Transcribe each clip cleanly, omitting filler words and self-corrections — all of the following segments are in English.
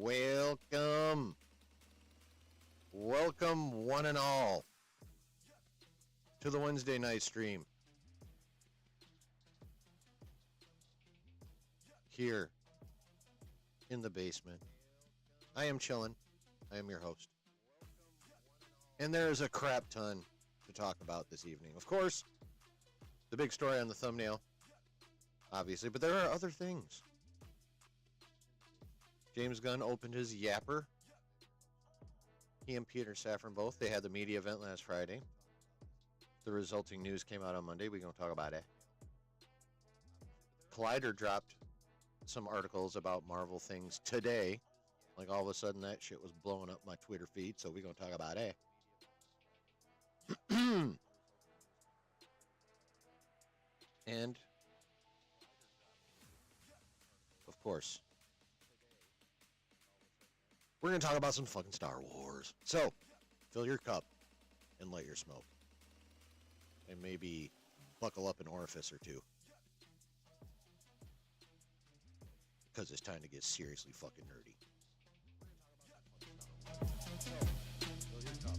Welcome. Welcome, one and all, to the Wednesday night stream. Here in the basement. I am chillin'. I am your host. And there is a crap ton to talk about this evening. Of course, the big story on the thumbnail, obviously, but there are other things. James Gunn opened his yapper. He and Peter Safran both. They had the media event last Friday. The resulting news came out on Monday. We're going to talk about it. Collider dropped some articles about Marvel things today. Like all of a sudden that shit was blowing up my Twitter feed, so we're going to talk about it. And, of course, we're going to talk about some fucking Star Wars. So, fill your cup and light your smoke. And maybe buckle up an orifice or two. Because it's time to get seriously fucking nerdy. Fill your cup.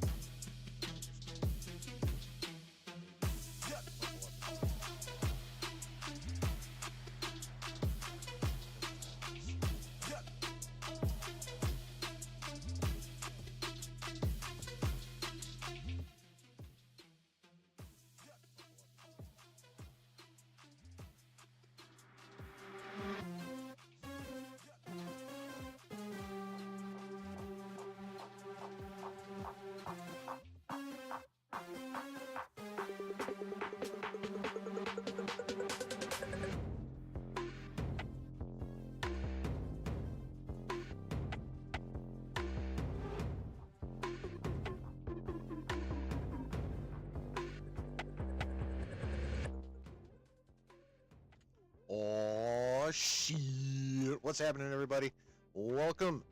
Shit. What's happening, everybody? Welcome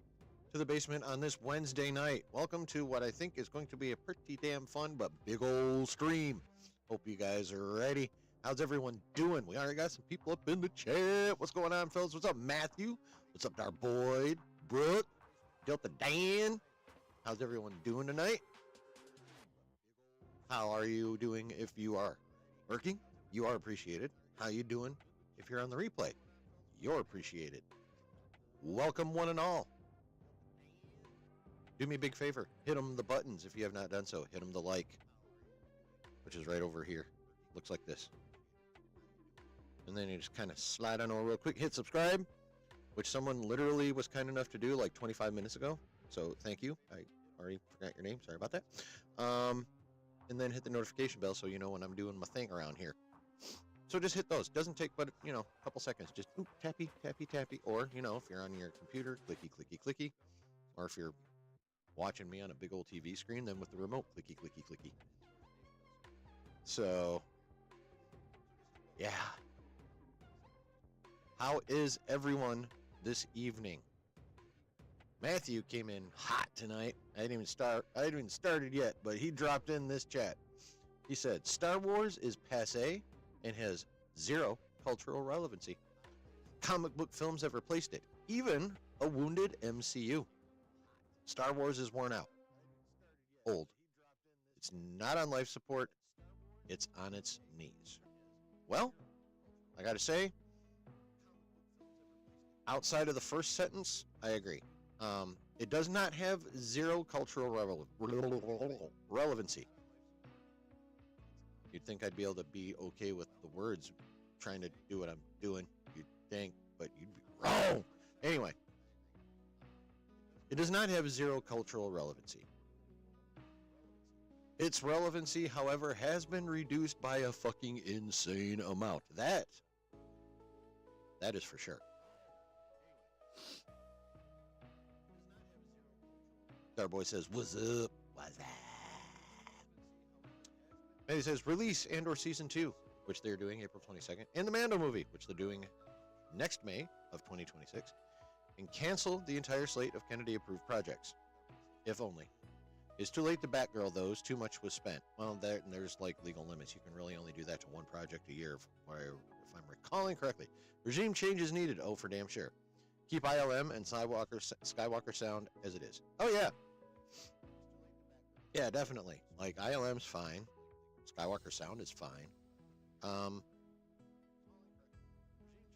to the basement on this Wednesday night. Welcome to what I think is going to be a pretty damn fun but big old stream. Hope you guys are ready. How's everyone doing? We already got some people up in the chat. What's going on, fellas? What's up, Matthew? What's up, Dar Boyd? Brooke? Delta Dan? How's everyone doing tonight? How are you doing if you are working? You are appreciated. How you doing if you're on the replay? You're appreciated. Welcome, one and all. Do me a big favor. Hit them the buttons if you have not done so. Hit them the like, which is right over here. Looks like this. And then you just kind of slide on over real quick. Hit subscribe, which someone literally was kind enough to do like 25 minutes ago. So thank you. I already forgot your name. Sorry about that. And then hit the notification bell so you know when I'm doing my thing around here. So just hit those. Doesn't take but, a couple seconds. Just tappy, tappy, tappy. Or, if you're on your computer, clicky, clicky, clicky. Or if you're watching me on a big old TV screen, then with the remote, clicky, clicky, clicky. So, yeah. How is everyone this evening? Matthew came in hot tonight. I didn't even started yet, but he dropped in this chat. He said, Star Wars is passé and has zero cultural relevancy. Comic book films have replaced it, even a wounded MCU. Star Wars is worn out, old. It's not on life support, it's on its knees. Well, I gotta say, outside of the first sentence, I agree. It does not have zero cultural relevancy. You'd think I'd be able to be okay with the words trying to do what I'm doing. You'd think, but you'd be wrong. Anyway, it does not have zero cultural relevancy. Its relevancy, however, has been reduced by a fucking insane amount. That is for sure. Starboy says, what's up? What's up? And he says, release Andor Season 2, which they're doing April 22nd, and the Mando movie, which they're doing next May of 2026, and cancel the entire slate of Kennedy-approved projects. If only. It's too late to Batgirl those. Too much was spent. Well, there's like legal limits. You can really only do that to one project a year, if I'm recalling correctly. Regime change is needed. Oh, for damn sure. Keep ILM and Skywalker sound as it is. Oh yeah, yeah, definitely. Like ILM's fine, Skywalker sound is fine. Um,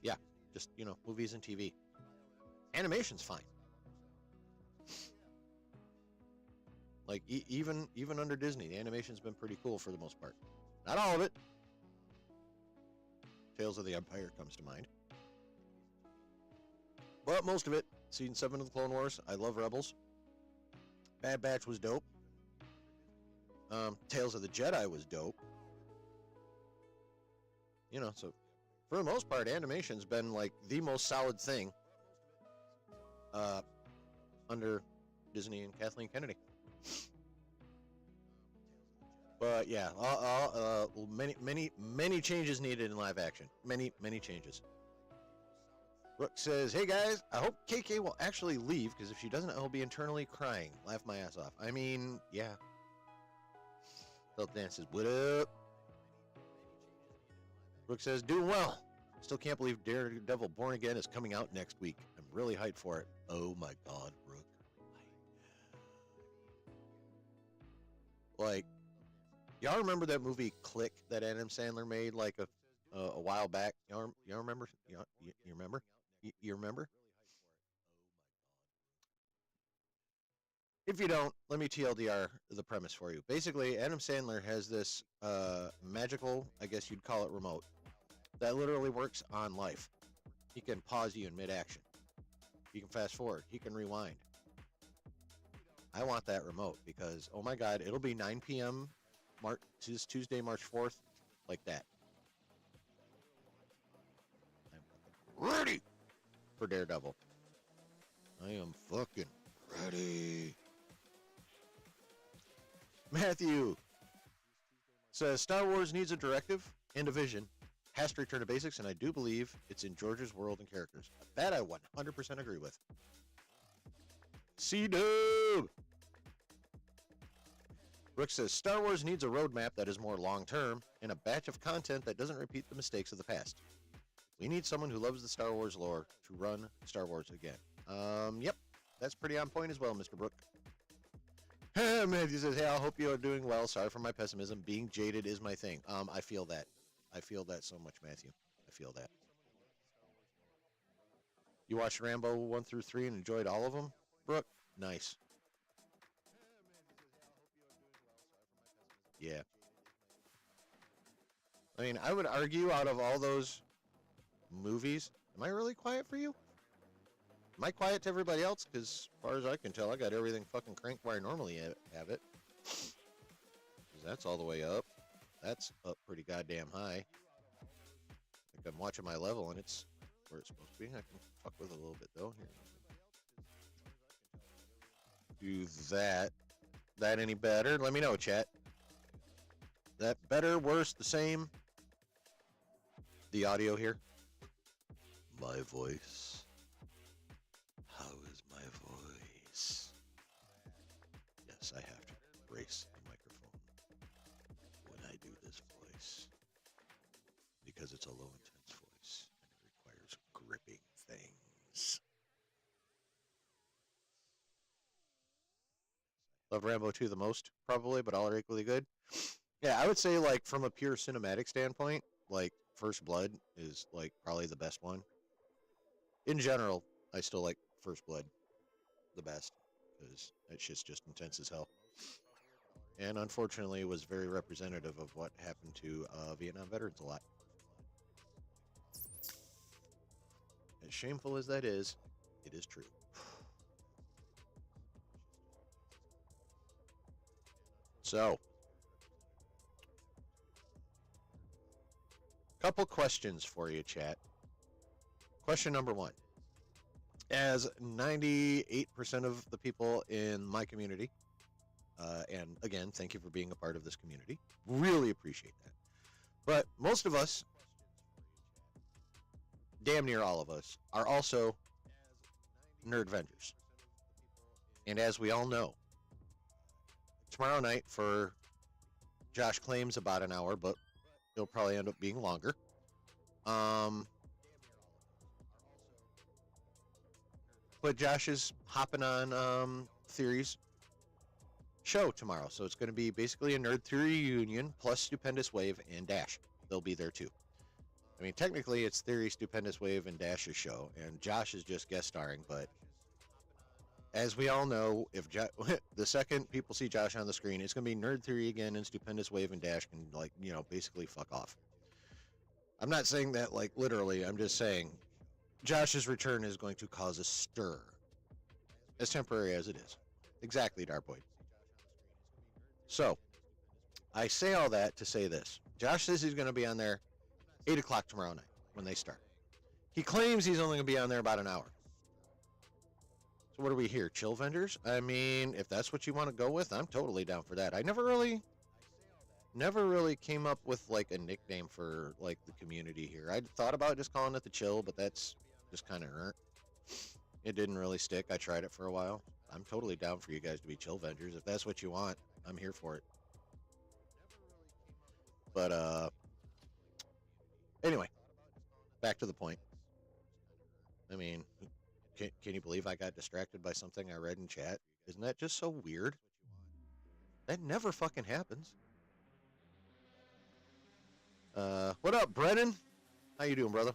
yeah, just movies and TV. Animation's fine. Like even under Disney, the animation's been pretty cool for the most part. Not all of it. Tales of the Empire comes to mind, but most of it. Season 7 of the Clone Wars. I love Rebels. Bad Batch was dope. Tales of the Jedi was dope. So for the most part, animation's been like the most solid thing under Disney and Kathleen Kennedy. But yeah, many changes needed in live action. Many changes. Rook says, "Hey guys, I hope KK will actually leave because if she doesn't, I'll be internally crying. Laugh my ass off." I mean, yeah. Felt Dan says, "What up?" Rook says, "Doing well. Still can't believe Daredevil Born Again is coming out next week. I'm really hyped for it." Oh my God, Rook. Like, y'all remember that movie Click that Adam Sandler made like a while back? Y'all remember? You remember? You remember? If you don't, let me TLDR the premise for you. Basically, Adam Sandler has this magical, I guess you'd call it, remote that literally works on life. He can pause you in mid-action. He can fast forward. He can rewind. I want that remote because, oh my God, it'll be 9 p.m. Tuesday, March 4th, like that. I'm ready for Daredevil. I am fucking ready. Matthew says Star Wars needs a directive and a vision. Has to return to basics, and I do believe it's in George's world and characters. That I 100% agree with. C-Dub! Rook says Star Wars needs a roadmap that is more long-term and a batch of content that doesn't repeat the mistakes of the past. We need someone who loves the Star Wars lore to run Star Wars again. Yep. That's pretty on point as well, Mr. Brook. Matthew says, "Hey, I hope you are doing well. Sorry for my pessimism. Being jaded is my thing." I feel that. I feel that so much, Matthew. I feel that. You watched Rambo 1 through 3 and enjoyed all of them, Brooke? Nice. Yeah. I mean, I would argue out of all those movies, am I really quiet for you? Am I quiet to everybody else? Because as far as I can tell, I got everything fucking cranked where I normally have it. That's all the way up. That's up pretty goddamn high. Like I'm watching my level and it's where it's supposed to be. I can fuck with it a little bit though. Here. Do that. That any better? Let me know, chat. That better, worse, the same? The audio here. My voice. How is my voice? Yes, I have to brace the microphone when I do this voice because it's a low intense voice and it requires gripping things. Love Rambo 2 the most, probably, but all are equally good. Yeah, I would say, like, from a pure cinematic standpoint, like, First Blood is, like, probably the best one. In general, I still like First Blood the best, because that shit's just intense as hell. And unfortunately, it was very representative of what happened to Vietnam veterans a lot. As shameful as that is, it is true. So, couple questions for you, chat. Question number 1. As 98% of the people in my community, and again, thank you for being a part of this community. Really appreciate that. But most of us, damn near all of us, are also Nerdvengers. And as we all know, tomorrow night for Josh claims about an hour, but it'll probably end up being longer. but Josh is hopping on Theory's show tomorrow, so it's going to be basically a Nerd Theory reunion plus Stupendous Wave and Dash. They'll be there too. I mean, technically it's Theory, Stupendous Wave, and Dash's show, and Josh is just guest starring, but as we all know, if the second people see Josh on the screen, it's going to be Nerd Theory again, and Stupendous Wave and Dash can, like, you know, basically fuck off. I'm not saying that, like, literally. I'm just saying Josh's return is going to cause a stir, as temporary as it is. Exactly, Darboy. So, I say all that to say this. Josh says he's going to be on there 8 o'clock tomorrow night when they start. He claims he's only going to be on there about an hour. So what are we here, chill vendors? I mean, if that's what you want to go with, I'm totally down for that. I never really came up with, like, a nickname for, like, the community here. I thought about just calling it the chill, but that's just kind of it didn't really stick. I tried it for a while. I'm totally down for you guys to be chill vendors. If that's what you want, I'm here for it. But anyway, back to the point. I mean, can you believe I got distracted by something I read in chat? Isn't that just so weird? That never fucking happens. What up, Brennan? How you doing, brother?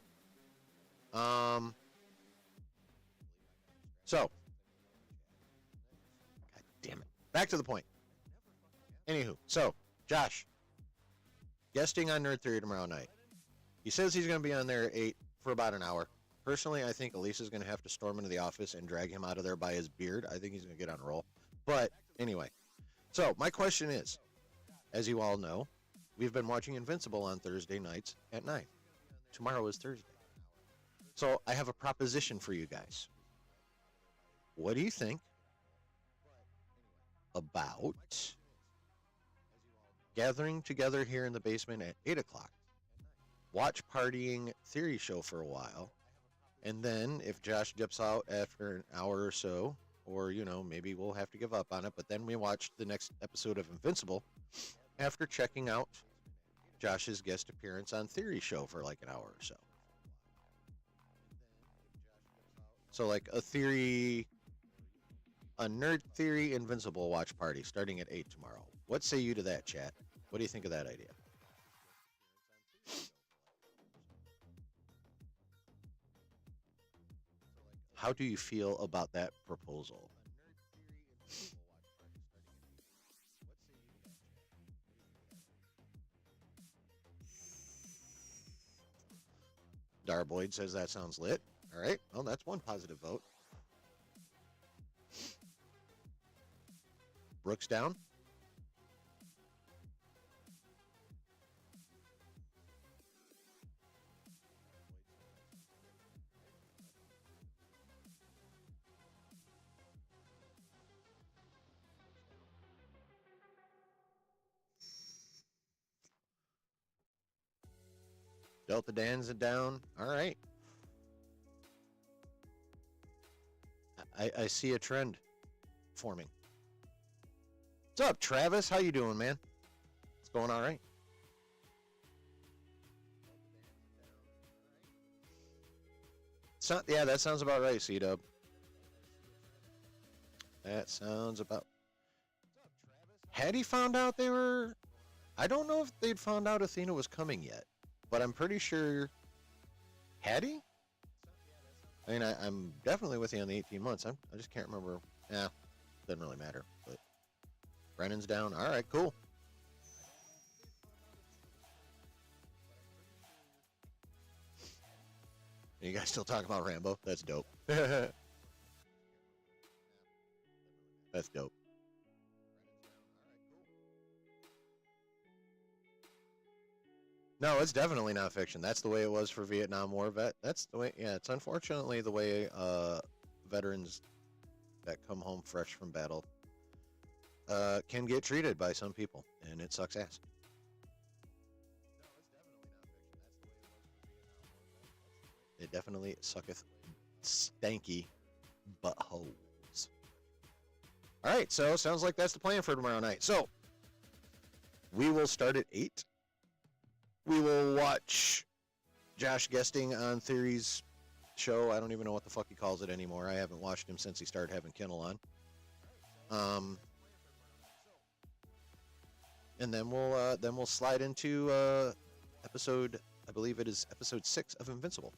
So, God damn it. Back to the point. Anywho, so, Josh, guesting on Nerd Theory tomorrow night. He says he's going to be on there at 8 for about an hour. Personally, I think Elisa's going to have to storm into the office and drag him out of there by his beard. I think he's going to get on a roll. But, anyway. So, my question is, as you all know, we've been watching Invincible on Thursday nights at 9. Tomorrow is Thursday. So, I have a proposition for you guys. What do you think about gathering together here in the basement at 8 o'clock, watch partying Theory show for a while, and then if Josh dips out after an hour or so, or, you know, maybe we'll have to give up on it, but then we watch the next episode of Invincible after checking out Josh's guest appearance on Theory show for like an hour or so. So like a Nerd Theory Invincible watch party starting at 8 tomorrow. What say you to that, chat? What do you think of that idea? How do you feel about that proposal? Darboyd says that sounds lit. All right. Well, that's one positive vote. Brooks down. Delta Dan's down. All right. I see a trend forming. What's up, Travis? How you doing, man? It's going all right. Yeah, that sounds about right, C-Dub. That sounds about... Had he found out they were... I don't know if they'd found out Athena was coming yet, but I'm pretty sure... Had he? I mean, I'm definitely with you on the 18 months. I just can't remember. Doesn't really matter. But Brennan's down. All right, cool. You guys still talking about Rambo? That's dope. That's dope. No, it's definitely not fiction. That's the way it was for Vietnam War vet. That's the way. Yeah, it's unfortunately the way veterans that come home fresh from battle can get treated by some people, and it sucks ass. It definitely sucketh stanky buttholes. All right, so sounds like that's the plan for tomorrow night. So we will start at 8. We will watch Josh guesting on Theory's show. I don't even know what the fuck he calls it anymore. I haven't watched him since he started having kennel on. And then we'll slide into episode, I believe it is episode 6 of Invincible,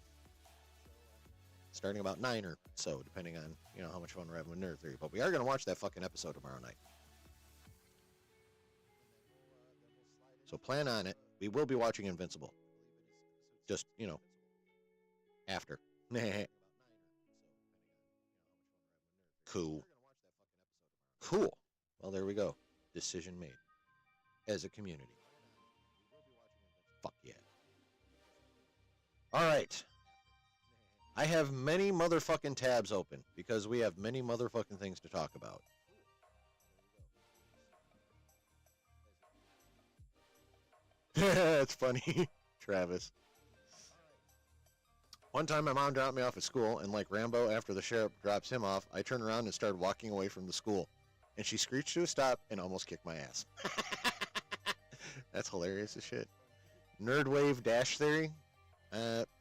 starting about 9 or so, depending on how much fun we're having with Nerd Theory. But we are gonna watch that fucking episode tomorrow night. So plan on it. We will be watching Invincible. Just, after. Cool. Cool. Well, there we go. Decision made. As a community. Fuck yeah. All right. I have many motherfucking tabs open because we have many motherfucking things to talk about. It's funny, Travis. One time my mom dropped me off at school, and like Rambo after the sheriff drops him off, I turned around and started walking away from the school. And she screeched to a stop and almost kicked my ass. That's hilarious as shit. Nerdwave Dash Theory?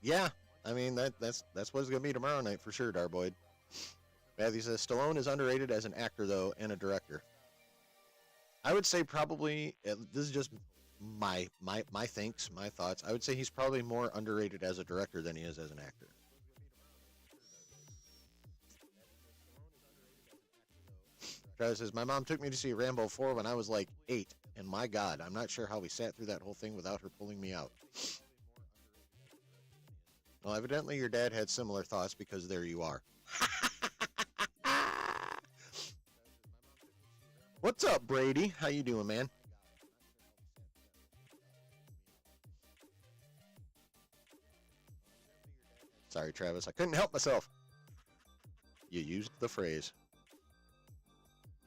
Yeah. I mean, that's what it's going to be tomorrow night for sure, Darboyd. Matthew says, Stallone is underrated as an actor, though, and a director. I would say probably, this is just my thoughts. I would say he's probably more underrated as a director than he is as an actor. Travis says, my mom took me to see Rambo 4 when I was like 8, and my God, I'm not sure how we sat through that whole thing without her pulling me out. Well, evidently your dad had similar thoughts because there you are. What's up, Brady? How you doing, man? Sorry, Travis. I couldn't help myself. You used the phrase.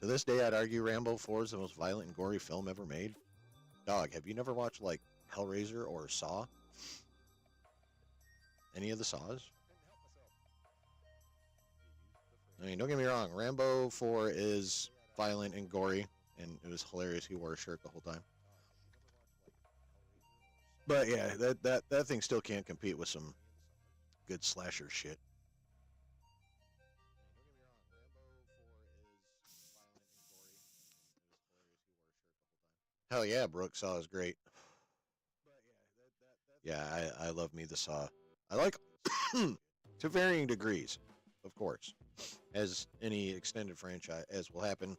To this day, I'd argue Rambo 4 is the most violent and gory film ever made. Dog, have you never watched, like, Hellraiser or Saw? Any of the Saws? I mean, don't get me wrong. Rambo 4 is violent and gory, and it was hilarious. He wore a shirt the whole time. But yeah, that thing still can't compete with some good slasher shit. Hell yeah, Brooke, Saw is great. Yeah, I love me the Saw. I like to varying degrees, of course, as any extended franchise, as will happen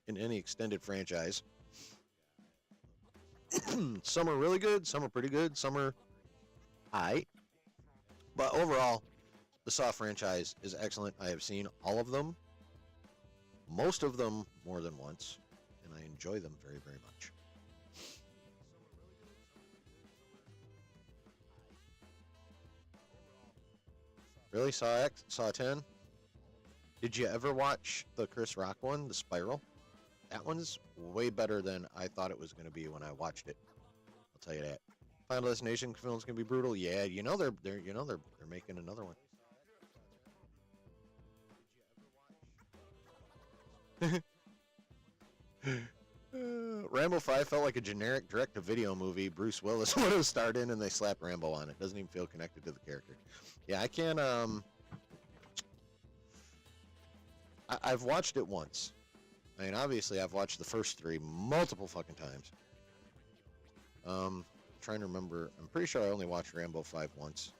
in any extended franchise. Some are really good, some are pretty good, some are aight. But overall, the Saw franchise is excellent. I have seen all of them, most of them more than once, and I enjoy them very, very much. Really? Saw 10? Did you ever watch the Chris Rock one, The Spiral? That one's way better than I thought it was going to be when I watched it. I'll tell you that. Final Destination film's going to be brutal. Yeah, they're making another one. Rambo 5 felt like a generic direct-to-video movie Bruce Willis would have starred in, and they slapped Rambo on it. Doesn't even feel connected to the character. Yeah, I can't, I've watched it once. I mean, obviously, I've watched the first 3 multiple fucking times. Trying to remember. I'm pretty sure I only watched Rambo 5 once.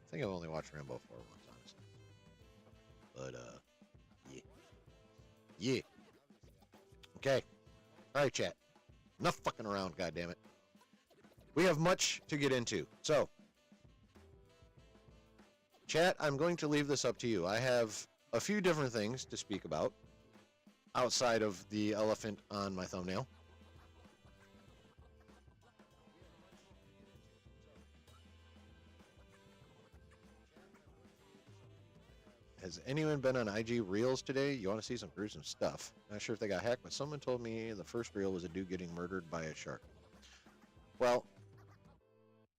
I think I've only watched Rambo 4 once, honestly. But, yeah. Yeah. Okay. All right, chat. Enough fucking around, goddammit. We have much to get into. So, chat, I'm going to leave this up to you. I have a few different things to speak about outside of the elephant on my thumbnail. Has anyone been on IG Reels today? You want to see some gruesome stuff. Not sure if they got hacked, but someone told me the first reel was a dude getting murdered by a shark. Well,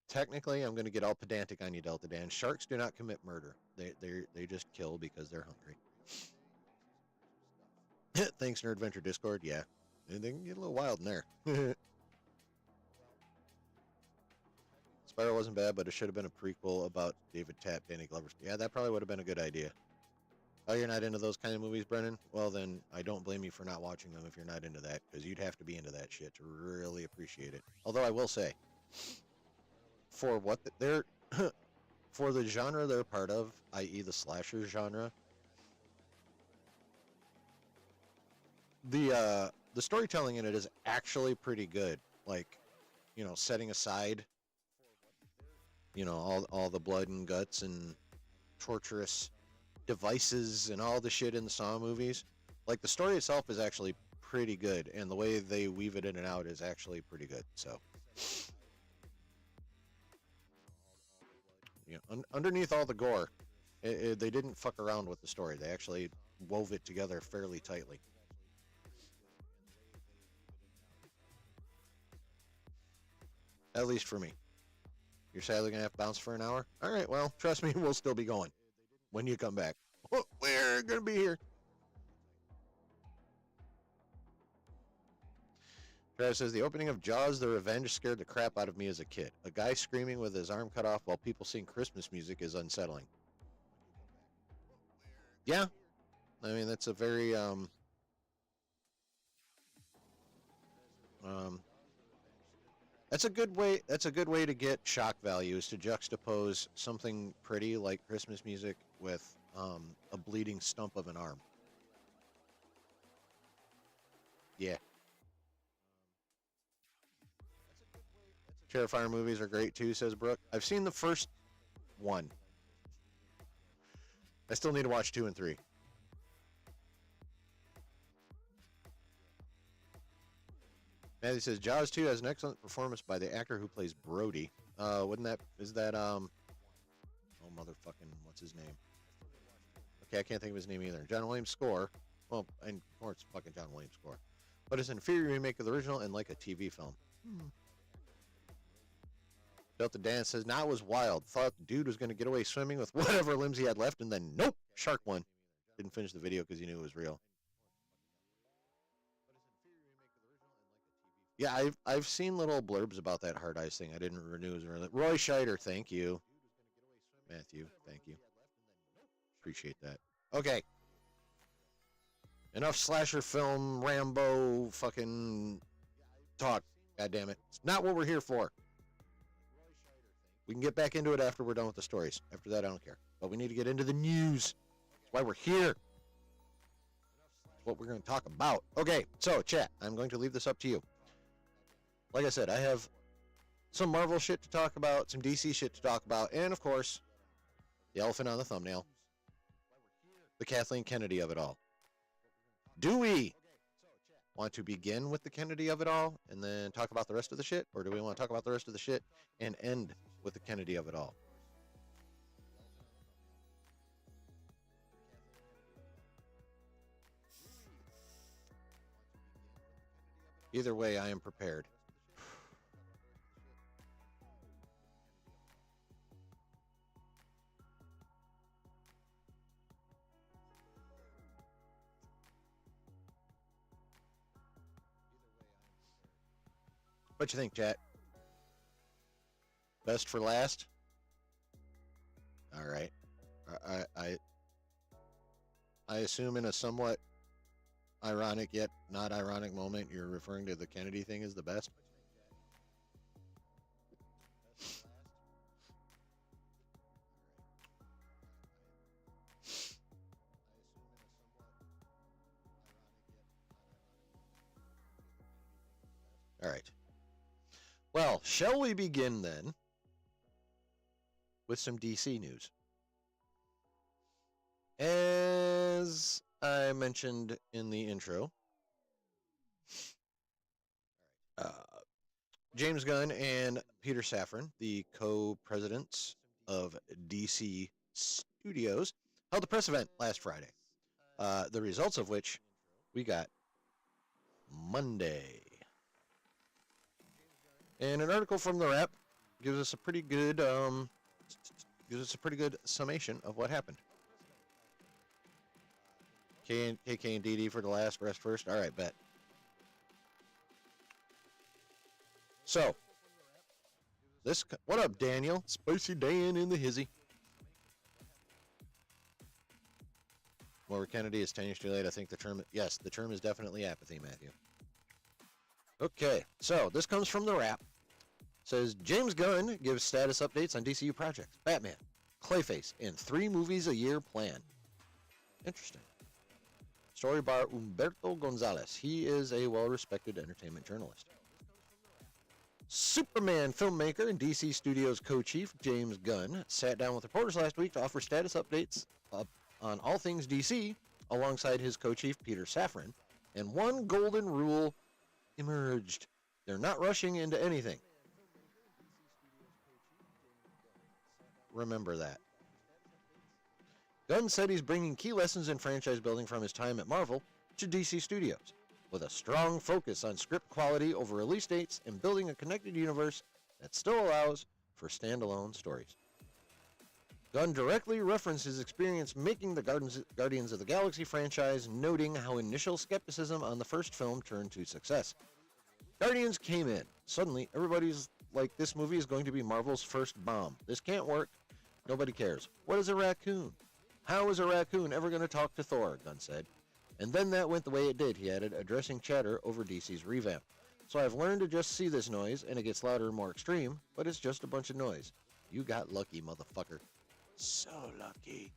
technically, I'm going to get all pedantic on you, Delta Dan. Sharks do not commit murder. They just kill because they're hungry. Thanks, Nerdventure Discord. Yeah, they can get a little wild in there. Spiral wasn't bad, but it should have been a prequel about David Tapp, Danny Glover. Yeah, that probably would have been a good idea. Oh, you're not into those kind of movies, Brennan? Well, then I don't blame you for not watching them if you're not into that, because you'd have to be into that shit to really appreciate it. Although I will say, for what they're for the genre they're part of, i.e. the slasher genre, the storytelling in it is actually pretty good. Like, you know, setting aside, you know, all the blood and guts and torturous devices and all the shit in the Saw movies. Like, the story itself is actually pretty good, and the way they weave it in and out is actually pretty good. So, you know, underneath all the gore, they didn't fuck around with the story. They actually wove it together fairly tightly. At least for me. You're sadly gonna have to bounce for an hour? Alright, well, trust me, we'll still be going when you come back. We're gonna be here. Travis says, the opening of Jaws the Revenge scared the crap out of me as a kid. A guy screaming with his arm cut off while people sing Christmas music is unsettling. Yeah. I mean, that's a very, that's a good way to get shock value, is to juxtapose something pretty like Christmas music with a bleeding stump of an arm. Yeah. Terrifying movies are great too, says Brooke. I've seen the first one. I still need to watch 2 and 3. Matthew says Jaws 2 has an excellent performance by the actor who plays Brody. Oh, motherfucking, what's his name? Okay, I can't think of his name either. John Williams score. Well, and of course, fucking John Williams score. But it's an inferior remake of the original and like a TV film. Delta Dan says, now it was wild. Thought the dude was going to get away swimming with whatever limbs he had left, and then nope, shark won. Didn't finish the video because he knew it was real. Yeah, I've seen little blurbs about that hard ice thing. I didn't renew his. Roy Scheider, thank you. Matthew, thank you. Appreciate that. Okay. Enough slasher film, Rambo, fucking talk. God damn it. It's not what we're here for. We can get back into it after we're done with the stories. After that, I don't care. But we need to get into the news. That's why we're here. That's what we're going to talk about. Okay, so chat, I'm going to leave this up to you. Like I said, I have some Marvel shit to talk about, some DC shit to talk about, and of course, the elephant on the thumbnail, the Kathleen Kennedy of it all. Do we want to begin with the Kennedy of it all and then talk about the rest of the shit? Or do we want to talk about the rest of the shit and end with the Kennedy of it all? Either way, I am prepared. What you think, chat? Best for last? All right. I assume in a somewhat ironic yet not ironic moment, you're referring to the Kennedy thing as the best? All right. Well, shall we begin then with some DC news? As I mentioned in the intro, James Gunn and Peter Safran, the co-presidents of DC Studios, held a press event last Friday, the results of which we got Monday. And an article from The Wrap gives us a pretty good summation of what happened. KK and DD for the last, rest first. All right, bet. So, What up, Daniel? Spicy Dan in the hizzy. Moore Kennedy is 10 years too late. I think the term is definitely apathy, Matthew. Okay, so this comes from The Wrap. Says, James Gunn gives status updates on DCU projects. Batman, Clayface, and 3 movies a year plan. Interesting. Story by Humberto Gonzalez. He is a well-respected entertainment journalist. Superman filmmaker and DC Studios co-chief James Gunn sat down with reporters last week to offer status updates on all things DC alongside his co-chief Peter Safran, and one golden rule emerged. They're not rushing into anything. Remember that. Gunn said he's bringing key lessons in franchise building from his time at Marvel to DC Studios, with a strong focus on script quality over release dates and building a connected universe that still allows for standalone stories. Gunn directly referenced his experience making the Guardians of the Galaxy franchise, noting how initial skepticism on the first film turned to success. Guardians came in. Suddenly, everybody's like, this movie is going to be Marvel's first bomb. This can't work. Nobody cares. What is a raccoon? How is a raccoon ever going to talk to Thor? Gunn said. And then that went the way it did, he added, addressing chatter over DC's revamp. So I've learned to just see this noise, and it gets louder and more extreme, but it's just a bunch of noise. You got lucky, motherfucker. So lucky.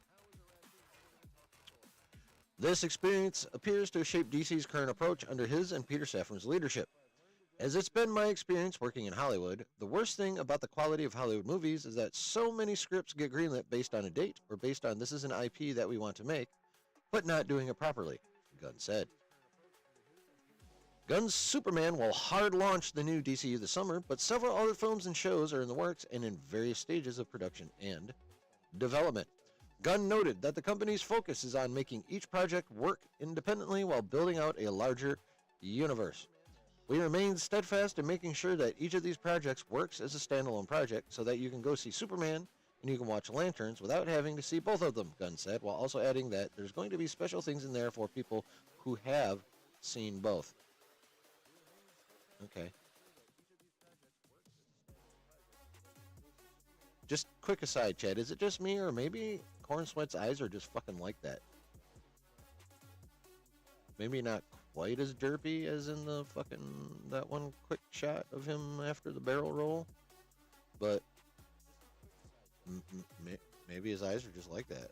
This experience appears to shape DC's current approach under his and Peter Safran's leadership. As it's been my experience working in Hollywood, the worst thing about the quality of Hollywood movies is that so many scripts get greenlit based on a date or based on this is an IP that we want to make, but not doing it properly, Gunn said. Gunn's Superman will hard launch the new DCU this summer, but several other films and shows are in the works and in various stages of production and development. Gunn noted that the company's focus is on making each project work independently while building out a larger universe. We remain steadfast in making sure that each of these projects works as a standalone project so that you can go see Superman and you can watch Lanterns without having to see both of them, Gunn said, while also adding that there's going to be special things in there for people who have seen both. Okay. Just quick aside, Chad, is it just me or maybe Corn Sweat's eyes are just fucking like that? Maybe not quite as derpy as in the fucking, that one quick shot of him after the barrel roll, but maybe his eyes are just like that.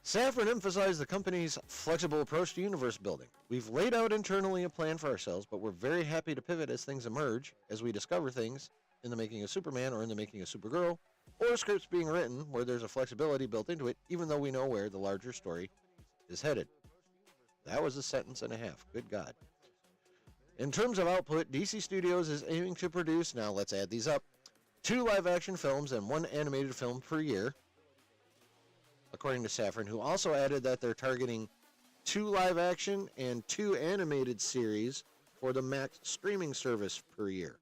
Safran emphasized the company's flexible approach to universe building. We've laid out internally a plan for ourselves, but we're very happy to pivot as things emerge, as we discover things in the making of Superman or in the making of Supergirl, or scripts being written where there's a flexibility built into it, even though we know where the larger story is headed. That was a sentence and a half. Good God. In terms of output, DC Studios is aiming to produce, now let's add these up, 2 live-action films and 1 animated film per year, according to Safran, who also added that they're targeting 2 live-action and 2 animated series for the Max streaming service per year.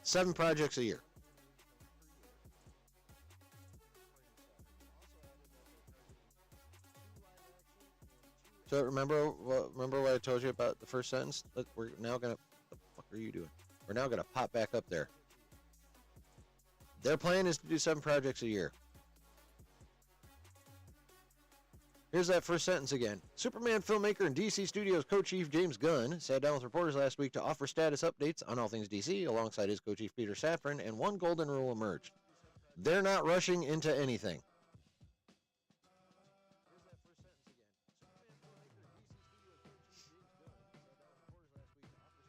7 projects a year. So remember what I told you about the first sentence? We're now gonna, what the fuck are you doing? We're now gonna pop back up there. Their plan is to do 7 projects a year. Here's that first sentence again. Superman filmmaker and DC Studios co-chief James Gunn sat down with reporters last week to offer status updates on all things DC alongside his co-chief Peter Safran, and one golden rule emerged. They're not rushing into anything.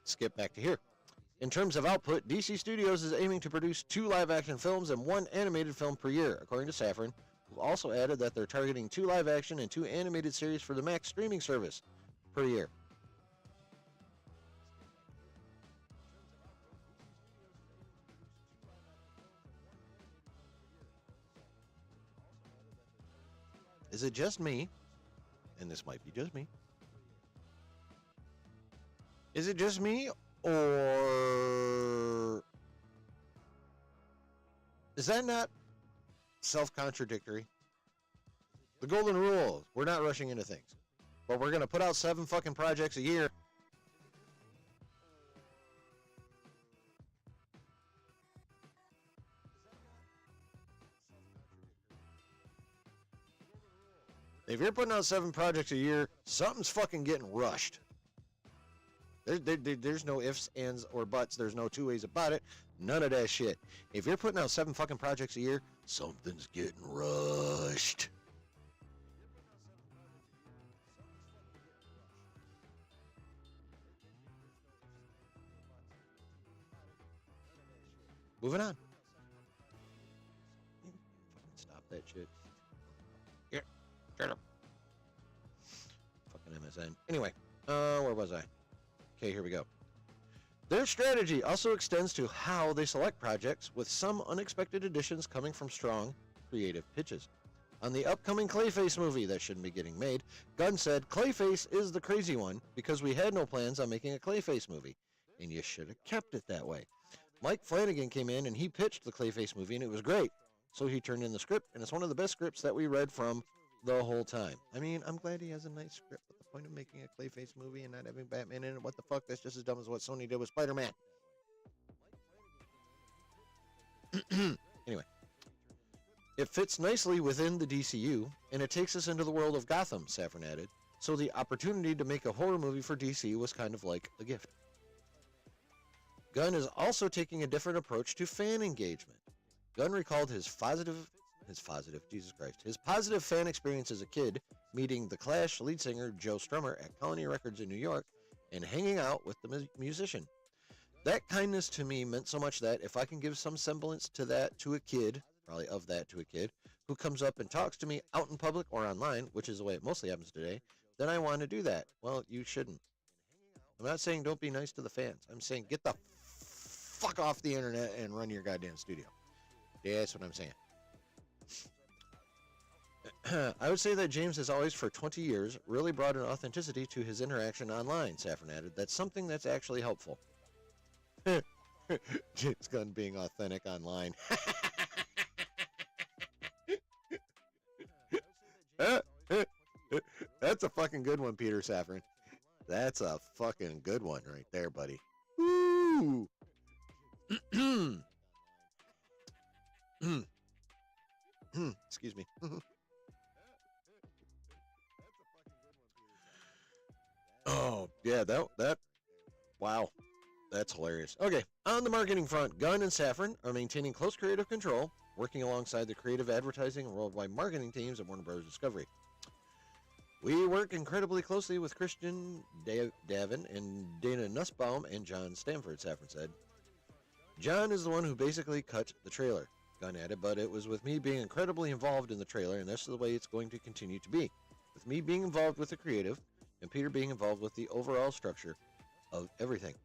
Skip back to here. In terms of output, DC Studios is aiming to produce 2 live-action films and 1 animated film per year, according to Safran, who also added that they're targeting 2 live-action and 2 animated series for the Max streaming service per year. Is it just me? And this might be just me. Is it just me, or is that not self-contradictory? The golden rule, we're not rushing into things, but we're going to put out 7 fucking projects a year. If you're putting out 7 projects a year, something's fucking getting rushed. There's no ifs, ands, or buts. There's no two ways about it. None of that shit. If you're putting out 7 fucking projects a year, something's getting rushed. Moving on. Stop that shit. Yeah, shut up. Fucking MSN. Anyway, where was I? Okay, here we go. Their strategy also extends to how they select projects, with some unexpected additions coming from strong, creative pitches. On the upcoming Clayface movie that shouldn't be getting made, Gunn said, "Clayface is the crazy one because we had no plans on making a Clayface movie, and you should have kept it that way." Mike Flanagan came in and he pitched the Clayface movie, and it was great. So he turned in the script, and it's one of the best scripts that we read from the whole time. I mean, I'm glad he has a nice script, but the point of making a Clayface movie and not having Batman in it, what the fuck? That's just as dumb as what Sony did with Spider-Man. Anyway. It fits nicely within the DCU, and it takes us into the world of Gotham, Safran added, so the opportunity to make a horror movie for DC was kind of like a gift. Gunn is also taking a different approach to fan engagement. Gunn recalled his positive fan experience as a kid, meeting the Clash lead singer Joe Strummer at Colony Records in New York and hanging out with the musician. That kindness to me meant so much that if I can give some semblance to that to a kid, probably of that to a kid, who comes up and talks to me out in public or online, which is the way it mostly happens today, then I want to do that. Well, you shouldn't. I'm not saying don't be nice to the fans. I'm saying get the fuck off the internet and run your goddamn studio. Yeah, that's what I'm saying. I would say that James has always, for 20 years, really brought an authenticity to his interaction online, Safran added. That's something that's actually helpful. James Gunn being authentic online. That's a fucking good one, Peter Safran. That's a fucking good one right there, buddy. Woo! Excuse me. Oh, yeah, that, wow. That's hilarious. Okay, on the marketing front, Gunn and Safran are maintaining close creative control, working alongside the creative advertising and worldwide marketing teams at Warner Bros. Discovery. We work incredibly closely with Christian Davin and Dana Nussbaum and John Stamford, Safran said. John is the one who basically cut the trailer, Gunn added, but it was with me being incredibly involved in the trailer, and that's the way it's going to continue to be. With me being involved with the creative, and Peter being involved with the overall structure of everything.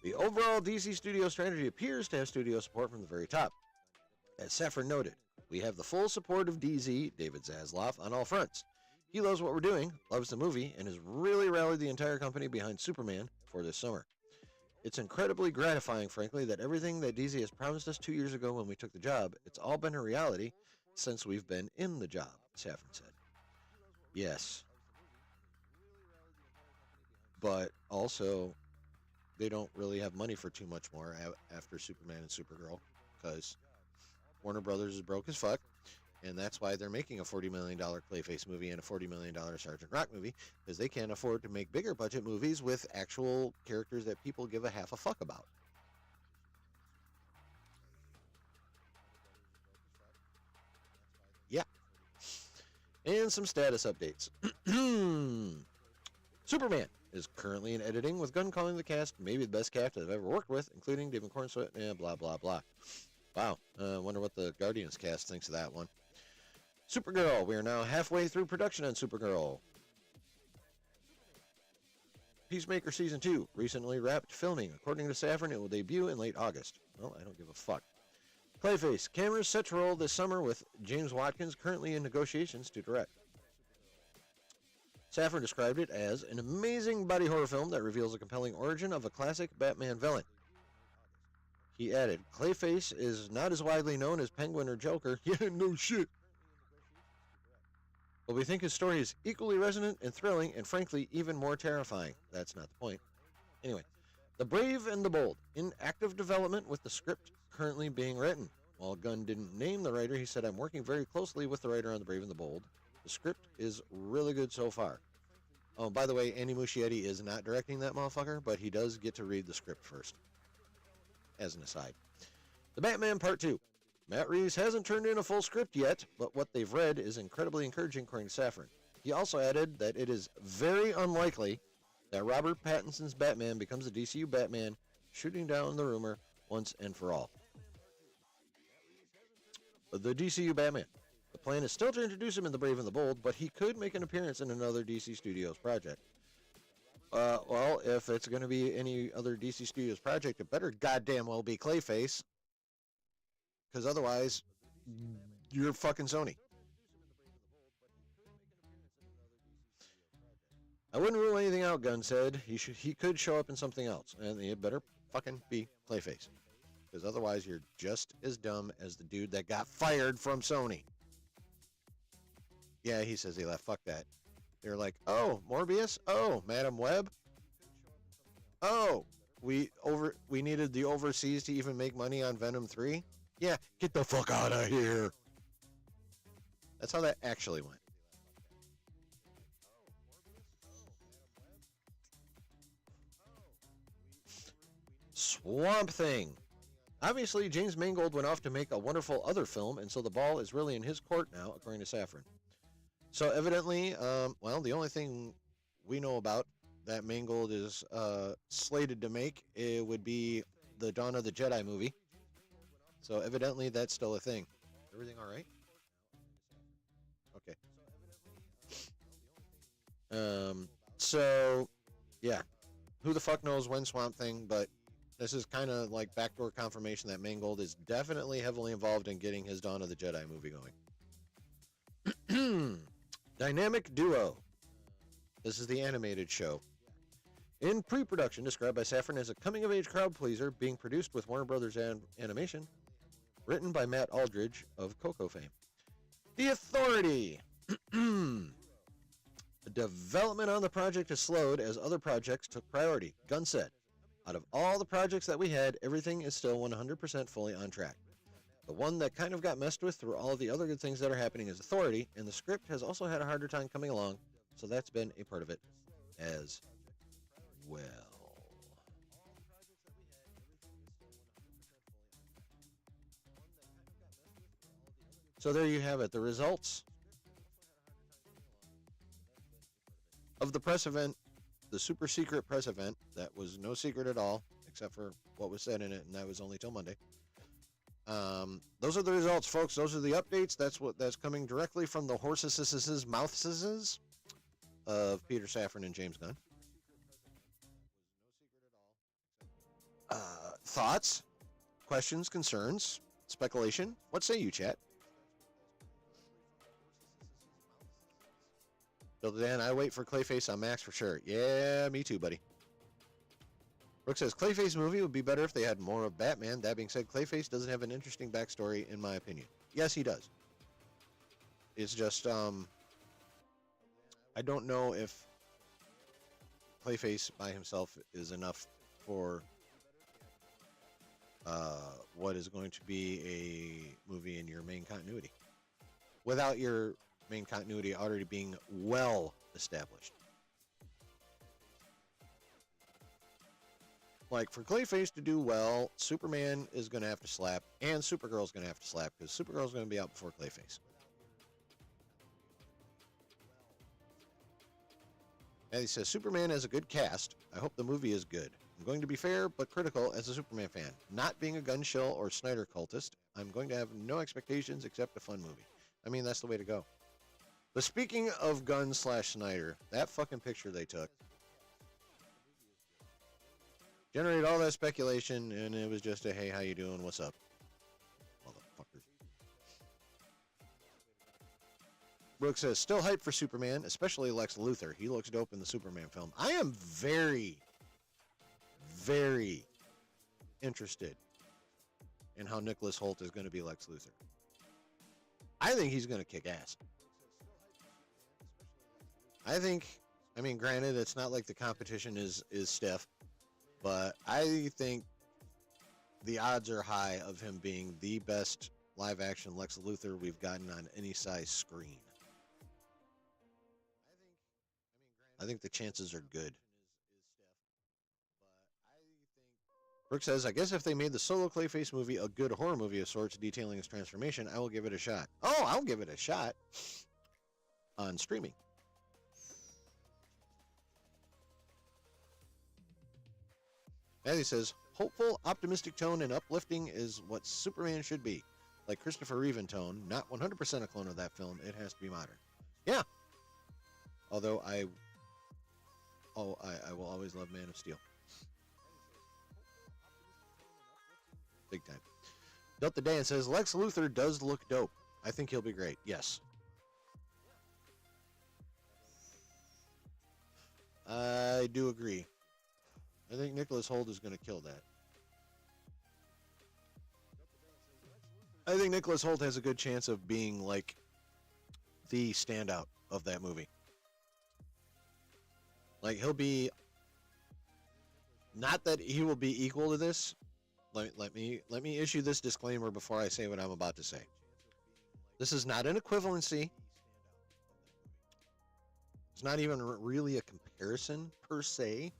The overall DC studio strategy appears to have studio support from the very top. As Safran noted, we have the full support of DZ, David Zaslav, on all fronts. He loves what we're doing, loves the movie, and has really rallied the entire company behind Superman for this summer. It's incredibly gratifying, frankly, that everything that DZ has promised us 2 years ago when we took the job, it's all been a reality since we've been in the job, Safran said. Yes. But also, they don't really have money for too much more after Superman and Supergirl, because Warner Brothers is broke as fuck, and that's why they're making a $40 million Clayface movie and a $40 million Sergeant Rock movie, because they can't afford to make bigger budget movies with actual characters that people give a half a fuck about. Yeah. And some status updates. Superman is currently in editing, with Gunn calling the cast maybe the best cast I've ever worked with, including David Cornsweet and blah, blah, blah. Wow. Wonder what the Guardians cast thinks of that one. Supergirl. We are now halfway through production on Supergirl. Peacemaker Season 2 recently wrapped filming. According to Safran, it will debut in late August. Well, I don't give a fuck. Clayface. Cameras set to roll this summer with James Watkins currently in negotiations to direct. Safran described it as an amazing body horror film that reveals a compelling origin of a classic Batman villain. He added, Clayface is not as widely known as Penguin or Joker. Yeah, no shit. But we think his story is equally resonant and thrilling and frankly even more terrifying. That's not the point. Anyway, The Brave and the Bold, in active development with the script currently being written. While Gunn didn't name the writer, he said, I'm working very closely with the writer on The Brave and the Bold, The script is really good so far. Oh, by the way, Andy Muschietti is not directing that motherfucker, but he does get to read the script first, as an aside. The Batman Part 2. Matt Reeves hasn't turned in a full script yet, but what they've read is incredibly encouraging, according to Safran. He also added that it is very unlikely that Robert Pattinson's Batman becomes the DCU Batman, shooting down the rumor once and for all. The DCU Batman. The plan is still to introduce him in The Brave and the Bold, but he could make an appearance in another DC Studios project. Well, if it's going to be any other DC Studios project, it better goddamn well be Clayface. Because otherwise, you're fucking Sony. I wouldn't rule anything out, Gunn said. He could show up in something else, and it better fucking be Clayface. Because otherwise, you're just as dumb as the dude that got fired from Sony. Yeah, he says he left. Fuck that. They're like, oh, Morbius? Oh, Madam Web? Oh, we needed the overseas to even make money on Venom 3? Yeah, get the fuck out of here. That's how that actually went. Swamp Thing. Obviously, James Mangold went off to make a wonderful other film, and so the ball is really in his court now, according to Safran. So evidently, well, the only thing we know about that Mangold is slated to make, it would be the Dawn of the Jedi movie. So evidently, that's still a thing. Everything all right? Okay. So, yeah. Who the fuck knows when Swamp Thing, but this is kind of like backdoor confirmation that Mangold is definitely heavily involved in getting his Dawn of the Jedi movie going. Dynamic Duo. This is the animated show. In pre-production, described by Safran as a coming-of-age crowd pleaser, being produced with Warner Brothers Animation, written by Matt Aldridge of Coco fame. The Authority. The development on the project has slowed as other projects took priority. Gunn said, out of all the projects that we had, everything is still 100% fully on track. The one that kind of got messed with through all of the other good things that are happening is Authority, and the script has also had a harder time coming along, so that's been a part of it as well. So there you have it, the results of the press event, the super secret press event that was no secret at all, except for what was said in it, and that was only till Monday. Those are the results, folks. Those are the updates. That's coming directly from the horses' mouths of Peter Safran and James Gunn. Thoughts, questions, concerns, speculation? What say you, chat? Bill Dan, I wait for Clayface on Max for sure. Yeah, me too, buddy. Brooke says, Clayface movie would be better if they had more of Batman. That being said, Clayface doesn't have an interesting backstory, in my opinion. Yes, he does. It's just, I don't know if Clayface by himself is enough for what is going to be a movie in your main continuity. Without your main continuity already being well established. Like, for Clayface to do well, Superman is going to have to slap, and Supergirl's going to have to slap, because Supergirl's going to be out before Clayface. And he says, Superman has a good cast. I hope the movie is good. I'm going to be fair, but critical as a Superman fan. Not being a gun shill or Snyder cultist, I'm going to have no expectations except a fun movie. I mean, that's the way to go. But speaking of Gunn/Snyder, that fucking picture they took generated all that speculation, and it was just a, hey, how you doing, what's up, motherfuckers. Brooks says, still hyped for Superman, especially Lex Luthor. He looks dope in the Superman film. I am very, very interested in how Nicholas Hoult is going to be Lex Luthor. I think he's going to kick ass. I mean, granted, it's not like the competition is stiff, but I think the odds are high of him being the best live-action Lex Luthor we've gotten on any size screen. I think the chances are good. Brooke says, I guess if they made the solo Clayface movie a good horror movie of sorts detailing his transformation, I will give it a shot. Oh, I'll give it a shot on streaming. Matthew says, hopeful, optimistic tone and uplifting is what Superman should be. Like Christopher Reeve in tone, not 100% a clone of that film. It has to be modern. Yeah. Although I will always love Man of Steel. Big time. Delta Dan says, Lex Luthor does look dope. I think he'll be great. Yes. I do agree. I think Nicholas Hoult is going to kill that. I think Nicholas Hoult has a good chance of being like the standout of that movie. Like he'll be, not that he will be equal to this. Let me issue this disclaimer before I say what I'm about to say. This is not an equivalency. It's not even really a comparison per se.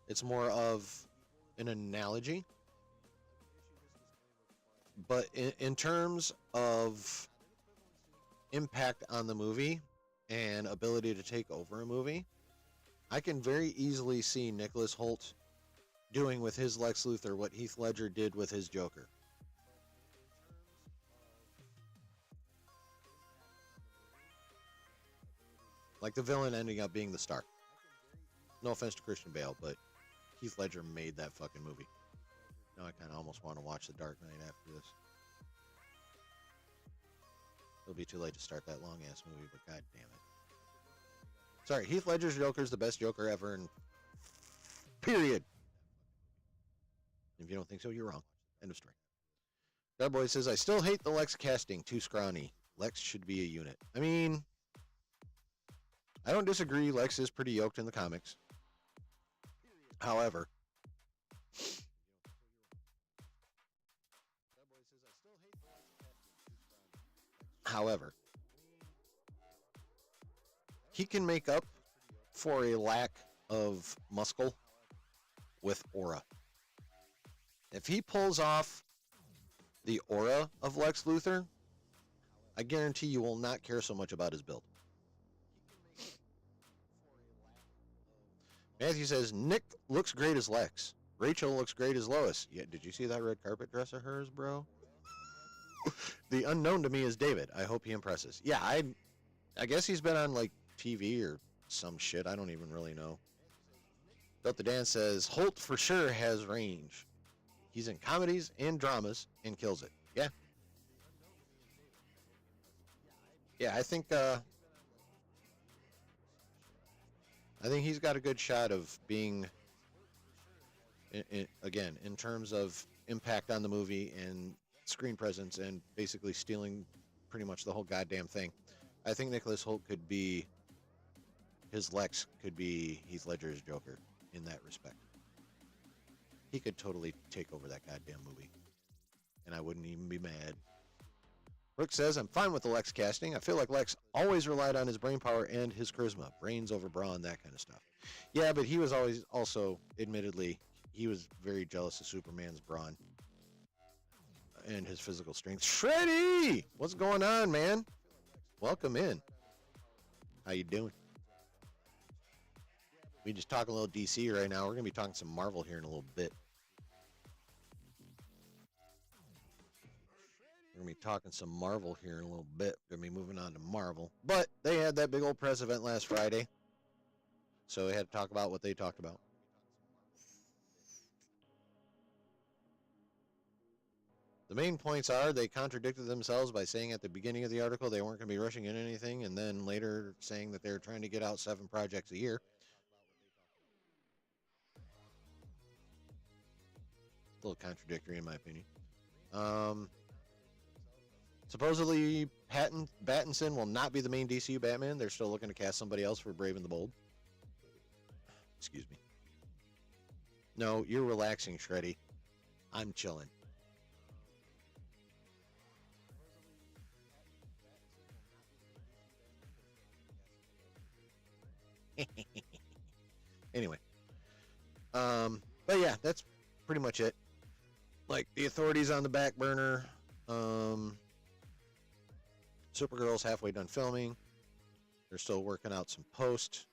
It's more of an analogy. But in terms of impact on the movie and ability to take over a movie, I can very easily see Nicholas Hoult doing with his Lex Luthor what Heath Ledger did with his Joker. Like the villain ending up being the star. No offense to Christian Bale, but Heath Ledger made that fucking movie. Now I kind of almost want to watch The Dark Knight after this. It'll be too late to start that long-ass movie, but god damn it. Sorry, Heath Ledger's Joker is the best Joker ever, and period. If you don't think so, you're wrong. End of story. That boy says, I still hate the Lex casting. Too scrawny. Lex should be a unit. I mean, I don't disagree. Lex is pretty yoked in the comics. However, he can make up for a lack of muscle with aura. If he pulls off the aura of Lex Luthor, I guarantee you will not care so much about his build. Matthew says, Nick looks great as Lex. Rachel looks great as Lois. Yeah, did you see that red carpet dress of hers, bro? The unknown to me is David. I hope he impresses. Yeah, I guess he's been on like TV or some shit. I don't even really know. Delta Dan says, Holt for sure has range. He's in comedies and dramas and kills it. Yeah. Yeah, I think he's got a good shot of being, again, in terms of impact on the movie and screen presence and basically stealing pretty much the whole goddamn thing. I think Nicholas Hoult could be, his Lex could be Heath Ledger's Joker in that respect. He could totally take over that goddamn movie. And I wouldn't even be mad. Brooke says, I'm fine with the Lex casting. I feel like Lex always relied on his brain power and his charisma. Brains over brawn, that kind of stuff. Yeah, but he was always also, admittedly, he was very jealous of Superman's brawn and his physical strength. Shreddy! What's going on, man? Welcome in. How you doing? We just talking a little DC right now. We're going to be talking some Marvel here in a little bit. We're going to be talking some Marvel here in a little bit. We're going to be moving on to Marvel. But they had that big old press event last Friday. So we had to talk about what they talked about. The main points are they contradicted themselves by saying at the beginning of the article they weren't going to be rushing in anything, and then later saying that they're trying to get out 7 projects a year. A little contradictory in my opinion. Supposedly Pattinson will not be the main DCU Batman. They're still looking to cast somebody else for Brave and the Bold. Excuse me. No, you're relaxing, Shreddy. I'm chilling. Anyway, but yeah, that's pretty much it. Like the authorities on the back burner. Supergirl's halfway done filming. They're still working out some post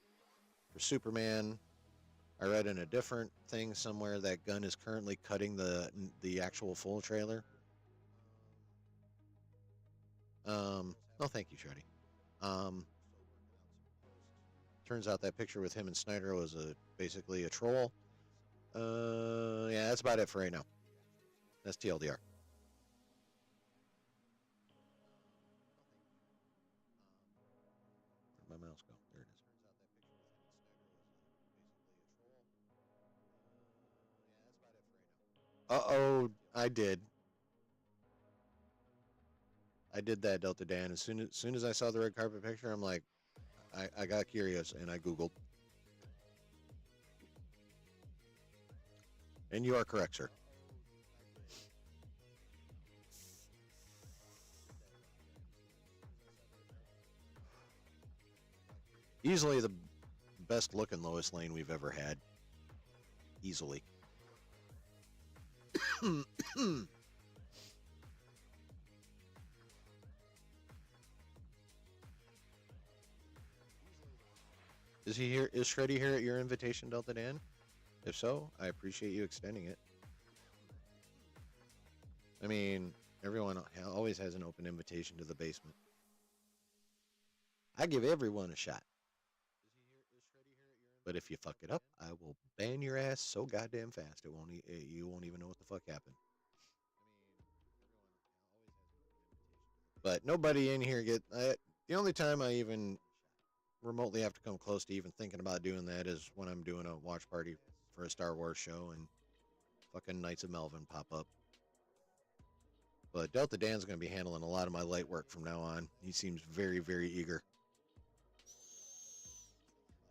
for Superman. I read in a different thing somewhere that Gunn is currently cutting the actual full trailer. No, thank you, Shreddy. Turns out that picture with him and Snyder was basically a troll. Yeah, that's about it for right now. That's TLDR. Where'd my mouse go? There it is. Uh-oh, I did. I did that, Delta Dan. As soon as I saw the red carpet picture, I'm like, I got curious and I Googled. And you are correct, sir. Easily the best looking Lois Lane we've ever had. Easily. Is he here? Is Shreddy here at your invitation, Delta Dan? If so, I appreciate you extending it. I mean, everyone always has an open invitation to the basement. I give everyone a shot. But if you fuck it up, I will ban your ass so goddamn fast you won't even know what the fuck happened. But nobody in here the only time I even remotely have to come close to even thinking about doing that is when I'm doing a watch party for a Star Wars show and fucking Knights of Melvin pop up. But Delta Dan's going to be handling a lot of my light work from now on. He seems very, very eager.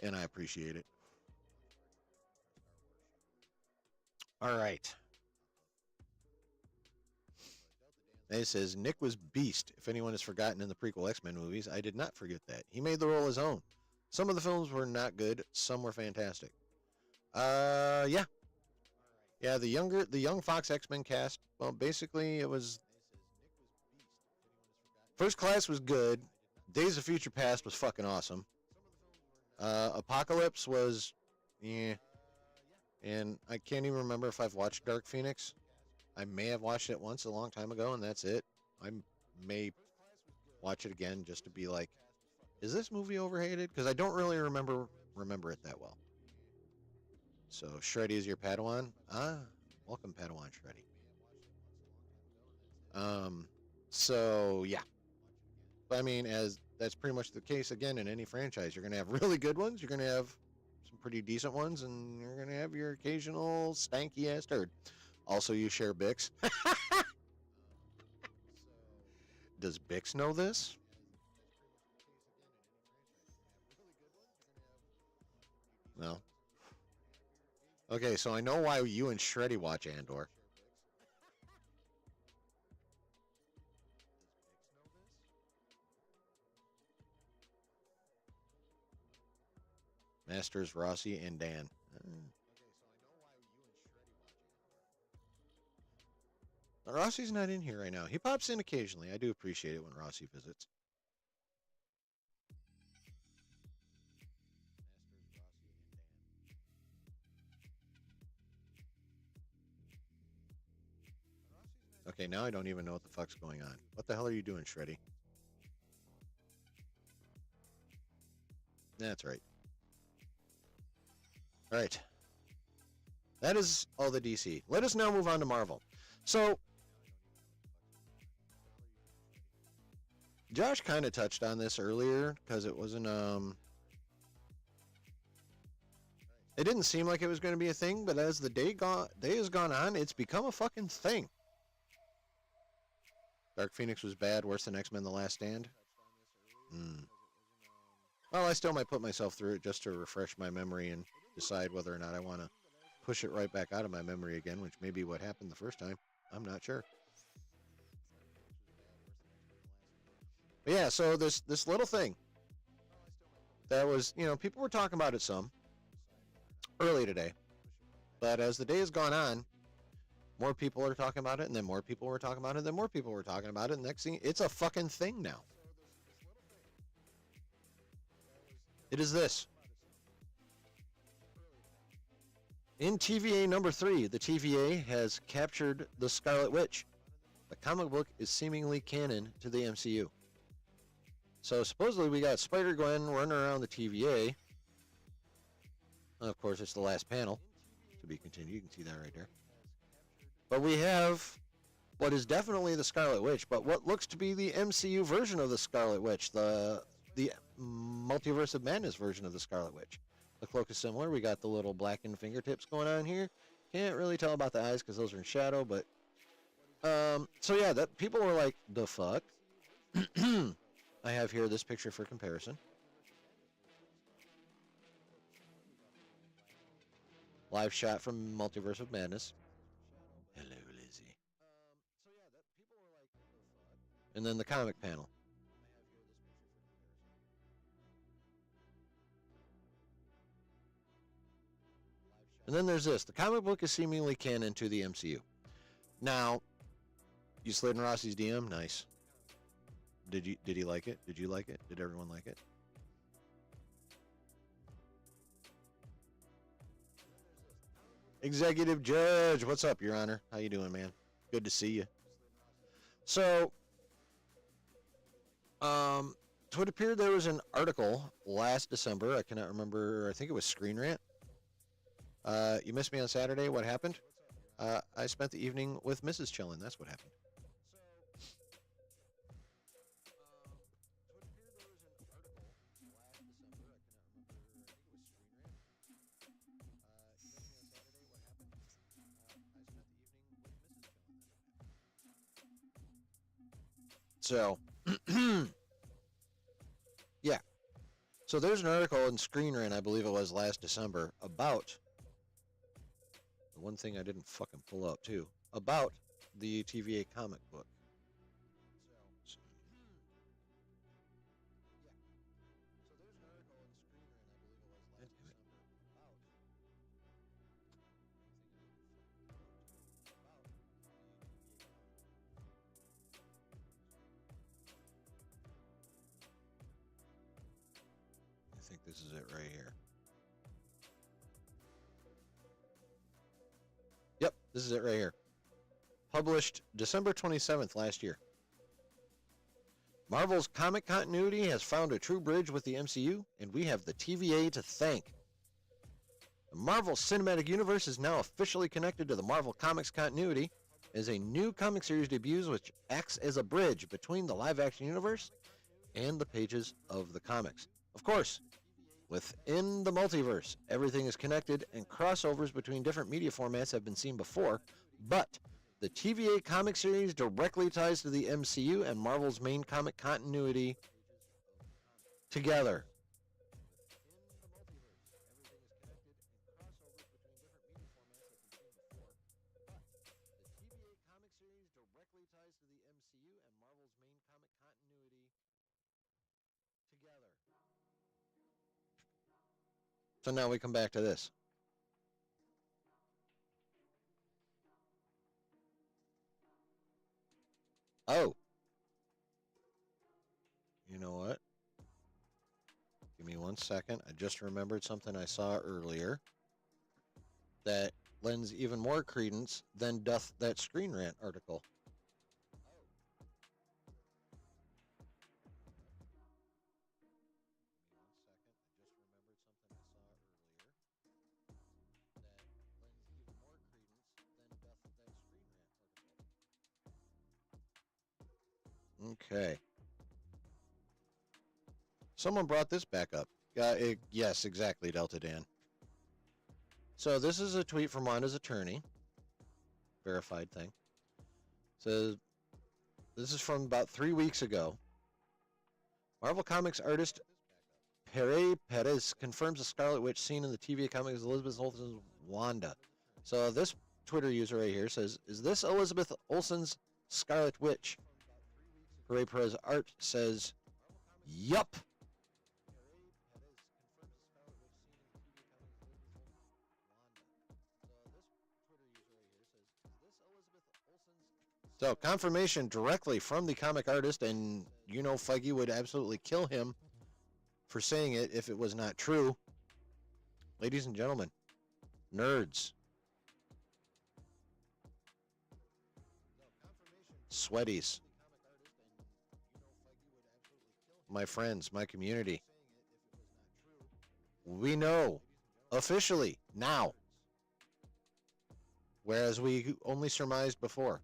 And I appreciate it. All right. It says, Nick was beast. If anyone has forgotten in the prequel X-Men movies, I did not forget that. He made the role his own. Some of the films were not good. Some were fantastic. Yeah. Yeah, the young Fox X-Men cast, well, basically it was... First Class was good. Days of Future Past was fucking awesome. Apocalypse was... yeah. And I can't even remember if I've watched Dark Phoenix. I may have watched it once a long time ago, and that's it. I may watch it again just to be like, is this movie overhated? Because I don't really remember it that well. So Shreddy is your Padawan. Welcome Padawan Shreddy. So yeah. But I mean, as that's pretty much the case again in any franchise. You're gonna have really good ones. You're gonna have some pretty decent ones, and you're gonna have your occasional stanky ass turd. Also, you share Bix. Does Bix know this? No. Okay, so I know why you and Shreddy watch Andor. Masters, Rossi, and Dan. Rossi's not in here right now. He pops in occasionally. I do appreciate it when Rossi visits. Okay, now I don't even know what the fuck's going on. What the hell are you doing, Shreddy? That's right. All right. That is all the DC. Let us now move on to Marvel. So, Josh kind of touched on this earlier because it wasn't it didn't seem like it was going to be a thing, but as the day has gone on, it's become a fucking thing. Dark Phoenix was bad, worse than X-Men: The Last Stand. Well, I still might put myself through it just to refresh my memory and decide whether or not I want to push it right back out of my memory again, which may be what happened the first time. I'm not sure. But yeah, so this little thing that was, people were talking about it some. early today. But as the day has gone on, more people are talking about it, and then more people were talking about it, and then more people were talking about it, and next thing, it's a fucking thing now. It is this. In TVA number 3, the TVA has captured the Scarlet Witch. The comic book is seemingly canon to the MCU. So supposedly we got Spider-Gwen running around the TVA. Of course, it's the last panel. To be continued. You can see that right there. But we have what is definitely the Scarlet Witch, but what looks to be the MCU version of the Scarlet Witch, the Multiverse of Madness version of the Scarlet Witch. The cloak is similar. We got the little blackened fingertips going on here. Can't really tell about the eyes because those are in shadow, but so yeah, that people were like, the fuck? I have here this picture for comparison. Live shot from Multiverse of Madness. Hello, Lizzie. And then the comic panel. And then there's this. The comic book is seemingly canon to the MCU. Now, you slid in Rossi's DM? Nice. Did he like it? Did you like it? Did everyone like it? Executive Judge, what's up, Your Honor? How you doing, man? Good to see you. So, it would appear there was an article last December. I cannot remember. I think it was Screen Rant. You missed me on Saturday. What happened? I spent the evening with Mrs. Chillin. That's what happened. So, yeah. So there's an article in Screen Rant, I believe it was last December, about the one thing I didn't fucking pull up too, about the TVA comic book. I think this is it right here. Yep, this is it right here. Published December 27th last year. Marvel's comic continuity has found a true bridge with the MCU, and we have the TVA to thank. The Marvel Cinematic Universe is now officially connected to the Marvel Comics continuity as a new comic series debuts which acts as a bridge between the live-action universe and the pages of the comics. Of course, within the multiverse, everything is connected and crossovers between different media formats have been seen before, but the TVA comic series directly ties to the MCU and Marvel's main comic continuity together. So now we come back to this. Oh. You know what? Give me 1 second. I just remembered something I saw earlier that lends even more credence than doth that Screen Rant article. Okay. Someone brought this back up. Yes, exactly, Delta Dan. So this is a tweet from Wanda's attorney. Verified thing. Says, this is from about 3 weeks ago. Marvel Comics artist Pere Perez confirms the Scarlet Witch seen in the TV comics Elizabeth Olsen's Wanda. So this Twitter user right here says, is this Elizabeth Olsen's Scarlet Witch? Pere Perez art says, yup. So confirmation directly from the comic artist, and you know Feige would absolutely kill him for saying it if it was not true. Ladies and gentlemen, nerds, sweaties, my friends, my community, we know officially now, whereas we only surmised before.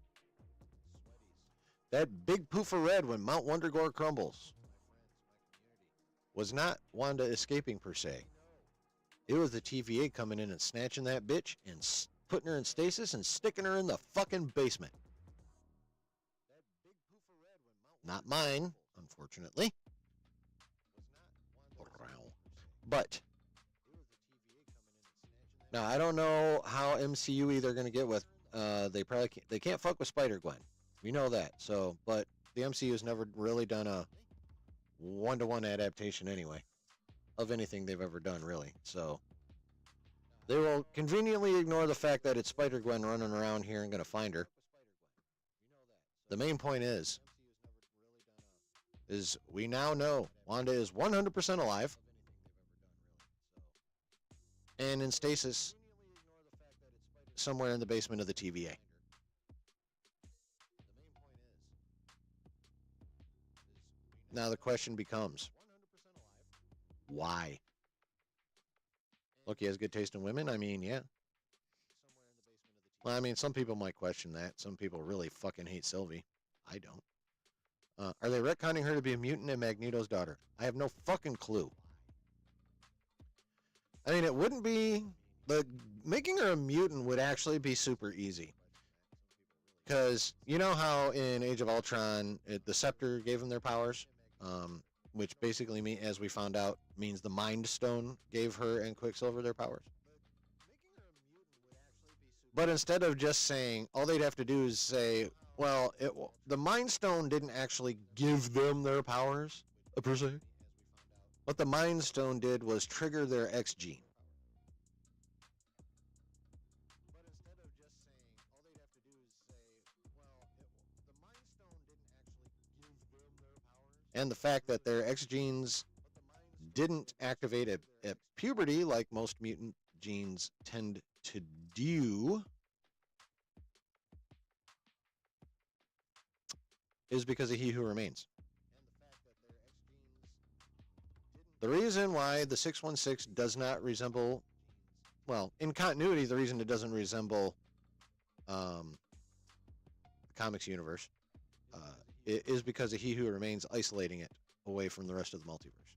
That big poof of red when Mount Wondergore crumbles was not Wanda escaping per se. It was the TVA coming in and snatching that bitch and putting her in stasis and sticking her in the fucking basement. Not mine, unfortunately. But now I don't know how MCU they're going to get with. They can't fuck with Spider-Gwen. We know that. So, but the MCU has never really done a one-to-one adaptation anyway of anything they've ever done, really. So they will conveniently ignore the fact that it's Spider-Gwen running around here and going to find her. The main point is we now know Wanda is 100% alive and in stasis somewhere in the basement of the TVA. Now the question becomes, why? Look, he has good taste in women? I mean, yeah. Well, I mean, some people might question that. Some people really fucking hate Sylvie. I don't. Are they retconning her to be a mutant and Magneto's daughter? I have no fucking clue. I mean, it wouldn't be... making her a mutant would actually be super easy. Because you know how in Age of Ultron, the Scepter gave them their powers? Which basically, as we found out, means the Mind Stone gave her and Quicksilver their powers. But instead of just saying, all they'd have to do is say, well, the Mind Stone didn't actually give them their powers, per se. What the Mind Stone did was trigger their X gene. And the fact that their X genes didn't activate at puberty like most mutant genes tend to do is because of He Who Remains. The reason why the 616 does not resemble, well, in continuity, the reason it doesn't resemble the comics universe is because of He Who Remains isolating it away from the rest of the multiverse.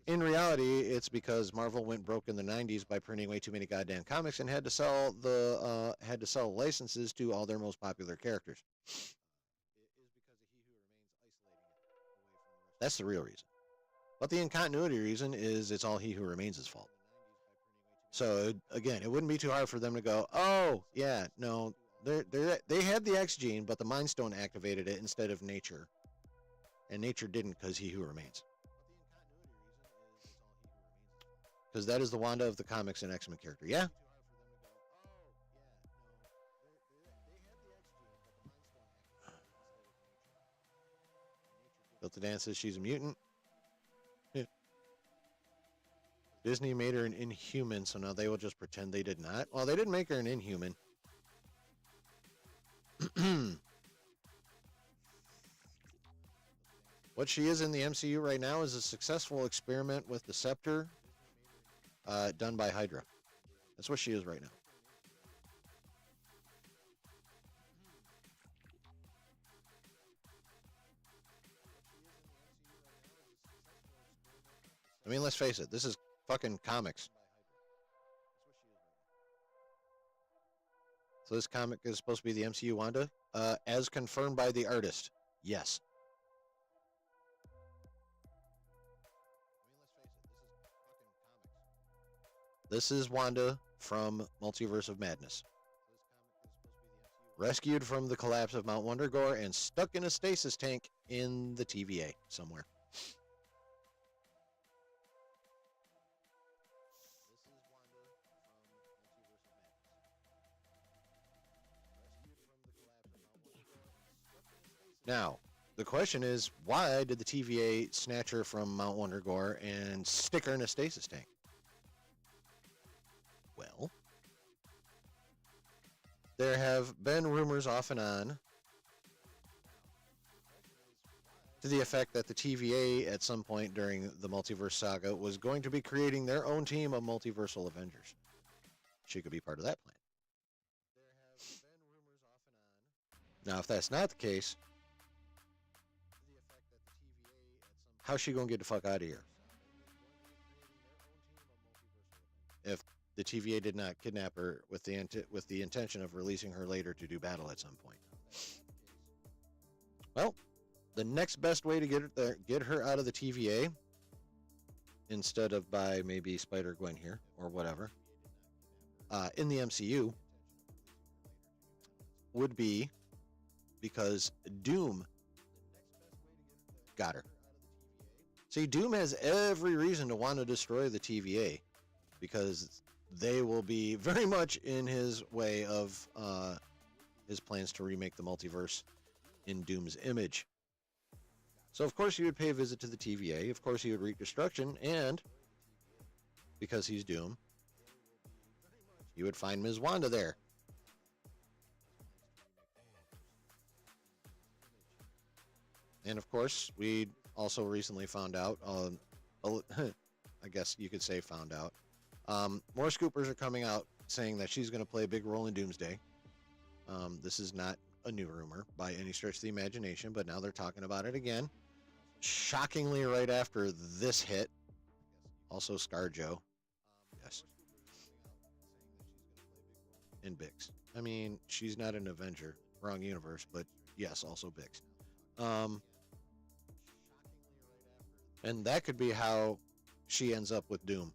In reality, it's because Marvel went broke in the 90s by printing way too many goddamn comics and had to sell licenses to all their most popular characters. That's the real reason. But the incontinuity reason is it's all He Who Remains' fault. So again, it wouldn't be too hard for them to go, oh yeah, no, they had the X gene, but the Mind Stone activated it instead of nature, and nature didn't because He Who Remains. Because that is the Wanda of the comics and X-Men character. Yeah. Built the dance says she's a mutant. Yeah. Disney made her an Inhuman, so now they will just pretend they did not. Well, they didn't make her an Inhuman. What she is in the MCU right now is a successful experiment with the Scepter done by Hydra. That's what she is right now. I mean, let's face it, this is fucking comics. So this comic is supposed to be the MCU Wanda, as confirmed by the artist. Yes. This is Wanda from Multiverse of Madness. Rescued from the collapse of Mount Wondergore and stuck in a stasis tank in the TVA somewhere. Now, the question is, why did the TVA snatch her from Mount Wondergore and stick her in a stasis tank? Well, there have been rumors off and on to the effect that the TVA at some point during the multiverse saga was going to be creating their own team of multiversal Avengers. She could be part of that plan. Now, if that's not the case, how's she going to get the fuck out of here? If the TVA did not kidnap her with the intention of releasing her later to do battle at some point. Well, the next best way to get her out of the TVA, instead of by maybe Spider-Gwen here or whatever, in the MCU, would be because Doom got her. See, Doom has every reason to want to destroy the TVA because they will be very much in his way of his plans to remake the multiverse in Doom's image. So, of course, he would pay a visit to the TVA. Of course, he would wreak destruction. And because he's Doom, you would find Ms. Wanda there. And, of course, we also recently found out, I guess you could say found out, more scoopers are coming out saying that she's going to play a big role in Doomsday. This is not a new rumor by any stretch of the imagination, but now they're talking about it again. Shockingly, right after this hit, also ScarJo, yes, and Bix. I mean, she's not an Avenger, wrong universe, but yes, also Bix. And that could be how she ends up with Doom.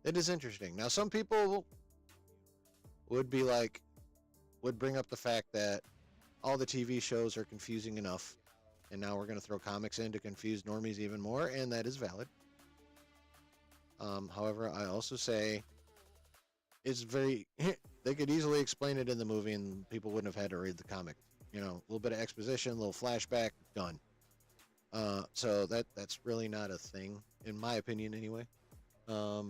It is interesting. Now, some people would be like, would bring up the fact that all the TV shows are confusing enough, and now we're going to throw comics in to confuse normies even more, and that is valid. However, I also say it's very, they could easily explain it in the movie and people wouldn't have had to read the comic. You know, a little bit of exposition, a little flashback, done. So that's really not a thing, in my opinion anyway. But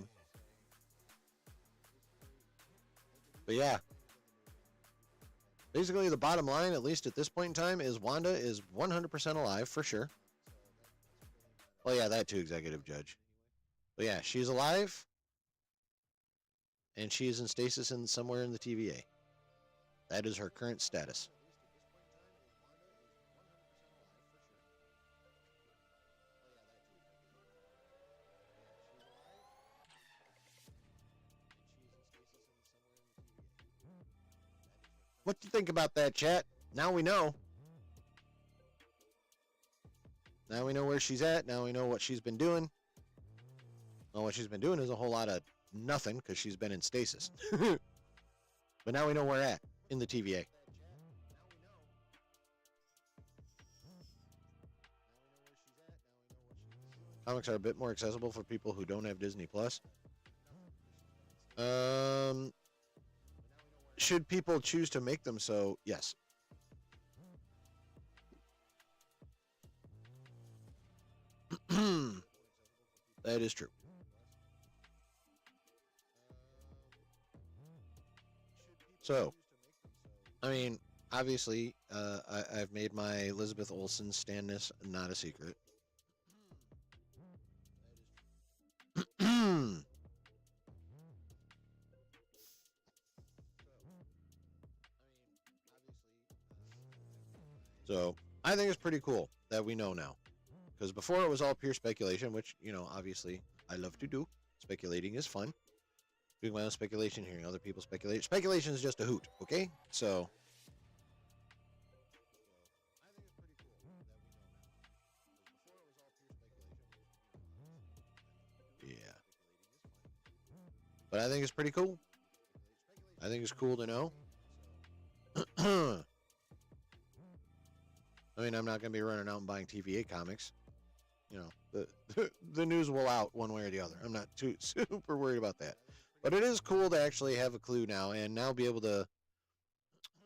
yeah. Basically, the bottom line, at least at this point in time, is Wanda is 100% alive, for sure. Well, yeah, that too, Executive Judge. But yeah, she's alive. And she is in stasis somewhere in the TVA. That is her current status. What do you think about that, chat? Now we know. Now we know where she's at. Now we know what she's been doing. Well, what she's been doing is a whole lot of nothing because she's been in stasis. But now we know where at in the TVA. Comics are a bit more accessible for people who don't have Disney Plus. Should people choose to make them so? Yes. That is true. So, I mean, obviously, I've made my Elizabeth Olsen standness not a secret. So, I think it's pretty cool that we know now. Because before it was all pure speculation, which, you know, obviously I love to do. Speculating is fun. Doing my own speculation, hearing other people speculate. Speculation is just a hoot, okay? So, yeah. But I think it's pretty cool. I think it's cool to know. I mean, I'm not going to be running out and buying TVA comics. You know, the news will out one way or the other. I'm not too super worried about that. But it is cool to actually have a clue now and now be able to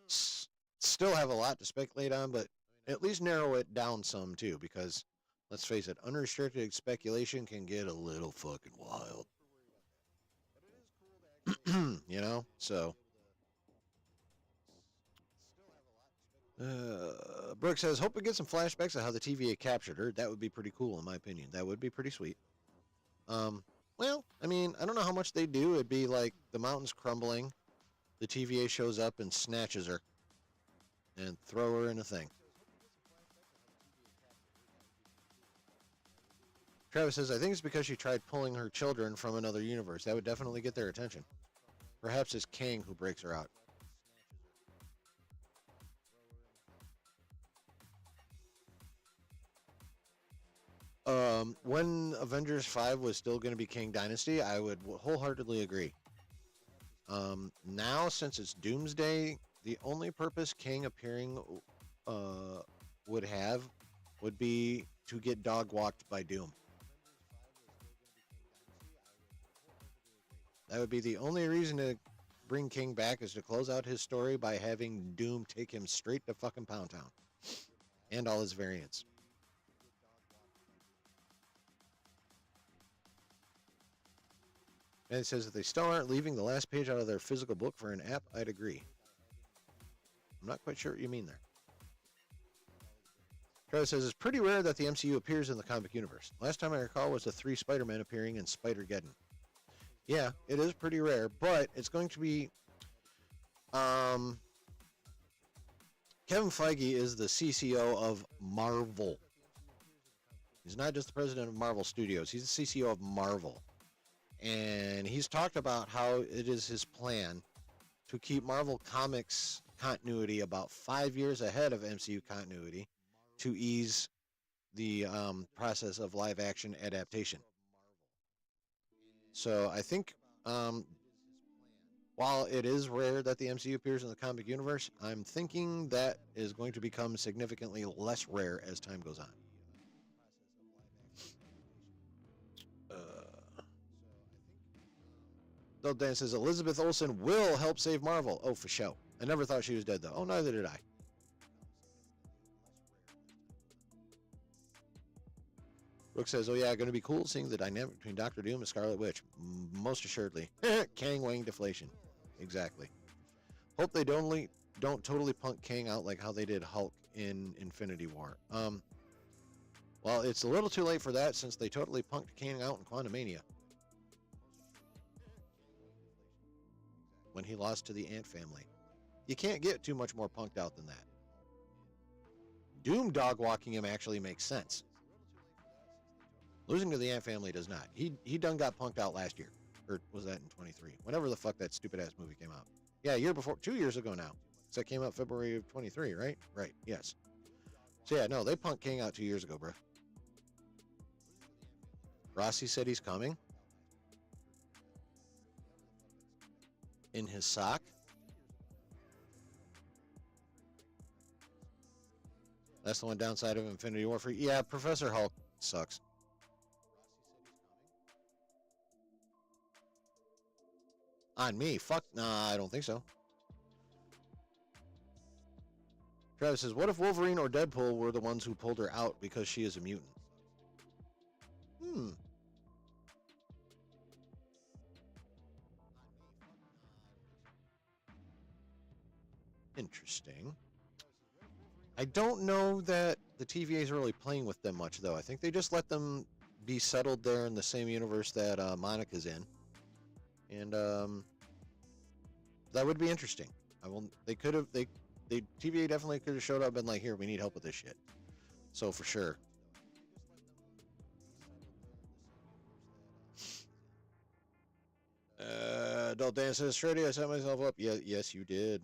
still have a lot to speculate on, but at least narrow it down some too, because let's face it, unrestricted speculation can get a little fucking wild. You know? So, Brooke says, hope we get some flashbacks of how the TVA captured her. That would be pretty cool, in my opinion. That would be pretty sweet. Well, I mean, I don't know how much they do. It'd be like the mountains crumbling, the TVA shows up and snatches her and throw her in a thing. Travis says, I think it's because she tried pulling her children from another universe. That would definitely get their attention. Perhaps it's Kang who breaks her out. When Avengers 5 was still going to be Kang Dynasty, I would wholeheartedly agree. Now, since it's Doomsday, the only purpose Kang appearing would have would be to get dog walked by Doom. That would be the only reason to bring King back, is to close out his story by having Doom take him straight to fucking Pound Town. And all his variants. And it says if they still aren't leaving the last page out of their physical book for an app, I'd agree. I'm not quite sure what you mean there. Travis says it's pretty rare that the MCU appears in the comic universe. Last time I recall was the 3 Spider-Men appearing in Spider-Geddon. Yeah, it is pretty rare, but it's going to be... Kevin Feige is the CCO of Marvel. He's not just the president of Marvel Studios. He's the CCO of Marvel. And he's talked about how it is his plan to keep Marvel Comics continuity about 5 years ahead of MCU continuity to ease the process of live action adaptation. So I think while it is rare that the MCU appears in the comic universe, I'm thinking that is going to become significantly less rare as time goes on. Though Dan says Elizabeth Olsen will help save Marvel. Oh, for sure. I never thought she was dead, though. Oh, neither did I. Brooke says, oh, yeah, going to be cool seeing the dynamic between Doctor Doom and Scarlet Witch. Most assuredly. Kang Wang deflation. Exactly. Hope they don't totally punk Kang out like how they did Hulk in Infinity War. Well, it's a little too late for that since they totally punked Kang out in Quantumania. When he lost to the Ant family. You can't get too much more punked out than that. Doom dog walking him actually makes sense. Losing to the Ant family does not. He done got punked out last year. Or was that in 23? Whenever the fuck that stupid ass movie came out. Yeah, a year before, 2 years ago now. So that came out February of 23, right? Right, yes. So yeah, no, they punked King out 2 years ago, bro. Rossi said he's coming. In his sock. That's the one downside of Infinity War. Yeah, Professor Hulk sucks. On me? Fuck, nah, I don't think so. Travis says, what if Wolverine or Deadpool were the ones who pulled her out because she is a mutant? Interesting. I don't know that the TVA is really playing with them much, though. I think they just let them be settled there in the same universe that Monica's in. And that would be interesting. They could have, the TVA definitely could have showed up and been like, here, we need help with this shit. So for sure. Adult Dan says, Shreddy, I set myself up. Yeah, yes, you did.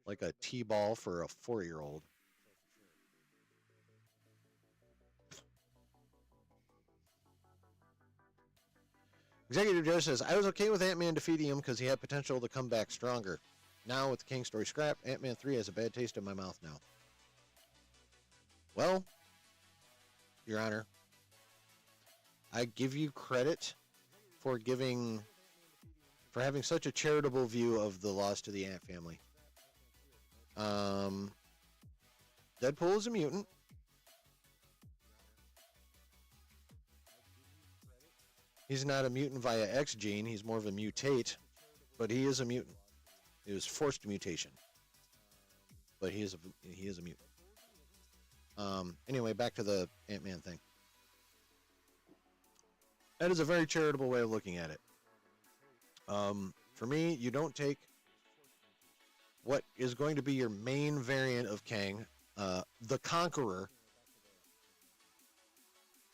Like a T-ball for a 4-year-old. Executive Judge says, I was okay with Ant-Man defeating him because he had potential to come back stronger. Now, with the King story scrapped, Ant-Man 3 has a bad taste in my mouth now. Well, Your Honor, I give you credit for for having such a charitable view of the loss to the ant family. Deadpool is a mutant. He's not a mutant via X gene. He's more of a mutate, but he is a mutant. It was forced mutation, but he is a mutant. Anyway, back to the Ant-Man thing. That is a very charitable way of looking at it. For me, you don't take what is going to be your main variant of Kang, the Conqueror,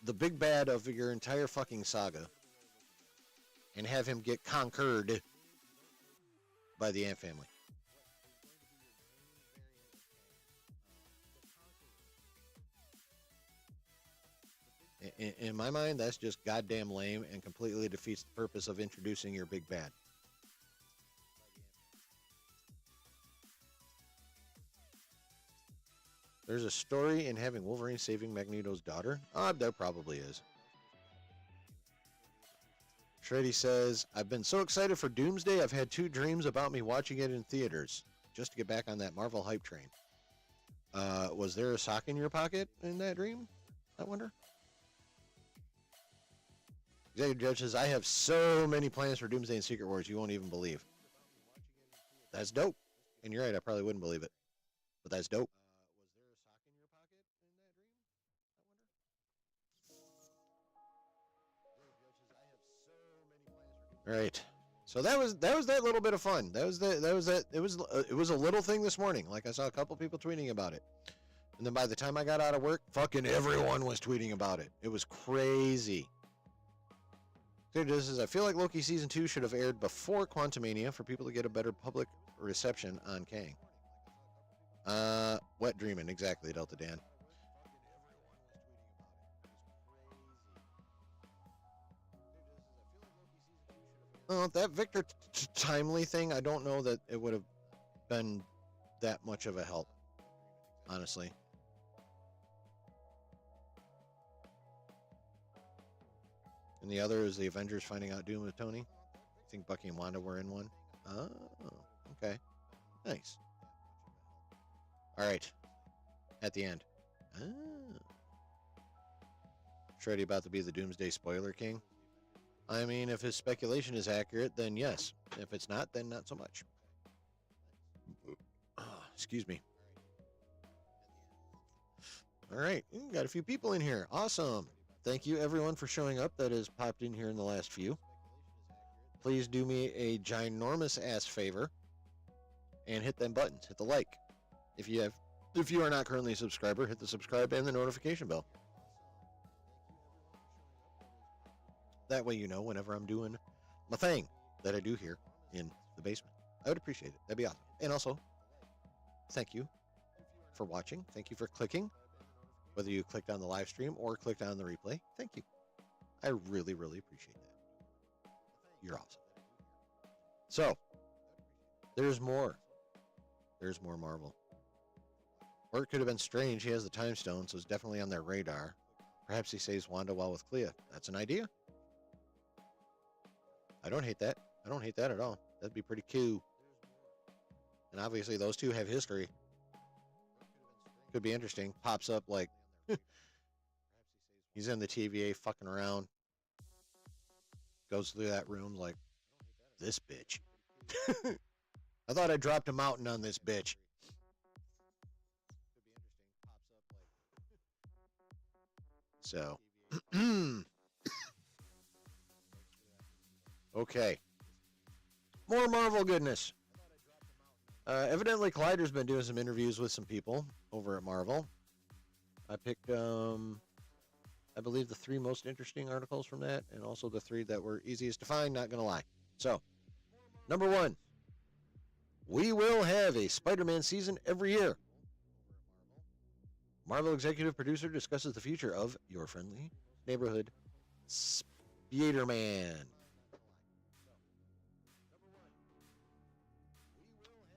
the big bad of your entire fucking saga, and have him get conquered by the Ant family. In my mind, that's just goddamn lame and completely defeats the purpose of introducing your big bad. There's a story in having Wolverine saving Magneto's daughter? There probably is. Shreddy says, I've been so excited for Doomsday, I've had 2 dreams about me watching it in theaters, just to get back on that Marvel hype train. Was there a sock in your pocket in that dream? I wonder. Executive Judge says, I have so many plans for Doomsday and Secret Wars you won't even believe. That's dope. And you're right, I probably wouldn't believe it. But that's dope. All right. So that was that little bit of fun. It was a little thing this morning. Like, I saw a couple people tweeting about it. And then by the time I got out of work, fucking everyone was tweeting about it. It was crazy. Dude, this is, I feel like Loki Season 2 should have aired before Quantumania for people to get a better public reception on Kang. Wet dreaming, exactly, Delta Dan. Well, that Victor Timely thing, I don't know that it would have been that much of a help, honestly. And the other is the Avengers finding out Doom with Tony. I think Bucky and Wanda were in one. Oh, okay. Nice. All right. At the end. Shreddy about to be the Doomsday Spoiler King. I mean, if his speculation is accurate, then yes. If it's not, then not so much. Excuse me. All right. Got a few people in here. Awesome. Thank you, everyone, for showing up that has popped in here in the last few. Please do me a ginormous-ass favor and hit them buttons. Hit the like. If you are not currently a subscriber, hit the subscribe and the notification bell. That way you know whenever I'm doing my thing that I do here in the basement. I would appreciate it. That'd be awesome. And also, thank you for watching. Thank you for clicking. Whether you clicked on the live stream or clicked on the replay, thank you. I really, really appreciate that. You're awesome. So, there's more. There's more Marvel. Or it could have been Strange. He has the Time Stone, so it's definitely on their radar. Perhaps he saves Wanda while with Clea. That's an idea. I don't hate that. I don't hate that at all. That'd be pretty cool. And obviously those two have history. Could be interesting. Pops up like he's in the TVA fucking around. Goes through that room like, this bitch. I thought I dropped a mountain on this bitch. So, okay. More Marvel goodness. Evidently, Collider's been doing some interviews with some people over at Marvel. I picked, I believe, the 3 most interesting articles from that, and also the 3 that were easiest to find, not gonna lie. So, number 1. We will have a Spider-Man season every year. Marvel executive producer discusses the future of your friendly neighborhood Spider-Man.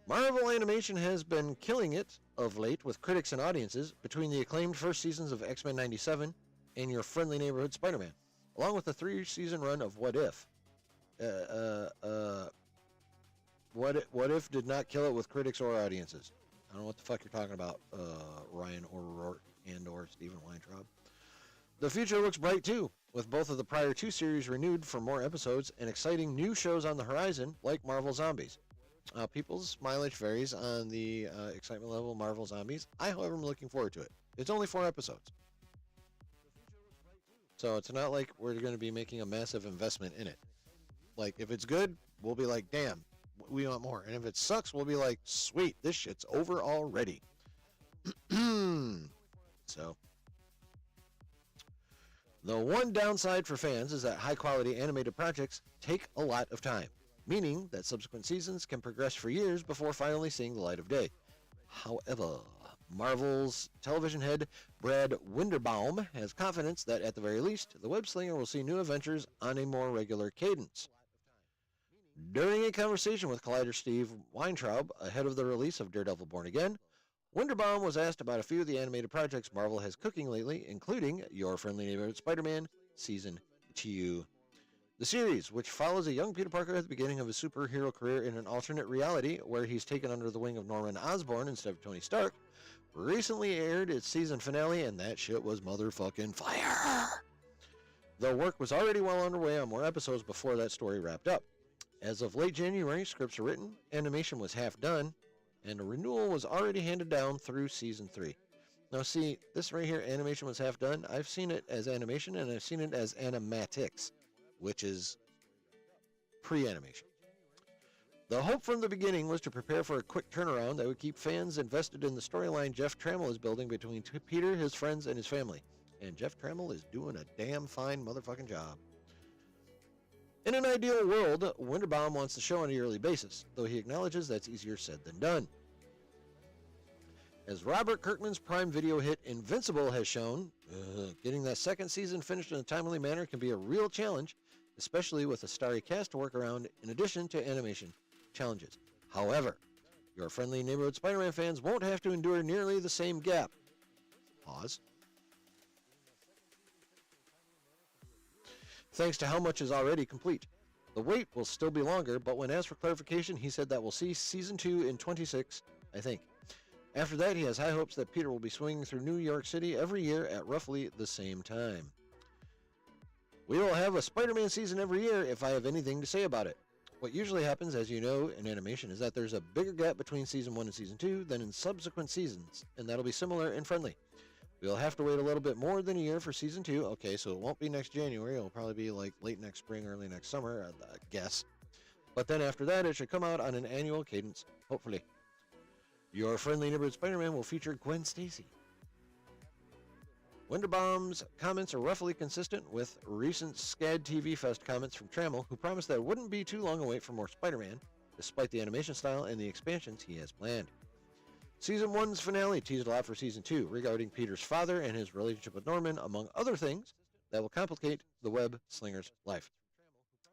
Marvel Animation has been killing it of late with critics and audiences between the acclaimed first seasons of X-Men 97 and your friendly neighborhood Spider-Man, along with the 3-season run of What If. What if did not kill it with critics or audiences? I don't know what the fuck you're talking about, Ryan O'Rourke and or Stephen Weintraub. The future looks bright too, with both of the prior two series renewed for more episodes and exciting new shows on the horizon, like Marvel Zombies. People's mileage varies on the excitement level of Marvel Zombies. I, however, am looking forward to it. It's only 4 episodes. So it's not like we're going to be making a massive investment in it. Like, if it's good, we'll be like, damn, we want more. And if it sucks, we'll be like, sweet, this shit's over already. So, the one downside for fans is that high-quality animated projects take a lot of time, meaning that subsequent seasons can progress for years before finally seeing the light of day. However, Marvel's television head Brad Winderbaum has confidence that at the very least, the web slinger will see new adventures on a more regular cadence. During a conversation with Collider Steve Weintraub ahead of the release of Daredevil Born Again, Winderbaum was asked about a few of the animated projects Marvel has cooking lately, including Your Friendly Neighborhood Spider-Man Season 2. The series, which follows a young Peter Parker at the beginning of his superhero career in an alternate reality where he's taken under the wing of Norman Osborn instead of Tony Stark, recently aired its season finale, and that shit was motherfucking fire. The work was already well underway on more episodes before that story wrapped up. As of late January, scripts are written, animation was half done, and a renewal was already handed down through season 3. Now see, this right here, animation was half done. I've seen it as animation, and I've seen it as animatics, which is pre-animation. The hope from the beginning was to prepare for a quick turnaround that would keep fans invested in the storyline Jeff Trammell is building between Peter, his friends, and his family. And Jeff Trammell is doing a damn fine motherfucking job. In an ideal world, Winderbaum wants the show on a yearly basis, though he acknowledges that's easier said than done. As Robert Kirkman's Prime Video hit Invincible has shown, getting that second season finished in a timely manner can be a real challenge, especially with a starry cast to work around in addition to animation challenges. However, Your Friendly Neighborhood Spider-Man fans won't have to endure nearly the same gap. Pause. Thanks to how much is already complete. The wait will still be longer, but when asked for clarification, he said that we'll see Season 2 in 26, I think. After that, he has high hopes that Peter will be swinging through New York City every year at roughly the same time. We will have a Spider-Man season every year if I have anything to say about it. What usually happens, as you know, in animation, is that there's a bigger gap between Season 1 and Season 2 than in subsequent seasons, and that'll be similar in Friendly. We'll have to wait a little bit more than a year for Season 2. Okay, so it won't be next January. It'll probably be like late next spring, early next summer, I guess. But then after that, it should come out on an annual cadence, hopefully. Your Friendly Neighborhood Spider-Man will feature Gwen Stacy. Winderbaum's comments are roughly consistent with recent SCAD TV Fest comments from Trammell, who promised that it wouldn't be too long a wait for more Spider-Man, despite the animation style and the expansions he has planned. Season 1's finale teased a lot for Season 2 regarding Peter's father and his relationship with Norman, among other things that will complicate the web slinger's life.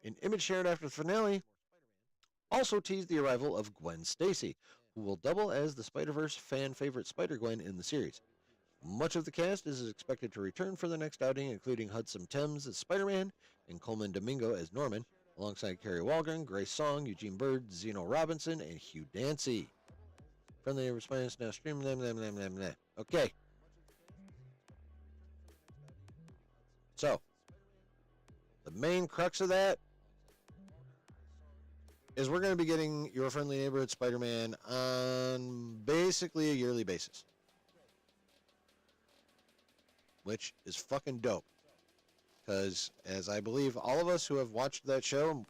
An image shared after the finale also teased the arrival of Gwen Stacy, who will double as the Spider-Verse fan-favorite Spider-Gwen in the series. Much of the cast is expected to return for the next outing, including Hudson Thames as Spider-Man and Coleman Domingo as Norman, alongside Kerry Waldron, Grace Song, Eugene Bird, Zeno Robinson, and Hugh Dancy. Friendly response now stream them. Okay. So, the main crux of that is we're going to be getting Your Friendly Neighborhood Spider-Man on basically a yearly basis. Which is fucking dope. Because, as I believe all of us who have watched that show,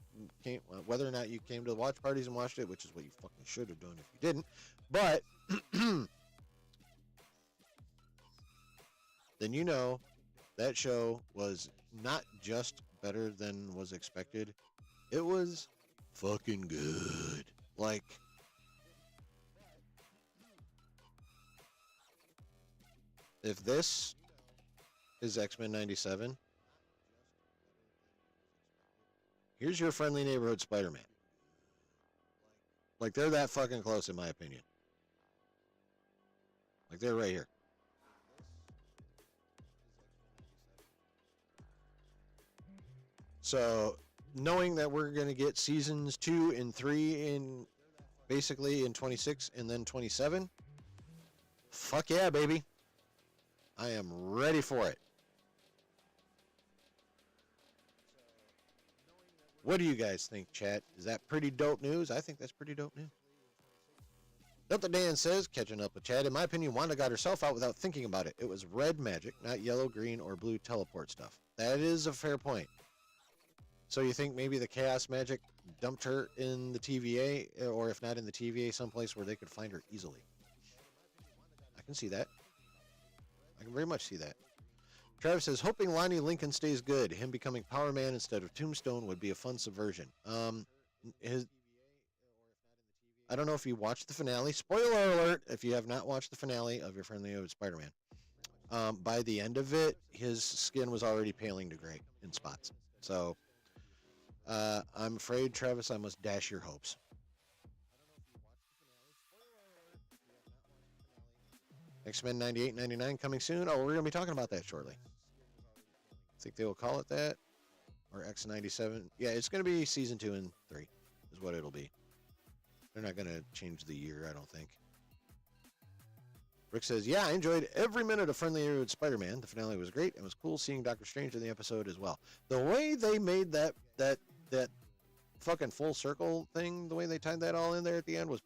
whether or not you came to the watch parties and watched it, which is what you fucking should have done if you didn't, but then you know that show was not just better than was expected, it was fucking good. Like, if this is X-Men 97, here's Your Friendly Neighborhood Spider-Man. Like, they're that fucking close, in my opinion. Like, they're right here. So, knowing that we're going to get seasons 2 and 3 in basically in 26 and then 27. Fuck yeah, baby. I am ready for it. What do you guys think, chat? Is that pretty dope news? I think that's pretty dope news. Delta Dan says, catching up with Chad, in my opinion, Wanda got herself out without thinking about it. It was red magic, not yellow, green, or blue teleport stuff. That is a fair point. So you think maybe the chaos magic dumped her in the TVA, or if not in the TVA, someplace where they could find her easily? I can see that. I can very much see that. Travis says, hoping Lonnie Lincoln stays good. Him becoming Power Man instead of Tombstone would be a fun subversion. I don't know if you watched the finale. Spoiler alert, if you have not watched the finale of Your Friendly Neighborhood Spider-Man. By the end of it, his skin was already paling to gray in spots. So, I'm afraid, Travis, I must dash your hopes. X-Men 98, 99 coming soon. Oh, we're going to be talking about that shortly. I think they will call it that. Or X97. Yeah, it's going to be season 2 and 3 is what it'll be. They're not going to change the year, I don't think. Rick says, yeah, I enjoyed every minute of Friendly Neighborhood Spider-Man. The finale was great. It was cool seeing Doctor Strange in the episode as well. The way they made that fucking full circle thing, the way they tied that all in there at the end was,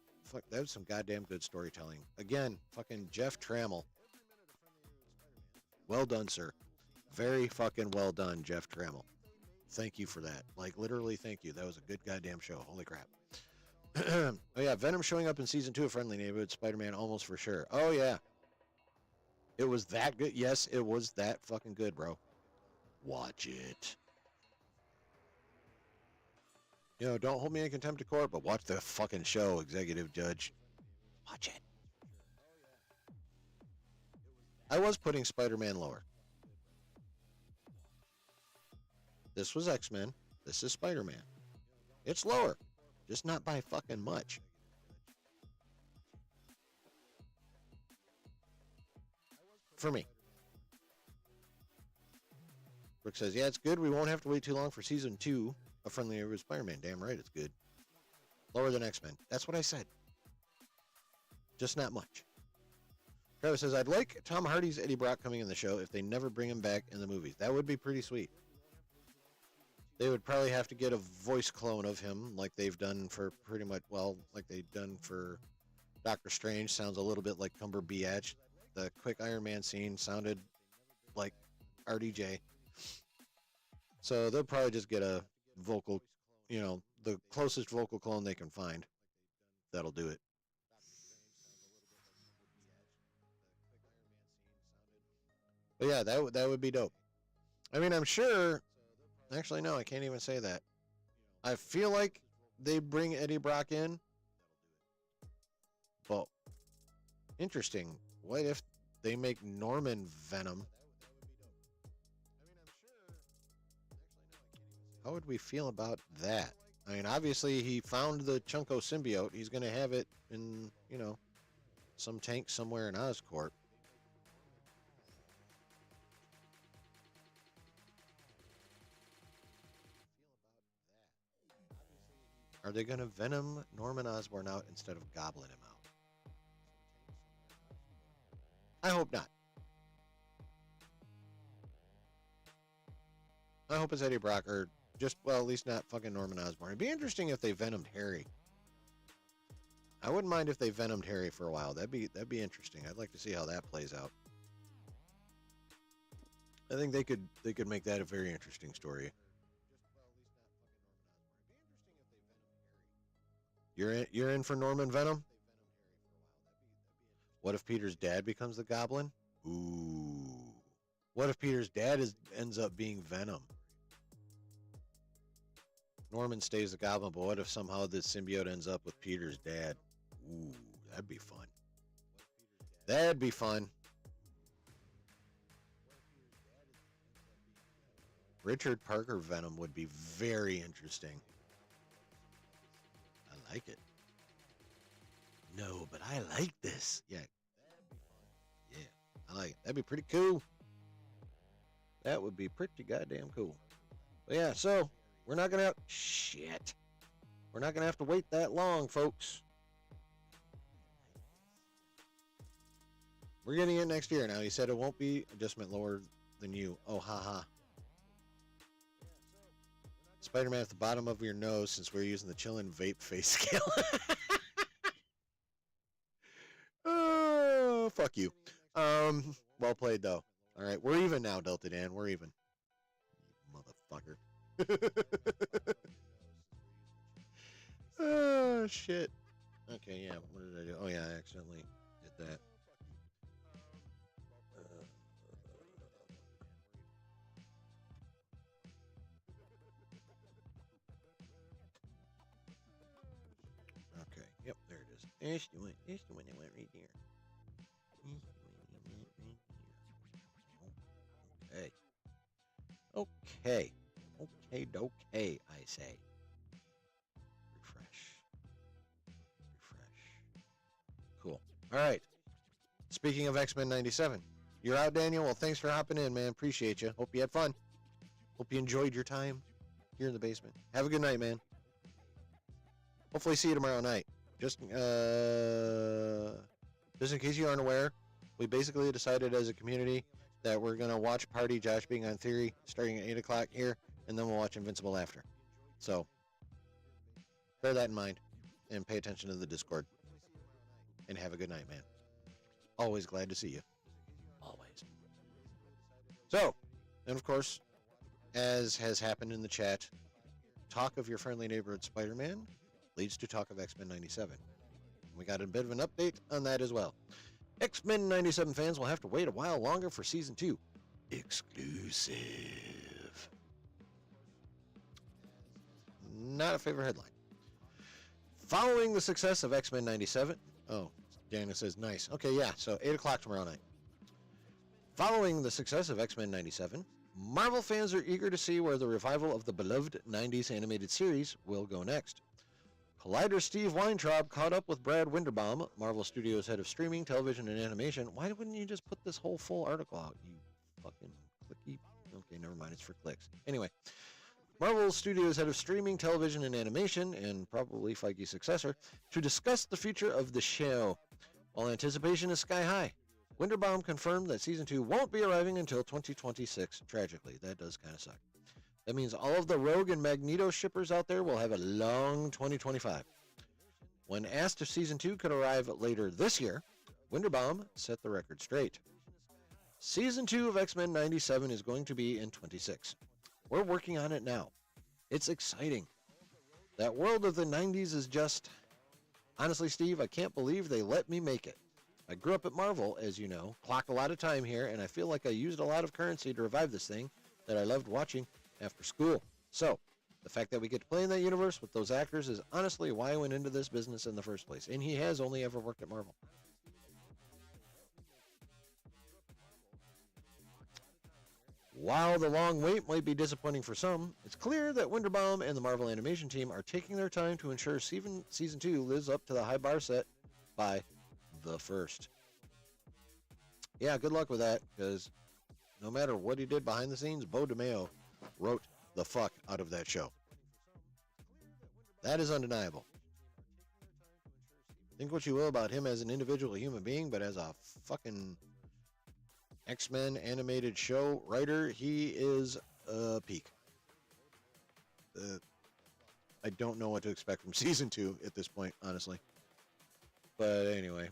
that was some goddamn good storytelling. Again, fucking Jeff Trammell. Well done, sir. Very fucking well done, Jeff Trammell. Thank you for that. Like, literally, thank you. That was a good goddamn show. Holy crap. Oh yeah, Venom showing up in season 2 of Friendly Neighborhood Spider-Man almost for sure. Oh yeah. It was that good. Yes, it was that fucking good, bro. Watch it. You know, don't hold me in contempt of court, but watch the fucking show, executive judge. Watch it. I was putting Spider-Man lower. This was X-Men. This is Spider-Man. It's lower. Just not by fucking much. For me. Brooke says, yeah, it's good. We won't have to wait too long for season 2 of Friendly Neighborhood Spider-Man. Damn right it's good. Lower than X-Men. That's what I said. Just not much. Travis says, I'd like Tom Hardy's Eddie Brock coming in the show if they never bring him back in the movies. That would be pretty sweet. They would probably have to get a voice clone of him like they've done for pretty much, well, like they've done for Doctor Strange. Sounds a little bit like Cumberbatch. The quick Iron Man scene sounded like RDJ. So they'll probably just get a vocal, you know, the closest vocal clone they can find. That'll do it. But yeah, that would be dope. I mean, I'm sure. Actually, no, I can't even say that. I feel like they bring Eddie Brock in. But interesting. What if they make Norman Venom? How would we feel about that? I mean, obviously, he found the Chunko symbiote. He's going to have it in, you know, some tank somewhere in Oscorp. Are they going to Venom Norman Osborn out instead of gobbling him out? I hope not. I hope it's Eddie Brock, or just, well, at least not fucking Norman Osborn. It'd be interesting if they Venomed Harry. I wouldn't mind if they Venomed Harry for a while. That'd be interesting. I'd like to see how that plays out. I think they could make that a very interesting story. You're in for Norman Venom? What if Peter's dad becomes the Goblin? Ooh. What if Peter's dad ends up being Venom? Norman stays the Goblin, but what if somehow the symbiote ends up with Peter's dad? Ooh, that'd be fun. That'd be fun. Richard Parker Venom would be very interesting. I like it. No, but I like this. Yeah. Yeah, I like it. That'd be pretty cool. That would be pretty goddamn cool. But yeah, so we're not gonna have we're not gonna have to wait that long, folks. We're getting it next year. Now, he said it won't be adjustment lower than you. Oh, haha. Spider-Man at the bottom of your nose since we're using the chillin' vape face scale. Oh, fuck you. Well played, though. All right, we're even now, Delta Dan. We're even. Motherfucker. Oh, shit. Okay, yeah. What did I do? Oh, yeah, I accidentally did that. Okay, yep, there it is. That's the one that went right there. Okay. Okay. Okay, I say. Refresh. Cool. All right. Speaking of X-Men 97, you're out, Daniel. Well, thanks for hopping in, man. Appreciate you. Hope you had fun. Hope you enjoyed your time here in the basement. Have a good night, man. Hopefully see you tomorrow night. Just in case you aren't aware, we basically decided as a community that we're going to watch Party Josh Being on Theory starting at 8 o'clock here, and then we'll watch Invincible after. So, bear that in mind, and pay attention to the Discord. And have a good night, man. Always glad to see you. Always. So, and of course, as has happened in the chat, talk of your friendly neighborhood Spider-Man leads to talk of X-Men 97. We got a bit of an update on that as well. X-Men 97 fans will have to wait a while longer for Season 2. Exclusive. Not a favorite headline. Following the success of X-Men 97... Oh, Dana says, nice. Okay, yeah, so 8 o'clock tomorrow night. Following the success of X-Men 97, Marvel fans are eager to see where the revival of the beloved 90s animated series will go next. Collider Steve Weintraub caught up with Brad Winderbaum, Marvel Studios head of streaming, television, and animation. Why wouldn't you just put this whole full article out, you fucking clicky? Okay, never mind, it's for clicks. Anyway, Marvel Studios head of streaming, television, and animation, and probably Feige's successor, to discuss the future of the show. While anticipation is sky high, Winderbaum confirmed that Season 2 won't be arriving until 2026. Tragically, that does kind of suck. That means all of the Rogue and Magneto shippers out there will have a long 2025. When asked if Season 2 could arrive later this year, Winderbaum set the record straight. Season 2 of X-Men 97 is going to be in 26. We're working on it now. It's exciting. That world of the 90s is just... Honestly, Steve, I can't believe they let me make it. I grew up at Marvel, as you know, clock a lot of time here, and I feel like I used a lot of currency to revive this thing that I loved watching after school. So, the fact that we get to play in that universe with those actors is honestly why I went into this business in the first place. And he has only ever worked at Marvel. While the long wait might be disappointing for some, it's clear that Winderbaum and the Marvel animation team are taking their time to ensure Season 2 lives up to the high bar set by the first. Yeah, good luck with that, because no matter what he did behind the scenes, Beau DeMayo wrote the fuck out of that show. That is undeniable. Think what you will about him as an individual human being, but as a fucking X-Men animated show writer, he is a peak. I don't know what to expect from Season 2 at this point, honestly. But anyway.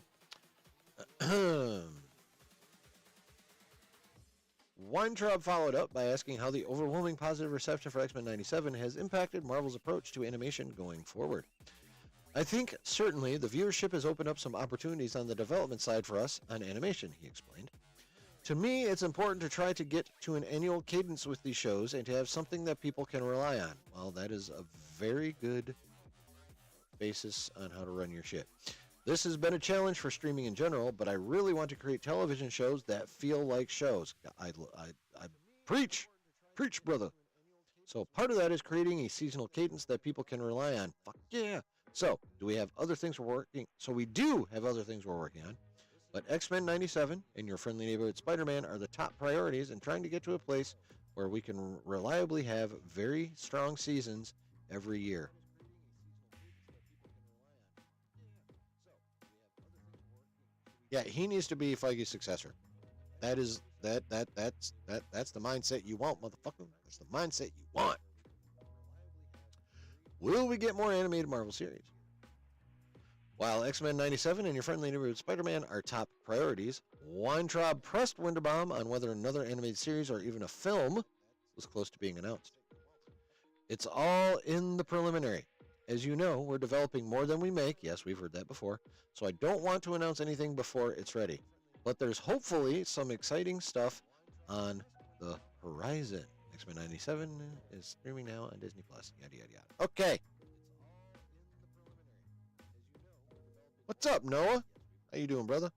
Weintraub followed up by asking how the overwhelming positive reception for X-Men 97 has impacted Marvel's approach to animation going forward. I think certainly the viewership has opened up some opportunities on the development side for us on animation, he explained. To me, it's important to try to get to an annual cadence with these shows and to have something that people can rely on. Well, that is a very good basis on how to run your shit. This has been a challenge for streaming in general, but I really want to create television shows that feel like shows. I preach, brother. So part of that is creating a seasonal cadence that people can rely on. Fuck yeah. So do we have other things we're working? So we do have other things we're working on. But X-Men 97 and Your Friendly Neighborhood Spider-Man are the top priorities in trying to get to a place where we can reliably have very strong seasons every year. Yeah, he needs to be Feige's successor. That's the mindset you want, motherfucker. That's the mindset you want. Will we get more animated Marvel series? While X-Men 97 and Your Friendly Neighborhood Spider-Man are top priorities, Weintraub pressed Wunderbaum on whether another animated series or even a film was close to being announced. It's all in the preliminary. As you know, we're developing more than we make. Yes, we've heard that before. So I don't want to announce anything before it's ready. But there's hopefully some exciting stuff on the horizon. X-Men 97 is streaming now on Disney Plus. Yada, yada, yada. Okay. What's up, Noah? How you doing, brother?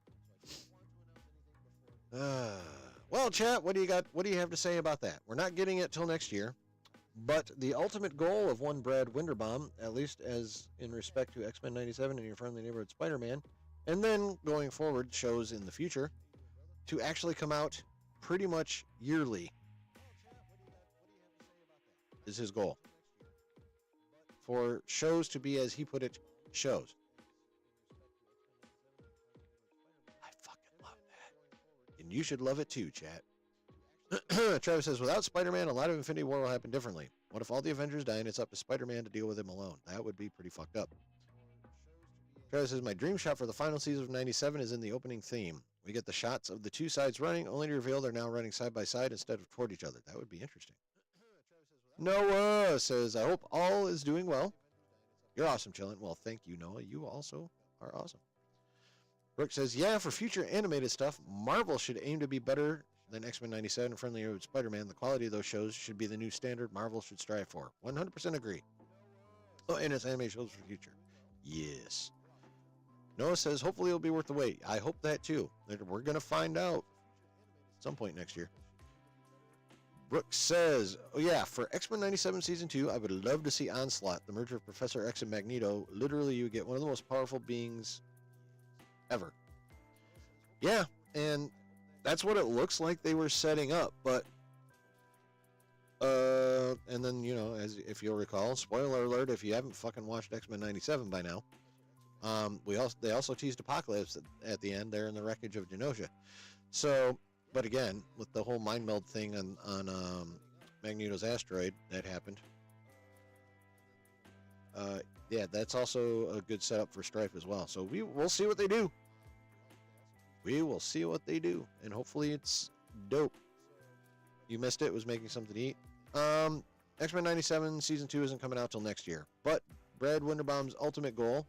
Well, chat, what do you got? What do you have to say about that? We're not getting it till next year. But the ultimate goal of one Brad Winderbaum, at least as in respect to X-Men 97 and Your Friendly Neighborhood Spider-Man, and then going forward shows in the future, to actually come out pretty much yearly is his goal. For shows to be, as he put it, shows. I fucking love that. And you should love it too, chat. Travis says, without Spider-Man, a lot of Infinity War will happen differently. What if all the Avengers die and it's up to Spider-Man to deal with him alone? That would be pretty fucked up. Travis says, my dream shot for the final season of 97 is in the opening theme. We get the shots of the two sides running, only to reveal they're now running side by side instead of toward each other. That would be interesting. Noah says, I hope all is doing well. You're awesome, Chillin'. Well, thank you, Noah. You also are awesome. Brooke says, yeah, for future animated stuff, Marvel should aim to be better than X-Men 97 and Friendly Neighborhood Spider-Man. The quality of those shows should be the new standard Marvel should strive for. 100% agree. Oh, and it's animated shows for the future. Yes. Noah says, hopefully it'll be worth the wait. I hope that too. We're going to find out at some point next year. Brooks says, oh yeah, for X-Men 97 Season 2, I would love to see Onslaught, the merger of Professor X and Magneto. Literally, you get one of the most powerful beings ever. Yeah, and that's what it looks like they were setting up, but and then, you know, as if you'll recall, spoiler alert if you haven't fucking watched X-Men 97 by now, they also teased Apocalypse at the end there in the wreckage of Genosha. So, but again, with the whole mind meld thing on Magneto's asteroid that happened, yeah, that's also a good setup for Strife as well. So we'll see what they do. We will see what they do, and hopefully it's dope. You missed it. It was making something to eat. X-Men 97 Season 2 isn't coming out till next year, but Brad Winderbaum's ultimate goal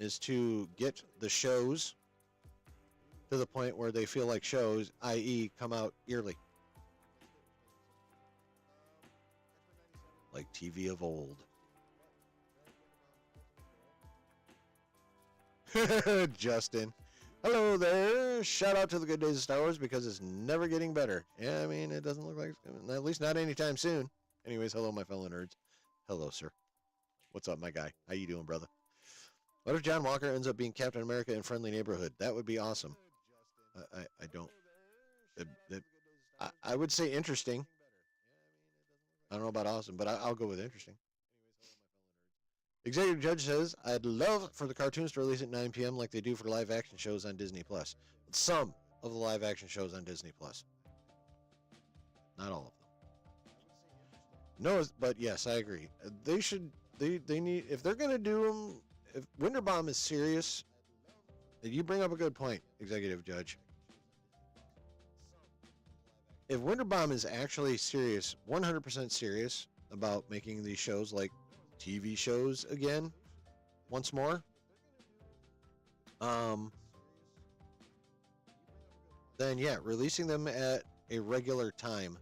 is to get the shows to the point where they feel like shows, i.e. come out yearly. Like TV of old. Justin. Hello there. Shout out to the Good Days of Star Wars because it's never getting better. Yeah, I mean, it doesn't look like it's coming, at least not anytime soon. Anyways, hello, my fellow nerds. Hello, sir. What's up, my guy? How you doing, brother? What if John Walker ends up being Captain America in Friendly Neighborhood? That would be awesome. I don't... I would say interesting. I don't know about awesome, but I'll go with interesting. Executive Judge says, I'd love for the cartoons to release at 9 p.m. like they do for live action shows on Disney+. Some of the live action shows on Disney+. Not all of them. No, but yes, I agree. They should, they need, if they're going to do them, if Winderbaum is serious, you bring up a good point, Executive Judge. If Winderbaum is actually serious, 100% serious about making these shows like TV shows again, once more, then yeah, releasing them at a regular time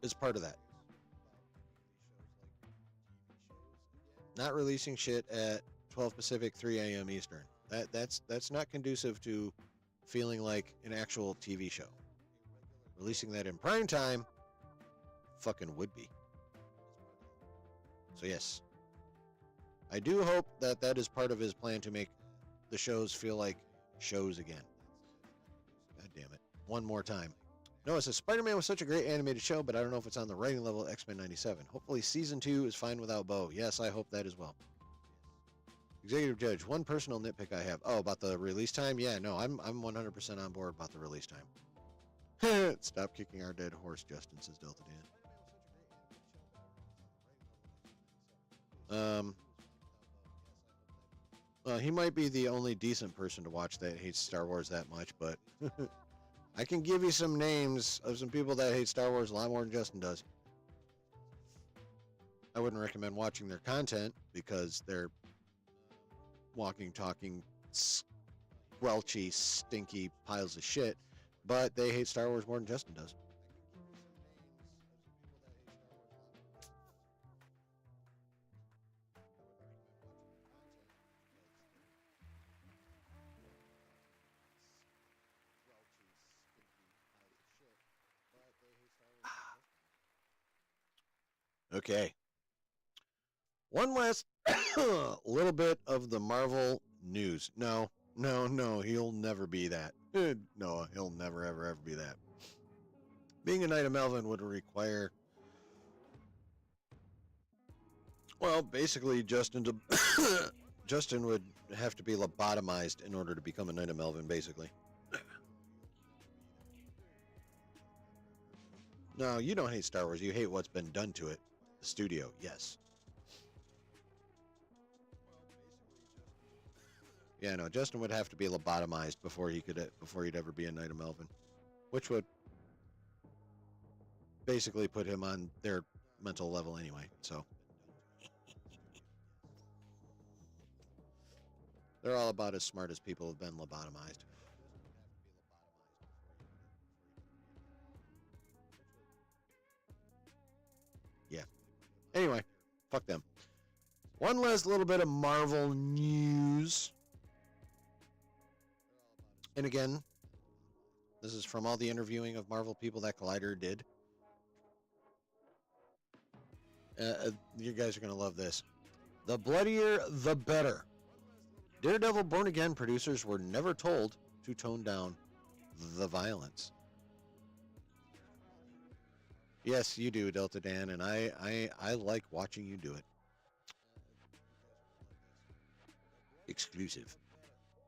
is part of that. Not releasing shit at 12 Pacific, 3 a.m. Eastern. That's not conducive to feeling like an actual TV show. Releasing that in prime time fucking would be. So yes, I do hope that that is part of his plan to make the shows feel like shows again. God damn it. One more time. Noah says, Spider-Man was such a great animated show, but I don't know if it's on the writing level of X-Men 97. Hopefully Season 2 is fine without Bo. Yes, I hope that as well. Executive Judge, one personal nitpick I have. Oh, about the release time? Yeah, no, I'm 100% on board about the release time. Stop kicking our dead horse, Justin, says Delta Dan. Well, he might be the only decent person to watch that hates Star Wars that much, but I can give you some names of some people that hate Star Wars a lot more than Justin does. I wouldn't recommend watching their content because they're walking, talking, squelchy, stinky piles of shit, but they hate Star Wars more than Justin does. Okay. One last little bit of the Marvel news. No, he'll never be that. No, he'll never, ever be that. Being a Knight of Melvin would require, well, basically Justin would have to be lobotomized in order to become a Knight of Melvin, basically. No, you don't hate Star Wars. You hate what's been done to it. The studio, yes. Yeah, no, Justin would have to be lobotomized before he'd ever be a Knight of Melvin, which would basically put him on their mental level anyway. So they're all about as smart as people who've been lobotomized. Yeah. Anyway, fuck them. One last little bit of Marvel news. And again, this is from all the interviewing of Marvel people that Collider did. You guys are going to love this. The bloodier, the better. Daredevil Born Again producers were never told to tone down the violence. Yes, you do, Delta Dan, and I like watching you do it. Exclusive.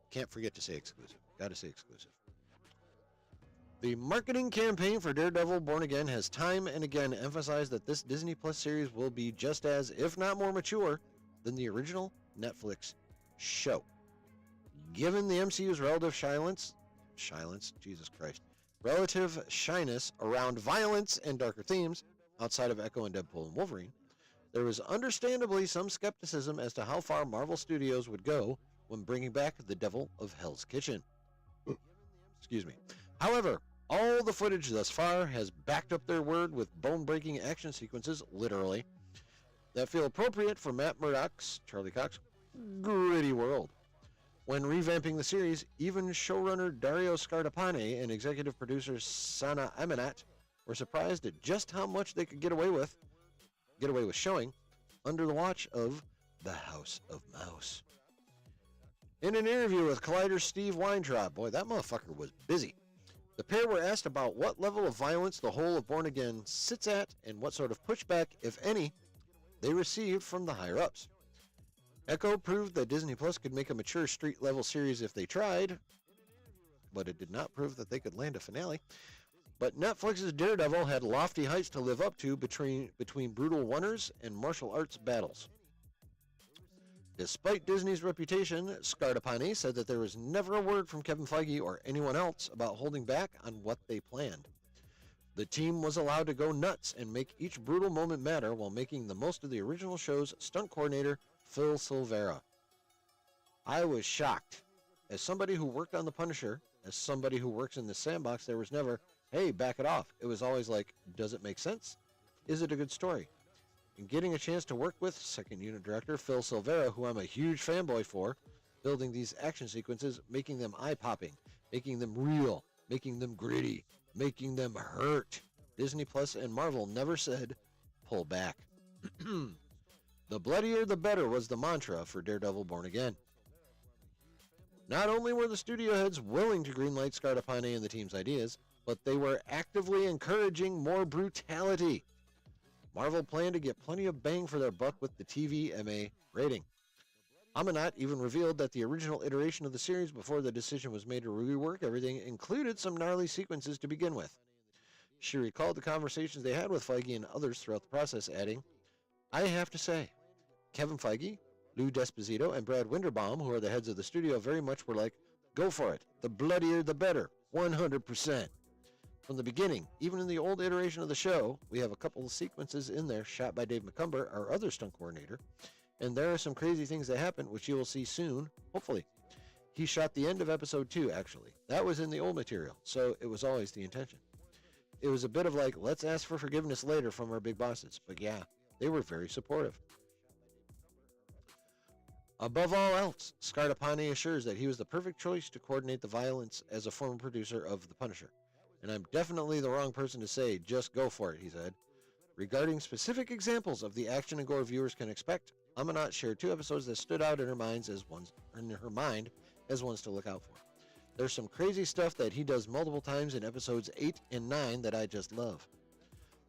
Can't forget to say exclusive. Gotta say exclusive. The marketing campaign for Daredevil Born Again has time and again emphasized that this Disney Plus series will be just as, if not more mature, than the original Netflix show. Given the MCU's relative relative shyness around violence and darker themes, outside of Echo and Deadpool and Wolverine, there was understandably some skepticism as to how far Marvel Studios would go when bringing back the Devil of Hell's Kitchen. Excuse me. However, all the footage thus far has backed up their word with bone-breaking action sequences, literally, that feel appropriate for Matt Murdock's, Charlie Cox, gritty world. When revamping the series, even showrunner Dario Scardapane and executive producer Sana Amanat were surprised at just how much they could get away with showing under the watch of the House of Mouse. In an interview with Collider's Steve Weintraub, boy, that motherfucker was busy. The pair were asked about what level of violence the whole of Born Again sits at and what sort of pushback, if any, they received from the higher-ups. Echo proved that Disney Plus could make a mature street-level series if they tried, but it did not prove that they could land a finale. But Netflix's Daredevil had lofty heights to live up to between brutal wonders and martial arts battles. Despite Disney's reputation, Scardapane said that there was never a word from Kevin Feige or anyone else about holding back on what they planned. The team was allowed to go nuts and make each brutal moment matter while making the most of the original show's stunt coordinator, Phil Silvera. I was shocked. As somebody who worked on The Punisher, as somebody who works in the sandbox, there was never, hey, back it off. It was always like, does it make sense? Is it a good story? And getting a chance to work with second unit director Phil Silvera, who I'm a huge fanboy for, building these action sequences, making them eye-popping, making them real, making them gritty, making them hurt. Disney Plus and Marvel never said, pull back. The bloodier the better was the mantra for Daredevil Born Again. Not only were the studio heads willing to greenlight Scardapane and the team's ideas, but they were actively encouraging more brutality. Marvel planned to get plenty of bang for their buck with the TVMA rating. Amanat even revealed that the original iteration of the series, before the decision was made to rework everything, included some gnarly sequences to begin with. She recalled the conversations they had with Feige and others throughout the process, adding, I have to say, Kevin Feige, Lou Desposito, and Brad Winderbaum, who are the heads of the studio, very much were like, go for it. The bloodier, the better. 100%. From the beginning, even in the old iteration of the show, we have a couple of sequences in there shot by Dave McCumber, our other stunt coordinator, and there are some crazy things that happen, which you will see soon, hopefully. He shot the end of episode 2, actually. That was in the old material, so it was always the intention. It was a bit of like, let's ask for forgiveness later from our big bosses. But yeah, they were very supportive. Above all else, Scartapane assures that he was the perfect choice to coordinate the violence as a former producer of The Punisher. And I'm definitely the wrong person to say, just go for it, he said. Regarding specific examples of the action and gore viewers can expect, Amanat shared 2 episodes that stood out in her mind as ones to look out for. There's some crazy stuff that he does multiple times in episodes 8 and 9 that I just love.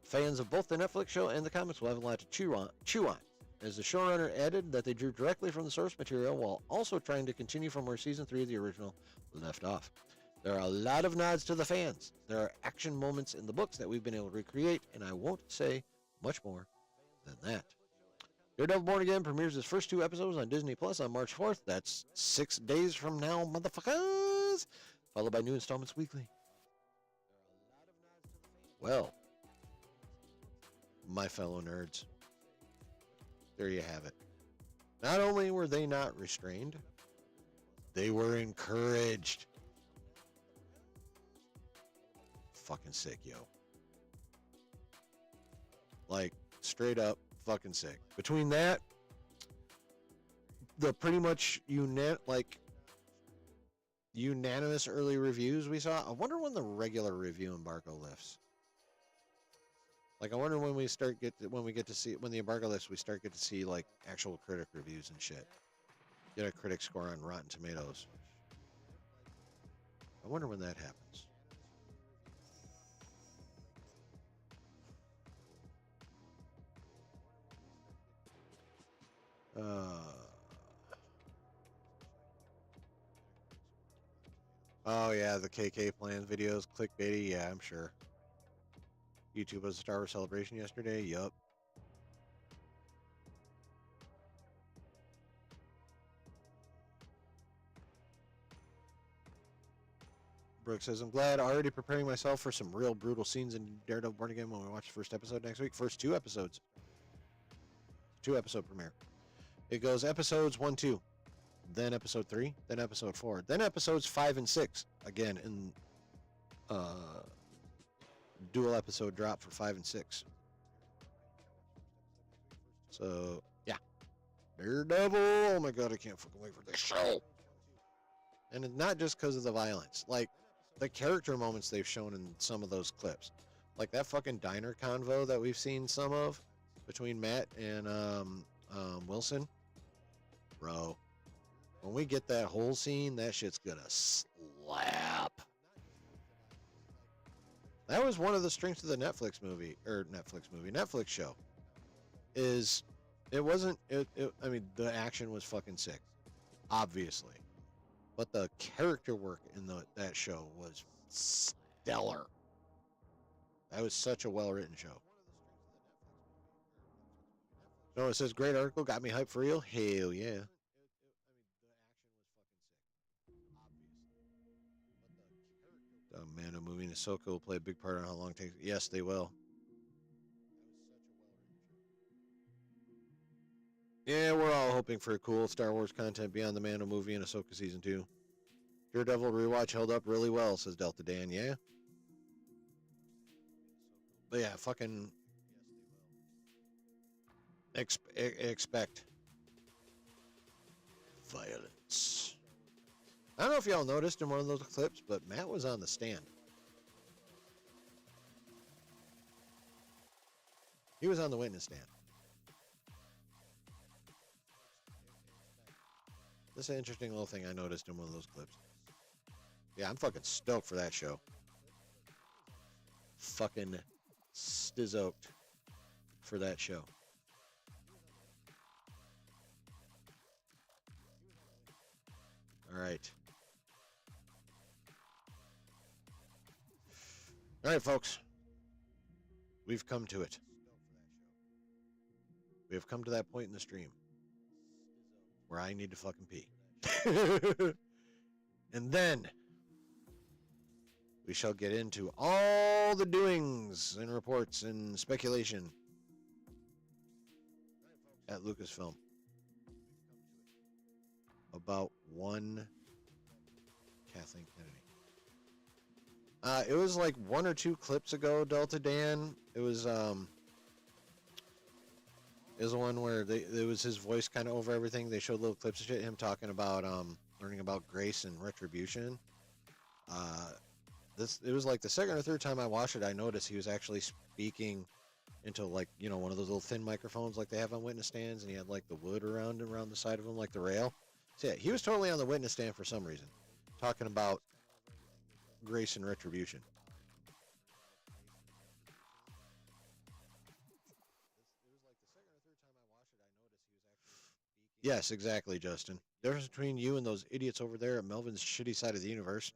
Fans of both the Netflix show and the comics will have a lot to chew on, as the showrunner added that they drew directly from the source material while also trying to continue from where season 3 of the original left off. There are a lot of nods to the fans. There are action moments in the books that we've been able to recreate, and I won't say much more than that. Daredevil Born Again premieres its first 2 episodes on Disney Plus on March 4th. That's 6 days from now, motherfuckers! Followed by new installments weekly. Well, my fellow nerds, there you have it. Not only were they not restrained, they were encouraged. Fucking sick, yo. Like, straight up fucking sick. Between that, the pretty much unanimous early reviews we saw, I wonder when the regular review embargo lifts. Like, I wonder when we get to see, when the embargo lifts, we get to see like actual critic reviews and shit. Get a critic score on Rotten Tomatoes. I wonder when that happens. Oh yeah, the KK plans videos, clickbaity. Yeah, I'm sure. YouTube was a Star Wars celebration yesterday. Yup. Brooke says, I'm glad. Already preparing myself for some real brutal scenes in Daredevil Born Again when we watch the first episode next week. First 2 episodes. 2 episode premiere. It goes episodes 1, 2, then episode 3, then episode 4, then episodes 5 and 6. Again, in dual episode drop for 5 and 6. So, yeah. Daredevil. Oh my god, I can't fucking wait for this show. And it's not just because of the violence. Like, the character moments they've shown in some of those clips. Like that fucking diner convo that we've seen some of between Matt and Wilson. Bro, when we get that whole scene, that shit's gonna slap. That was one of the strengths of the Netflix show. Is it wasn't, I mean, the action was fucking sick, obviously. But the character work in that show was stellar. That was such a well-written show. No, it says, great article, got me hyped for real. Hell yeah. The Mando movie and Ahsoka will play a big part on how long it takes. Yes, they will. Yeah, we're all hoping for cool Star Wars content beyond the Mando movie and Ahsoka Season 2. Daredevil rewatch held up really well, says Delta Dan. Yeah. But yeah, fucking expect violence. I don't know if y'all noticed in one of those clips, but Matt was on the stand. He was on the witness stand. This is an interesting little thing I noticed in one of those clips. Yeah, I'm fucking stoked for that show. Fucking stoked for that show. All right. All right, folks. We've come to it. We have come to that point in the stream where I need to fucking pee. And then we shall get into all the doings and reports and speculation at Lucasfilm about one Kathleen Kennedy. It was like 1 or 2 clips ago, Delta Dan. It was the one where it was his voice kind of over everything. They showed little clips of shit, him talking about learning about grace and retribution. It was like the second or third time I watched it, I noticed he was actually speaking into, like, you know, one of those little thin microphones like they have on witness stands, and he had like the wood around the side of him, like the rail. So yeah, he was totally on the witness stand for some reason, talking about grace and retribution. Yes, exactly, Justin. The difference between you and those idiots over there at Melvin's shitty side of the universe.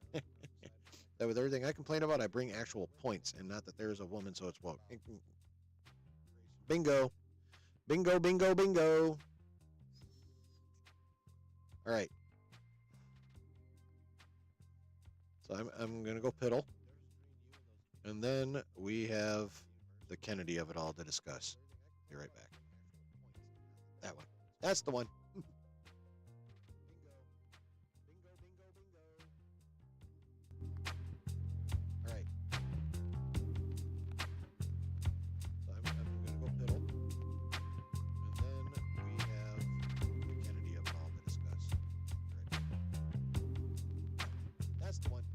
That with everything I complain about, I bring actual points, and not that there is a woman, so it's woke. Bingo. Bingo, bingo, bingo. All right. So I'm going to go piddle. And then we have the Kennedy of it all to discuss. Be right back. That one. That's the one. All right. So I'm going to go piddle. And then we have the Kennedy of it all to discuss. Be right back. That's the one.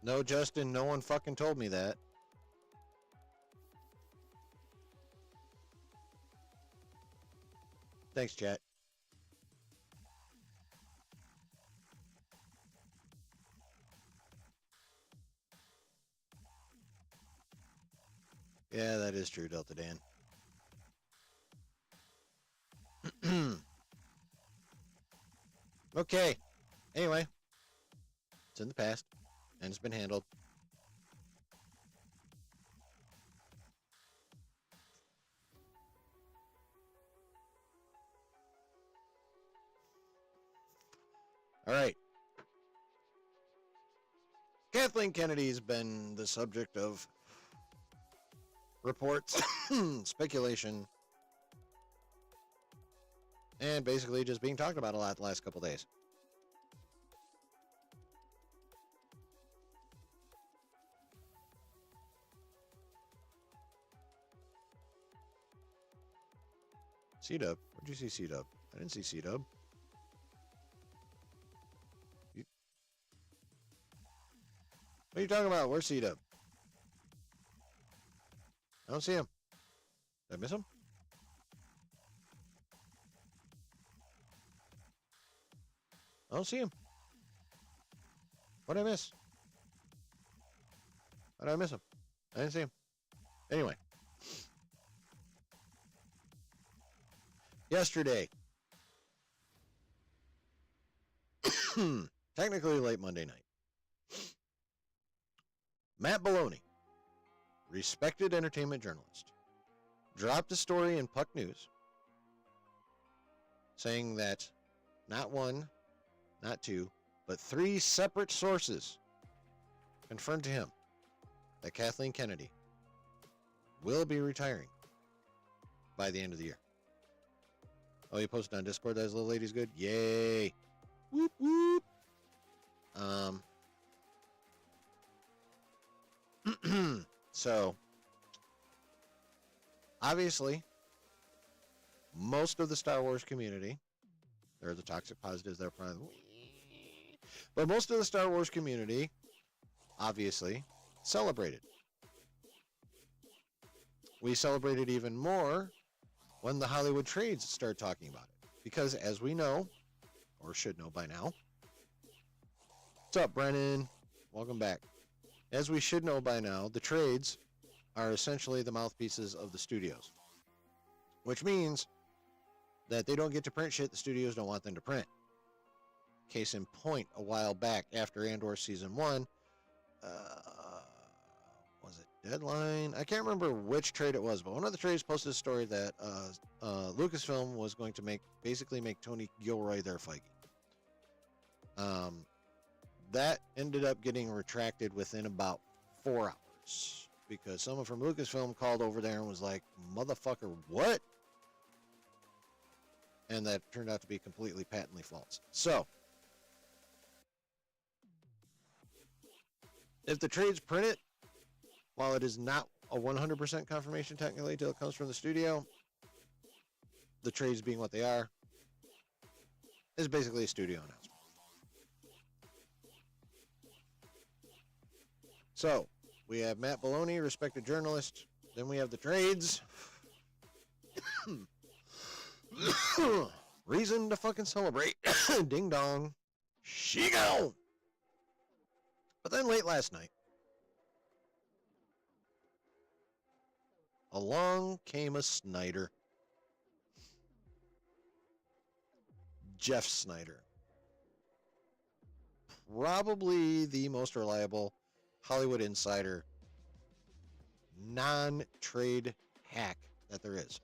No, Justin, no one fucking told me that. Thanks, chat. Yeah, that is true, Delta Dan. Okay. Anyway, it's in the past, and it's been handled. All right. Kathleen Kennedy's been the subject of reports, speculation, and basically just being talked about a lot the last couple days. C-Dub. Where'd you see C-Dub? I didn't see C-Dub. What are you talking about? Where's C-Dub? I don't see him. Did I miss him? I don't see him. What did I miss? How did I miss him? I didn't see him. Anyway. Yesterday. Technically late Monday night. Matt Baloney, respected entertainment journalist, dropped a story in Puck News saying that not one, not two, but 3 separate sources confirmed to him that Kathleen Kennedy will be retiring by the end of the year. Oh, you posted on Discord that his little lady's good? Yay! Whoop, whoop! So, obviously, most of the Star Wars community, there are the toxic positives that are probably, but most of the Star Wars community, obviously, celebrated. We celebrated even more when the Hollywood trades start talking about it. Because as we know, or should know by now, what's up, Brennan? Welcome back. As we should know by now, the trades are essentially the mouthpieces of the studios. Which means that they don't get to print shit the studios don't want them to print. Case in point, a while back after Andor Season 1, was it Deadline? I can't remember which trade it was, but one of the trades posted a story that Lucasfilm was going to basically make Tony Gilroy their Feige. That ended up getting retracted within about 4 hours because someone from Lucasfilm called over there and was like, motherfucker, what? And that turned out to be completely patently false. So, if the trades print it, while it is not a 100% confirmation technically until it comes from the studio, the trades being what they are, is basically a studio announcement. So, we have Matt Baloney, respected journalist. Then we have the trades. Reason to fucking celebrate. Ding dong. She gone. But then late last night, along came a Snyder. Jeff Snyder. Probably the most reliable Hollywood insider, non-trade hack that there is.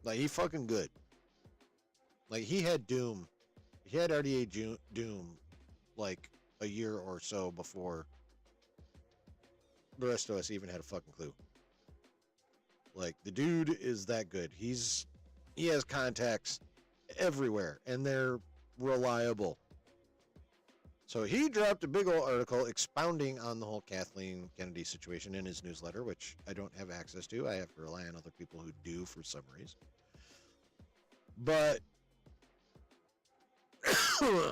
Like, he fucking good. Like, he had Doom. He had RDA Doom, like, a year or so before the rest of us even had a fucking clue. Like, the dude is that good. He has contacts everywhere, and they're reliable. So he dropped a big old article expounding on the whole Kathleen Kennedy situation in his newsletter, which I don't have access to. I have to rely on other people who do for summaries. But,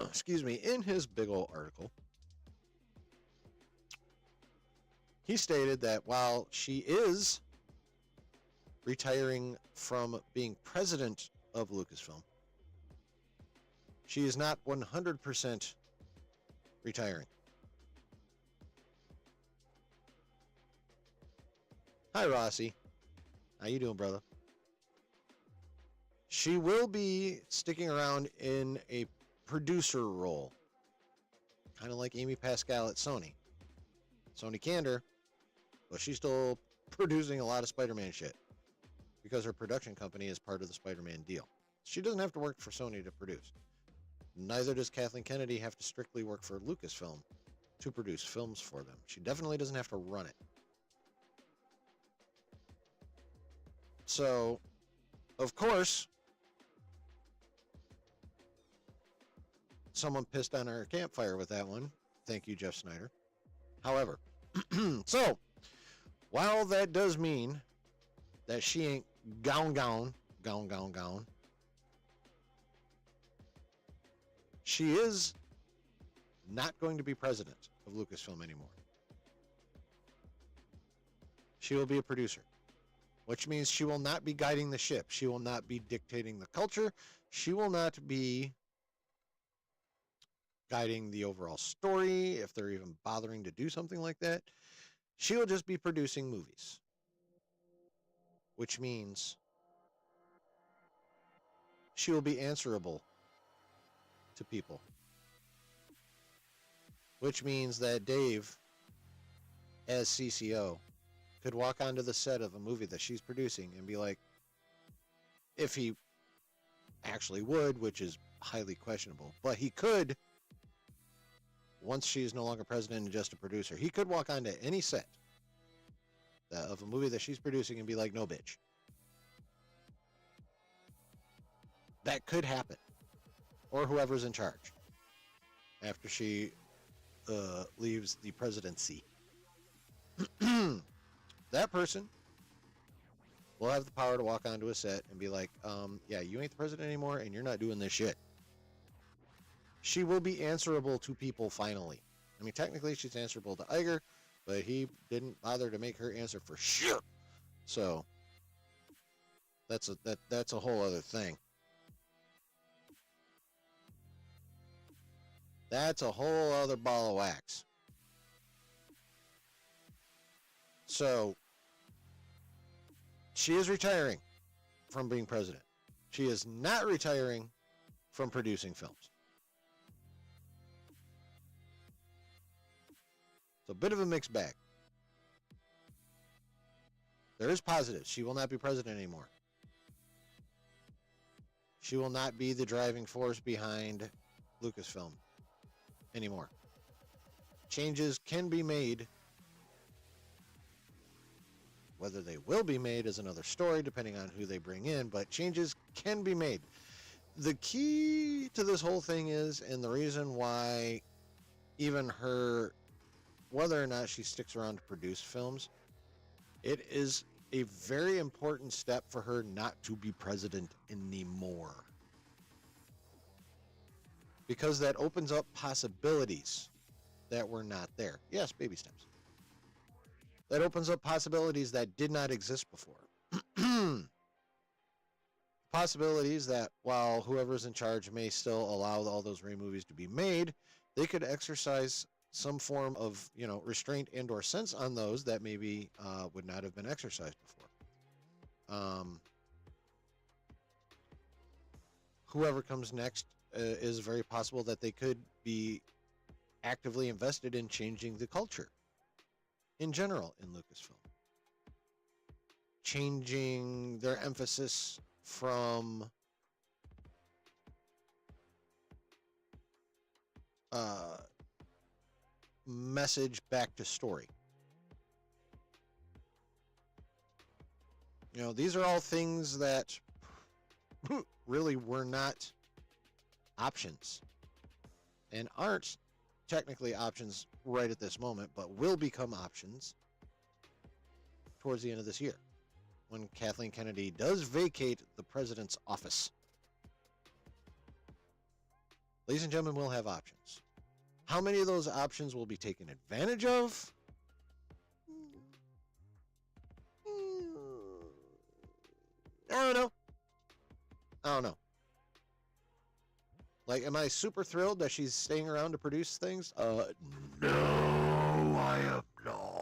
excuse me, in his big old article, he stated that while she is retiring from being president of Lucasfilm, she is not 100% retiring. Hi, Rossi. How you doing, brother? She will be sticking around in a producer role, kind of like Amy Pascal at Sony. Sony Candor, but she's still producing a lot of Spider-Man shit because her production company is part of the Spider-Man deal. She doesn't have to work for Sony to produce. Neither does Kathleen Kennedy have to strictly work for Lucasfilm to produce films for them. She definitely doesn't have to run it. So, of course, someone pissed on our campfire with that one. Thank you, Jeff Snyder. However, so, while that does mean that she ain't gone, Gown. She is not going to be president of Lucasfilm anymore. She will be a producer, which means she will not be guiding the ship. She will not be dictating the culture. She will not be guiding the overall story, if they're even bothering to do something like that. She will just be producing movies, which means she will be answerable to people, which means that Dave, as CCO, could walk onto the set of a movie that she's producing and be like, if he actually would, which is highly questionable, but he could, once she is no longer president and just a producer, he could walk onto any set of a movie that she's producing and be like, no, bitch. That could happen. Or whoever's in charge after she leaves the presidency. That person will have the power to walk onto a set and be like, yeah, you ain't the president anymore and you're not doing this shit. She will be answerable to people finally. I mean, technically she's answerable to Iger, but he didn't bother to make her answer for shit. So that's a whole other thing. That's a whole other ball of wax. So she is retiring from being president. She is not retiring from producing films. It's a bit of a mixed bag. There is positives. She will not be president anymore. She will not be the driving force behind Lucasfilm anymore. Changes can be made. Whether they will be made is another story, depending on who they bring in, but changes can be made. The key to this whole thing is, and the reason why even her, whether or not she sticks around to produce films, it is a very important step for her not to be president anymore. Because that opens up possibilities that were not there. Yes, baby steps. That opens up possibilities that did not exist before. Possibilities that while whoever's in charge may still allow all those Rey movies to be made, they could exercise some form of, restraint and or sense on those that maybe would not have been exercised before. Whoever comes next is very possible that they could be actively invested in changing the culture in general in Lucasfilm. Changing their emphasis from message back to story. These are all things that really were not options and aren't technically options right at this moment, but will become options towards the end of this year when Kathleen Kennedy does vacate the president's office. Ladies and gentlemen, we'll have options. How many of those options will be taken advantage of? I don't know. Like, am I super thrilled that she's staying around to produce things? No, I am not.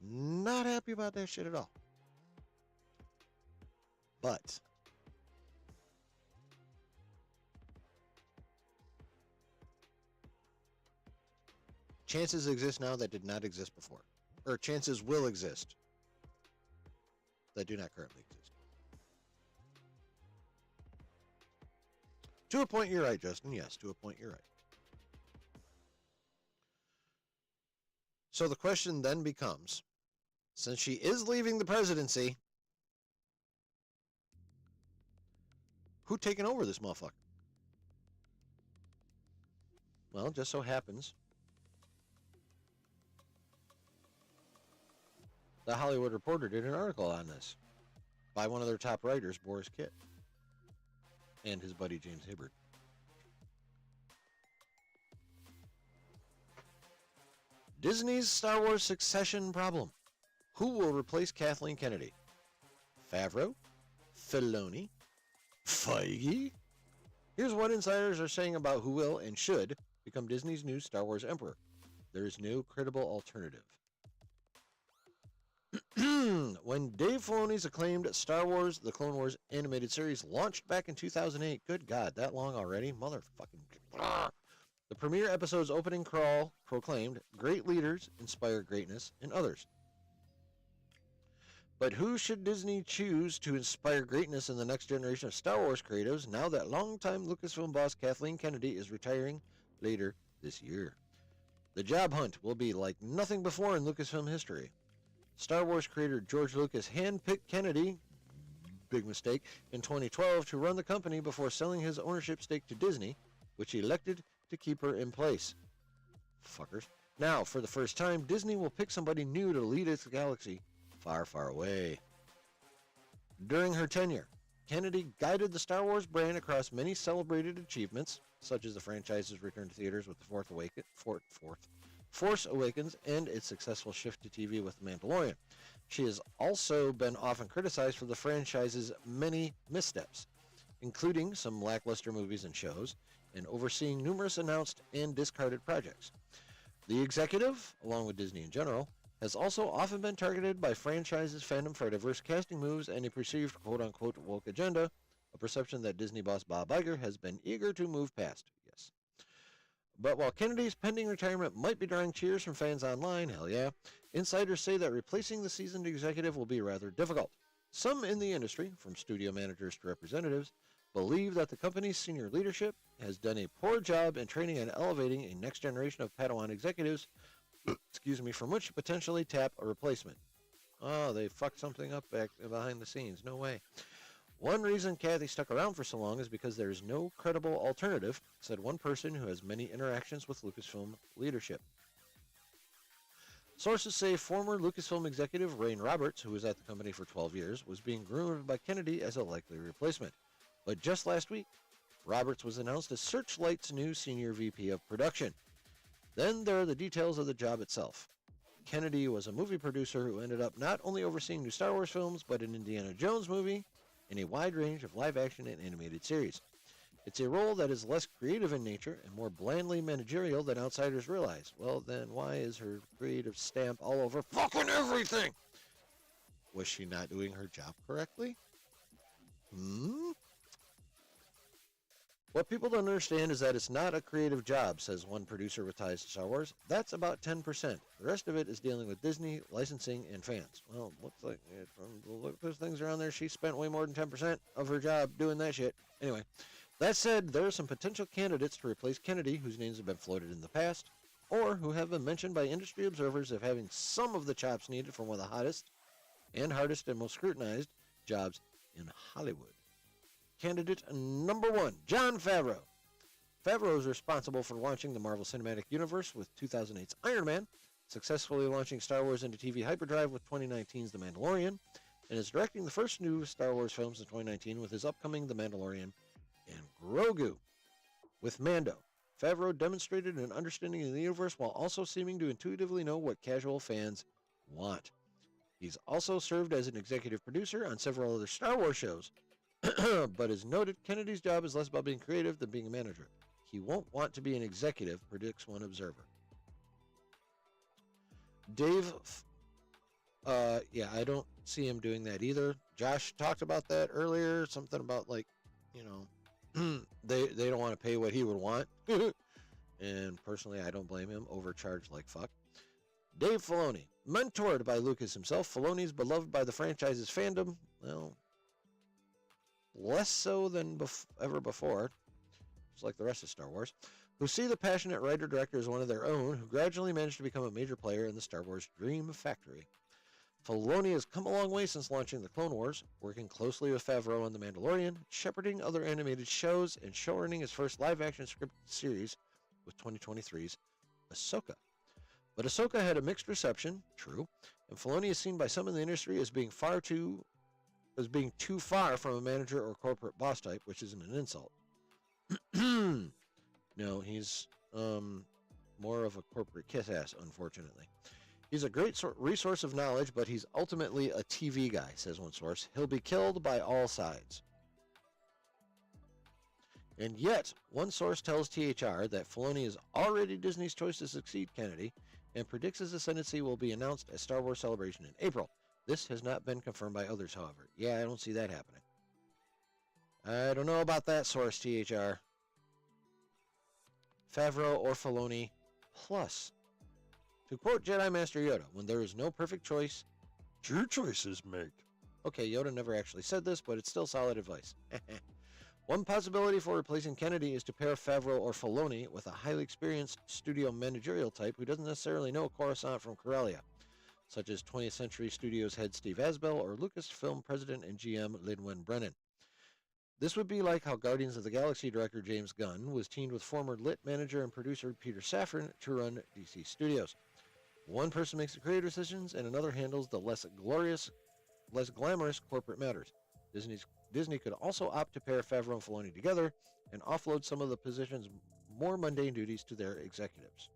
Not happy about that shit at all. But chances exist now that did not exist before. Or chances will exist that do not currently exist. To a point, you're right, Justin. Yes, to a point, you're right. So the question then becomes, since she is leaving the presidency, who taking over this motherfucker? Well, it just so happens The Hollywood Reporter did an article on this by one of their top writers, Boris Kitt, and his buddy James Hibbard. Disney's Star Wars succession problem. Who will replace Kathleen Kennedy? Favreau? Filoni? Feige? Here's what insiders are saying about who will and should become Disney's new Star Wars emperor. There is no credible alternative. When Dave Filoni's acclaimed Star Wars The Clone Wars animated series launched back in 2008, good God, that long already? Motherfucking... The premiere episode's opening crawl proclaimed, "Great leaders inspire greatness in others." But who should Disney choose to inspire greatness in the next generation of Star Wars creatives now that longtime Lucasfilm boss Kathleen Kennedy is retiring later this year? The job hunt will be like nothing before in Lucasfilm history. Star Wars creator George Lucas handpicked Kennedy, big mistake, in 2012 to run the company before selling his ownership stake to Disney, which he elected to keep her in place. Fuckers. Now, for the first time, Disney will pick somebody new to lead its galaxy far, far away. During her tenure, Kennedy guided the Star Wars brand across many celebrated achievements, such as the franchise's return to theaters with the Force Awakens and its successful shift to TV with The Mandalorian. She has also been often criticized for the franchise's many missteps, including some lackluster movies and shows, and overseeing numerous announced and discarded projects. The executive, along with Disney in general, has also often been targeted by franchises' fandom for diverse casting moves and a perceived quote-unquote woke agenda, a perception that Disney boss Bob Iger has been eager to move past. Yes. But while Kennedy's pending retirement might be drawing cheers from fans online, hell yeah, insiders say that replacing the seasoned executive will be rather difficult. Some in the industry, from studio managers to representatives, believe that the company's senior leadership has done a poor job in training and elevating a next generation of Padawan executives, from which to potentially tap a replacement. Oh, they fucked something up back behind the scenes. No way. One reason Kathy stuck around for so long is because there is no credible alternative, said one person who has many interactions with Lucasfilm leadership. Sources say former Lucasfilm executive Rain Roberts, who was at the company for 12 years, was being groomed by Kennedy as a likely replacement. But just last week, Roberts was announced as Searchlight's new senior VP of production. Then there are the details of the job itself. Kennedy was a movie producer who ended up not only overseeing new Star Wars films, but an Indiana Jones movie and a wide range of live-action and animated series. It's a role that is less creative in nature and more blandly managerial than outsiders realize. Well, then why is her creative stamp all over fucking everything? Was she not doing her job correctly? What people don't understand is that it's not a creative job, says one producer with ties to Star Wars. That's about 10%. The rest of it is dealing with Disney, licensing, and fans. Well, looks like from the look those things around there, she spent way more than 10% of her job doing that shit. Anyway, that said, there are some potential candidates to replace Kennedy whose names have been floated in the past, or who have been mentioned by industry observers as having some of the chops needed for one of the hottest and hardest and most scrutinized jobs in Hollywood. Candidate number 1, Jon Favreau. Favreau is responsible for launching the Marvel Cinematic Universe with 2008's Iron Man, successfully launching Star Wars into TV hyperdrive with 2019's The Mandalorian, and is directing the first new Star Wars films in 2019 with his upcoming The Mandalorian and Grogu. With Mando, Favreau demonstrated an understanding of the universe while also seeming to intuitively know what casual fans want. He's also served as an executive producer on several other Star Wars shows, but as noted, Kennedy's job is less about being creative than being a manager. He won't want to be an executive, predicts one observer. Dave, I don't see him doing that either. Josh talked about that earlier, something about they don't want to pay what he would want. And personally, I don't blame him. Overcharged like fuck. Dave Filoni, mentored by Lucas himself, Filoni's beloved by the franchise's fandom. Well, less so than ever before, just like the rest of Star Wars, who see the passionate writer-director as one of their own, who gradually managed to become a major player in the Star Wars Dream Factory. Filoni has come a long way since launching The Clone Wars, working closely with Favreau on The Mandalorian, shepherding other animated shows, and showrunning his first live-action scripted series with 2023's Ahsoka. But Ahsoka had a mixed reception, true, and Filoni is seen by some in the industry as being too far from a manager or corporate boss type, which isn't an insult. No, he's more of a corporate kiss-ass, unfortunately. He's a great resource of knowledge, but he's ultimately a TV guy, says one source. He'll be killed by all sides. And yet, one source tells THR that Filoni is already Disney's choice to succeed Kennedy and predicts his ascendancy will be announced at Star Wars Celebration in April. This has not been confirmed by others, however. Yeah, I don't see that happening. I don't know about that source, THR. Favreau or Filoni plus. To quote Jedi Master Yoda, when there is no perfect choice, true choices make. Okay, Yoda never actually said this, but it's still solid advice. One possibility for replacing Kennedy is to pair Favreau or Filoni with a highly experienced studio managerial type who doesn't necessarily know Coruscant from Corellia, such as 20th Century Studios head Steve Asbell or Lucasfilm president and GM Lin-Wen Brennan. This would be like how Guardians of the Galaxy director James Gunn was teamed with former lit manager and producer Peter Safran to run DC Studios. One person makes the creative decisions and another handles the less glamorous corporate matters. Disney could also opt to pair Favreau and Filoni together and offload some of the position's more mundane duties to their executives.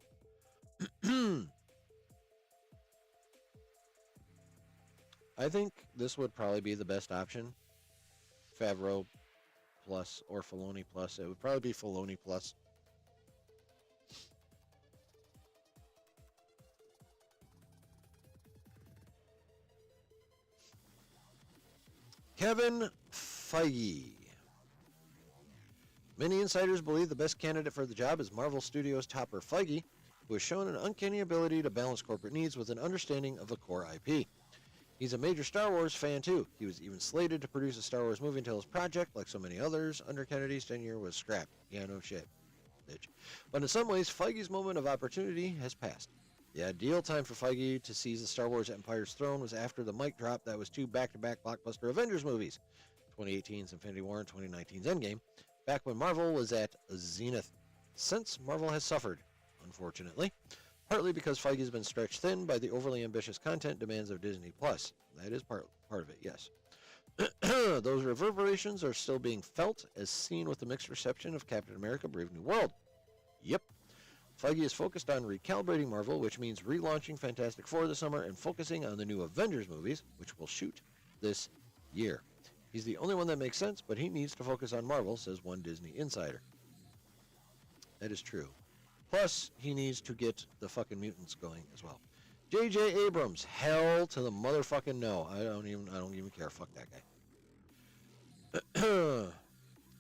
I think this would probably be the best option. Favreau plus or Filoni plus. It would probably be Filoni plus. Kevin Feige. Many insiders believe the best candidate for the job is Marvel Studios topper Feige, who has shown an uncanny ability to balance corporate needs with an understanding of the core IP. He's a major Star Wars fan, too. He was even slated to produce a Star Wars movie until his project, like so many others under Kennedy's tenure, was scrapped. Yeah, no shit, bitch. But in some ways, Feige's moment of opportunity has passed. The ideal time for Feige to seize the Star Wars Empire's throne was after the mic drop that was two back-to-back blockbuster Avengers movies, 2018's Infinity War and 2019's Endgame, back when Marvel was at zenith. Since, Marvel has suffered, unfortunately, partly because Feige has been stretched thin by the overly ambitious content demands of Disney+. That is part of it, yes. Those reverberations are still being felt, as seen with the mixed reception of Captain America Brave New World. Yep. Feige is focused on recalibrating Marvel, which means relaunching Fantastic Four this summer and focusing on the new Avengers movies, which will shoot this year. He's the only one that makes sense, but he needs to focus on Marvel, says one Disney insider. That is true. Plus, he needs to get the fucking mutants going as well. J.J. Abrams, hell to the motherfucking no. I don't even care. Fuck that guy.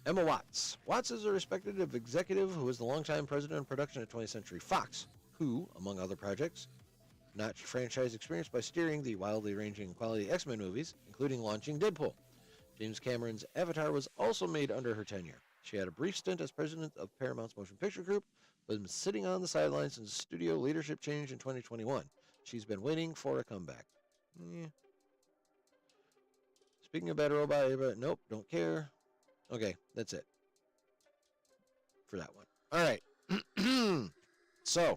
Emma Watts. Watts is a respected executive who was the longtime president of production at 20th Century Fox, who, among other projects, notched franchise experience by steering the wildly ranging quality X-Men movies, including launching Deadpool. James Cameron's Avatar was also made under her tenure. She had a brief stint as president of Paramount's Motion Picture Group, but has been sitting on the sidelines since studio leadership change in 2021. She's been waiting for a comeback. Speaking of Bad Robot, nope, don't care. Okay, that's it for that one. All right. So,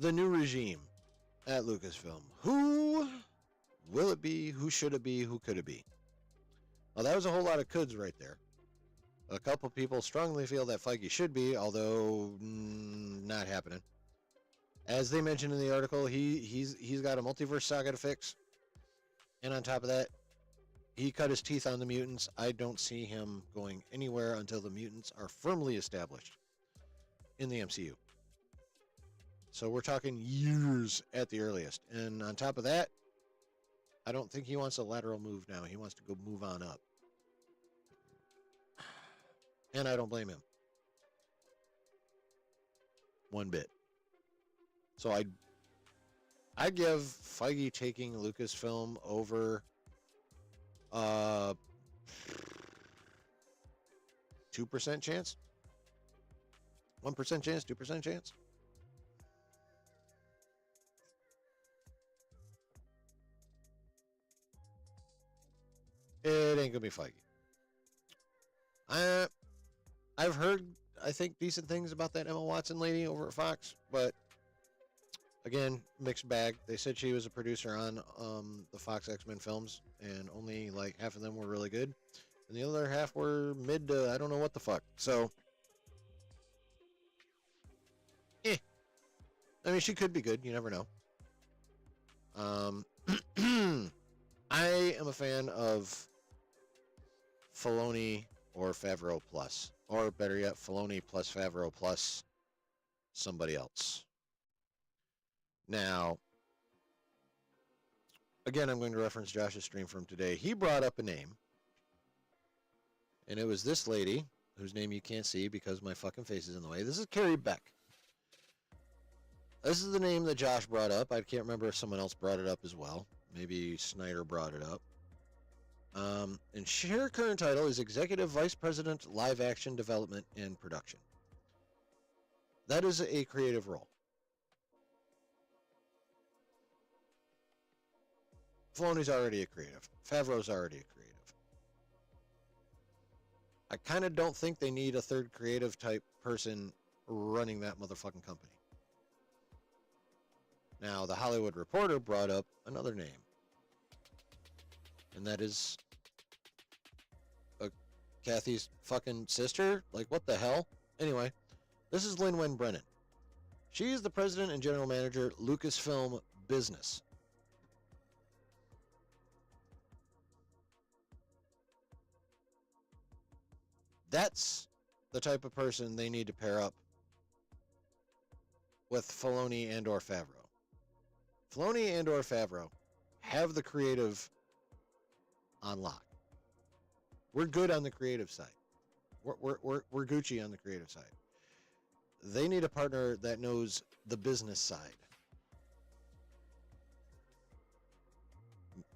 the new regime at Lucasfilm. Who will it be? Who should it be? Who could it be? Well, that was a whole lot of coulds right there. A couple people strongly feel that Feige should be, although not happening. As they mentioned in the article, he's got a multiverse saga to fix. And on top of that, he cut his teeth on the mutants. I don't see him going anywhere until the mutants are firmly established in the MCU. So we're talking years at the earliest. And on top of that, I don't think he wants a lateral move now. He wants to go move on up. And I don't blame him. One bit. So I give Feige taking Lucasfilm over 2% chance? 1% chance? 2% chance? It ain't gonna be Feige. I've heard, I think, decent things about that Emma Watson lady over at Fox, but again, mixed bag. They said she was a producer on the Fox X-Men films, and only like half of them were really good, and the other half were mid to I don't know what the fuck. So, I mean, she could be good. You never know. I am a fan of Filoni or Favreau plus, or better yet, Filoni plus Favreau plus somebody else. Now, again, I'm going to reference Josh's stream from today. He brought up a name, and it was this lady, whose name you can't see because my fucking face is in the way. This is Carrie Beck. This is the name that Josh brought up. I can't remember if someone else brought it up as well. Maybe Snyder brought it up. And her current title is Executive Vice President, Live Action Development and Production. That is a creative role. Filoni's already a creative. Favreau's already a creative. I kind of don't think they need a third creative type person running that motherfucking company. Now, the Hollywood Reporter brought up another name. And that is Kathy's fucking sister? Like, what the hell? Anyway, this is Lin-Wen Brennan. She is the president and general manager, Lucasfilm Business. That's the type of person they need to pair up with Filoni and or Favreau. Filoni and or Favreau have the creative on lock. We're good on the creative side. We're Gucci on the creative side. They need a partner that knows the business side.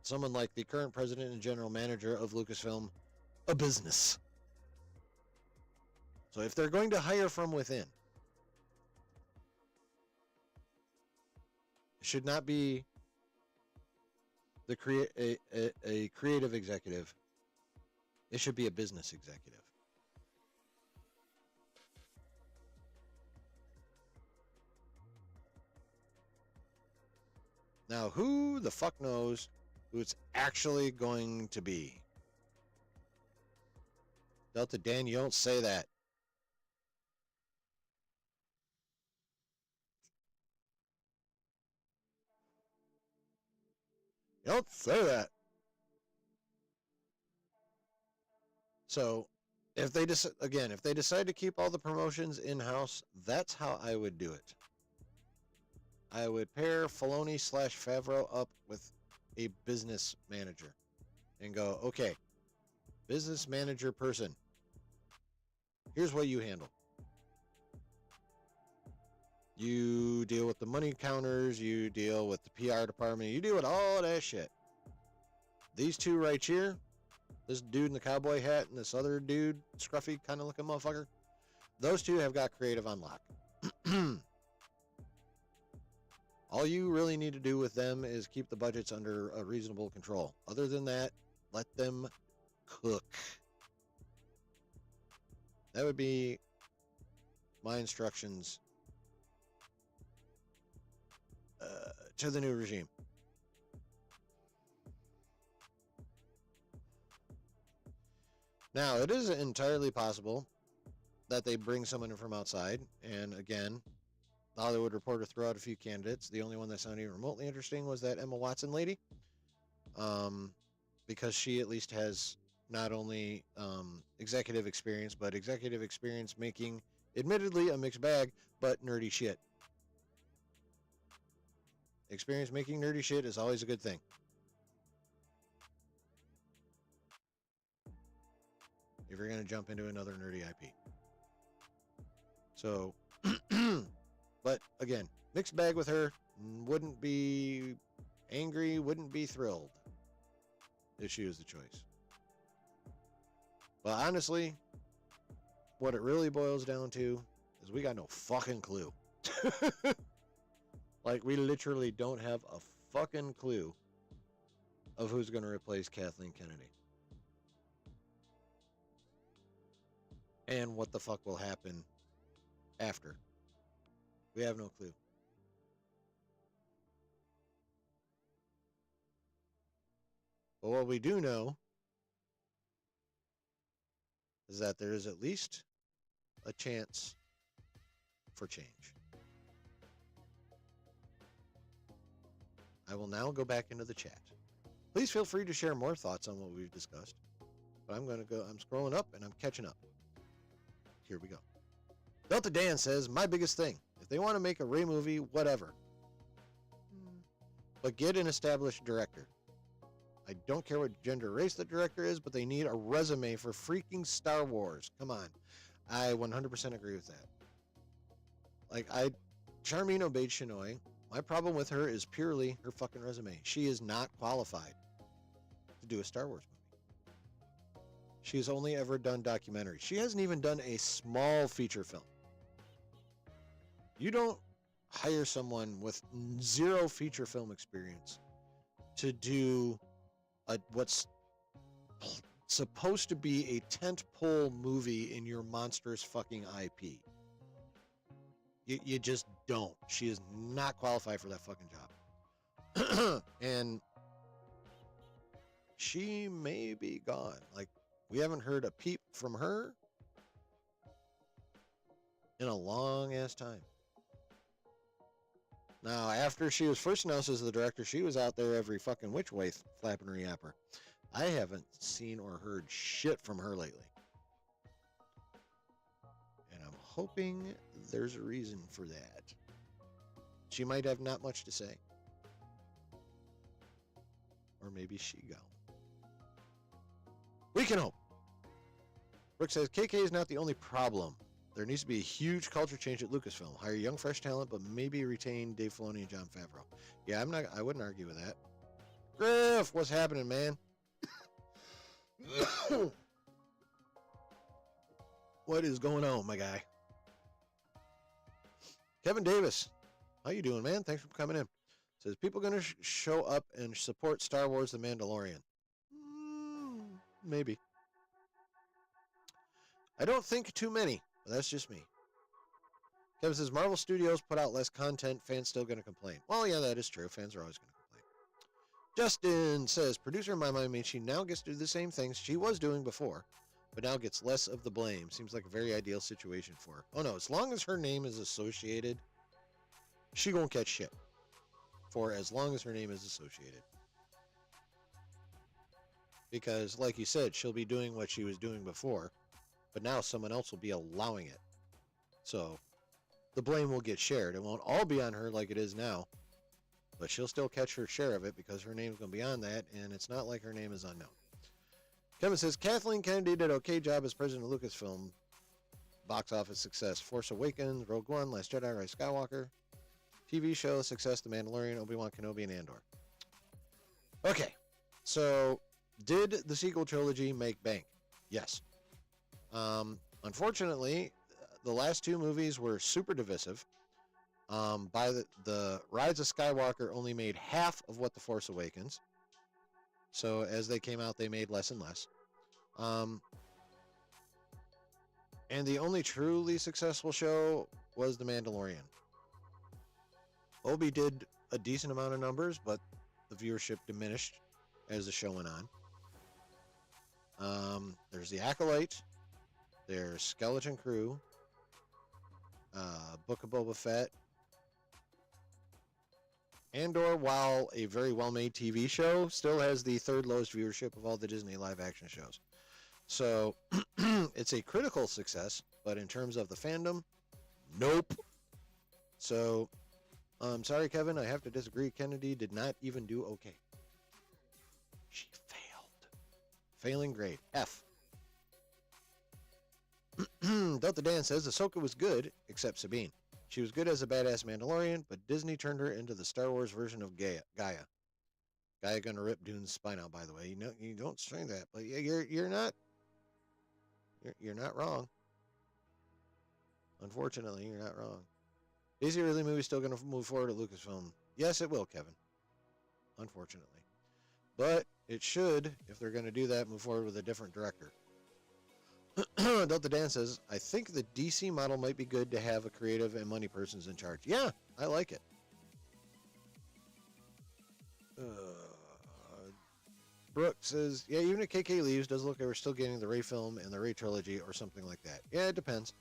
Someone like the current president and general manager of Lucasfilm, a business. So if they're going to hire from within, it should not be a creative executive. It should be a business executive. Now, who the fuck knows who it's actually going to be? Delta Dan, you don't say that. You don't say that. So, if they decide to keep all the promotions in-house, that's how I would do it. I would pair Filoni / Favreau up with a business manager and go, okay, business manager person, here's what you handle. You deal with the money counters, you deal with the PR department, you deal with all that shit. These two right here, this dude in the cowboy hat and this other dude, scruffy kind of looking motherfucker, those two have got creative on lock. All you really need to do with them is keep the budgets under a reasonable control. Other than that, let them cook. That would be my instructions to the new regime. Now, it is entirely possible that they bring someone in from outside, and again, the Hollywood Reporter threw out a few candidates. The only one that sounded even remotely interesting was that Emma Watson lady, because she at least has not only executive experience, but executive experience making, admittedly, a mixed bag, but nerdy shit. Experience making nerdy shit is always a good thing. If you're going to jump into another nerdy IP. So, but again, mixed bag with her. Wouldn't be angry, wouldn't be thrilled if she was the choice. But honestly, what it really boils down to is we got no fucking clue. Like, we literally don't have a fucking clue of who's going to replace Kathleen Kennedy. And what the fuck will happen after? We have no clue. But what we do know is that there is at least a chance for change. I will now go back into the chat. Please feel free to share more thoughts on what we've discussed. But I'm scrolling up and I'm catching up. Here we go. Delta Dan says, my biggest thing, if they want to make a Rey movie, whatever. But get an established director. I don't care what gender or race the director is, but they need a resume for freaking Star Wars. Come on. I 100% agree with that. Charmin Obaid-Chinoy, my problem with her is purely her fucking resume. She is not qualified to do a Star Wars movie. She's only ever done documentaries. She hasn't even done a small feature film. You don't hire someone with zero feature film experience to do what's supposed to be a tentpole movie in your monstrous fucking IP. You just don't. She is not qualified for that fucking job. And she may be gone. Like, we haven't heard a peep from her in a long ass time. Now, after she was first announced as the director, she was out there every fucking which way flapping her yapper. I haven't seen or heard shit from her lately. And I'm hoping there's a reason for that. She might have not much to say. Or maybe she gone. We can hope. Brooke says, KK is not the only problem. There needs to be a huge culture change at Lucasfilm. Hire young, fresh talent, but maybe retain Dave Filoni and Jon Favreau. Yeah, I wouldn't argue with that. Griff, what's happening, man? What is going on, my guy? Kevin Davis, how you doing, man? Thanks for coming in. Says, people going to show up and support Star Wars The Mandalorian? Maybe. I don't think too many, but that's just me. Kevin says, Marvel Studios put out less content, fans still going to complain. Well, yeah, that is true. Fans are always going to complain. Justin says, producer in my mind means she now gets to do the same things she was doing before, but now gets less of the blame. Seems like a very ideal situation for her. Oh no, as long as her name is associated, she won't catch shit. For as long as her name is associated. Because, like you said, she'll be doing what she was doing before, but now someone else will be allowing it. So, the blame will get shared. It won't all be on her like it is now, but she'll still catch her share of it because her name's going to be on that, and it's not like her name is unknown. Kevin says, Kathleen Kennedy did an okay job as president of Lucasfilm. Box office success, Force Awakens, Rogue One, Last Jedi, Rise of Skywalker. TV show success, The Mandalorian, Obi-Wan Kenobi, and Andor. Okay, so did the sequel trilogy make bank? Yes. Unfortunately, the last two movies were super divisive. By the Rise of Skywalker only made half of what The Force Awakens. So as they came out, they made less and less. And the only truly successful show was The Mandalorian. Obi did a decent amount of numbers, but the viewership diminished as the show went on. There's The Acolyte. There's Skeleton Crew. Book of Boba Fett. Andor, while a very well-made TV show, still has the third lowest viewership of all the Disney live-action shows. So, it's a critical success, but in terms of the fandom, nope. So, I'm sorry, Kevin, I have to disagree. Kennedy did not even do okay. She failed. Failing grade, F. Delta Dan says, Ahsoka was good, except Sabine. She was good as a badass Mandalorian, but Disney turned her into the Star Wars version of Gaia. Gaia gonna rip Dune's spine out, by the way. You don't say that, but yeah, you're not wrong. Unfortunately, you're not wrong. Is the early movie still gonna move forward at Lucasfilm? Yes, it will, Kevin. Unfortunately, but it should, if they're gonna do that, move forward with a different director. Delta Dan says, I think the DC model might be good to have a creative and money persons in charge. Yeah, I like it. Brooke says, yeah, even if KK leaves, does look like we're still getting the Ray film and the Ray trilogy or something like that. Yeah, it depends.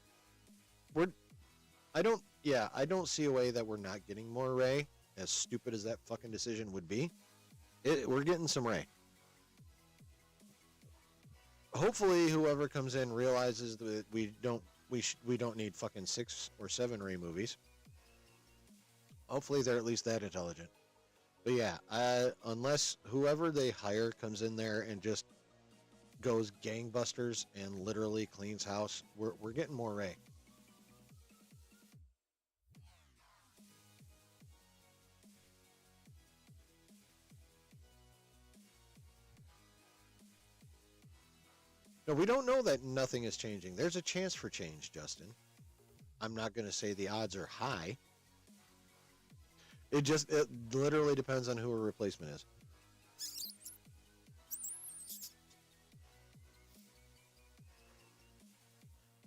I don't see a way that we're not getting more Ray, as stupid as that fucking decision would be. We're getting some Ray. Hopefully, whoever comes in realizes that we don't need fucking 6 or 7 Ray movies. Hopefully, they're at least that intelligent. But yeah, unless whoever they hire comes in there and just goes gangbusters and literally cleans house, we're getting more Ray. No, we don't know that nothing is changing. There's a chance for change, Justin. I'm not going to say the odds are high. It literally depends on who a replacement is.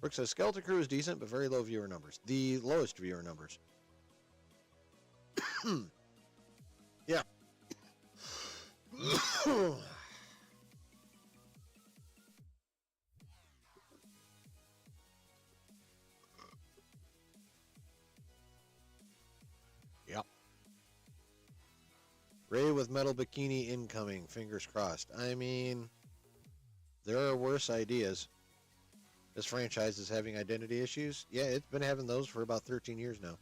Brooke says, Skeleton Crew is decent, but very low viewer numbers. The lowest viewer numbers. Yeah. Yep. Ray with metal bikini incoming. Fingers crossed. I mean, there are worse ideas. This franchise is having identity issues. Yeah, it's been having those for about 13 years now.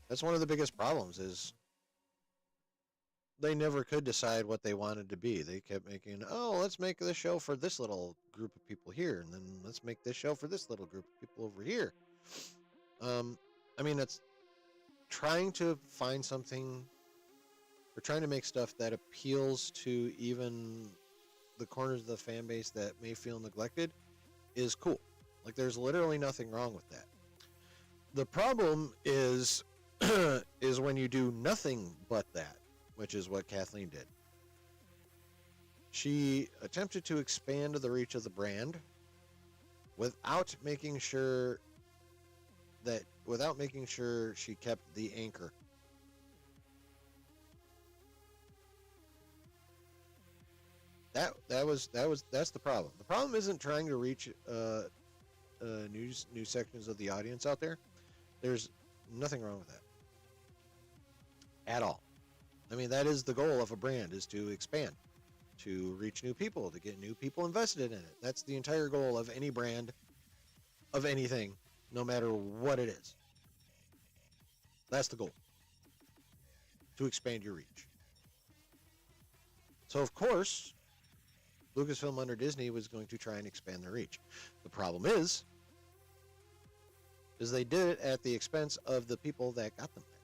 That's one of the biggest problems is they never could decide what they wanted to be. They kept making, oh, let's make this show for this little group of people here, and then let's make this show for this little group of people over here. I mean, it's trying to find something, or trying to make stuff that appeals to even the corners of the fan base that may feel neglected is cool. Like, there's literally nothing wrong with that. The problem is is when you do nothing but that, which is what Kathleen did. She attempted to expand the reach of the brand without making sure she kept the anchor. That's the problem. The problem isn't trying to reach new sections of the audience out there. There's nothing wrong with that at all. I mean, that is the goal of a brand, is to expand, to reach new people, to get new people invested in it. That's the entire goal of any brand, of anything, no matter what it is. That's the goal, to expand your reach. So, of course, Lucasfilm under Disney was going to try and expand their reach. The problem is they did it at the expense of the people that got them there.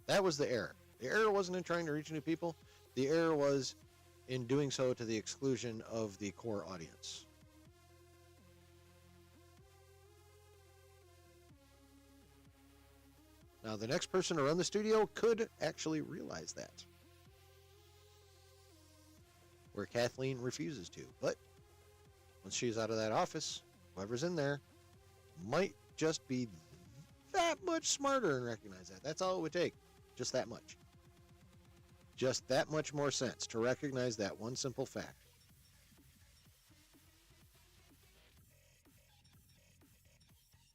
That was the error. The error wasn't in trying to reach new people. The error was in doing so to the exclusion of the core audience. Now, the next person to run the studio could actually realize that, where Kathleen refuses to. But once she's out of that office, whoever's in there might just be that much smarter and recognize that. That's all it would take. Just that much. Just that much more sense to recognize that one simple fact.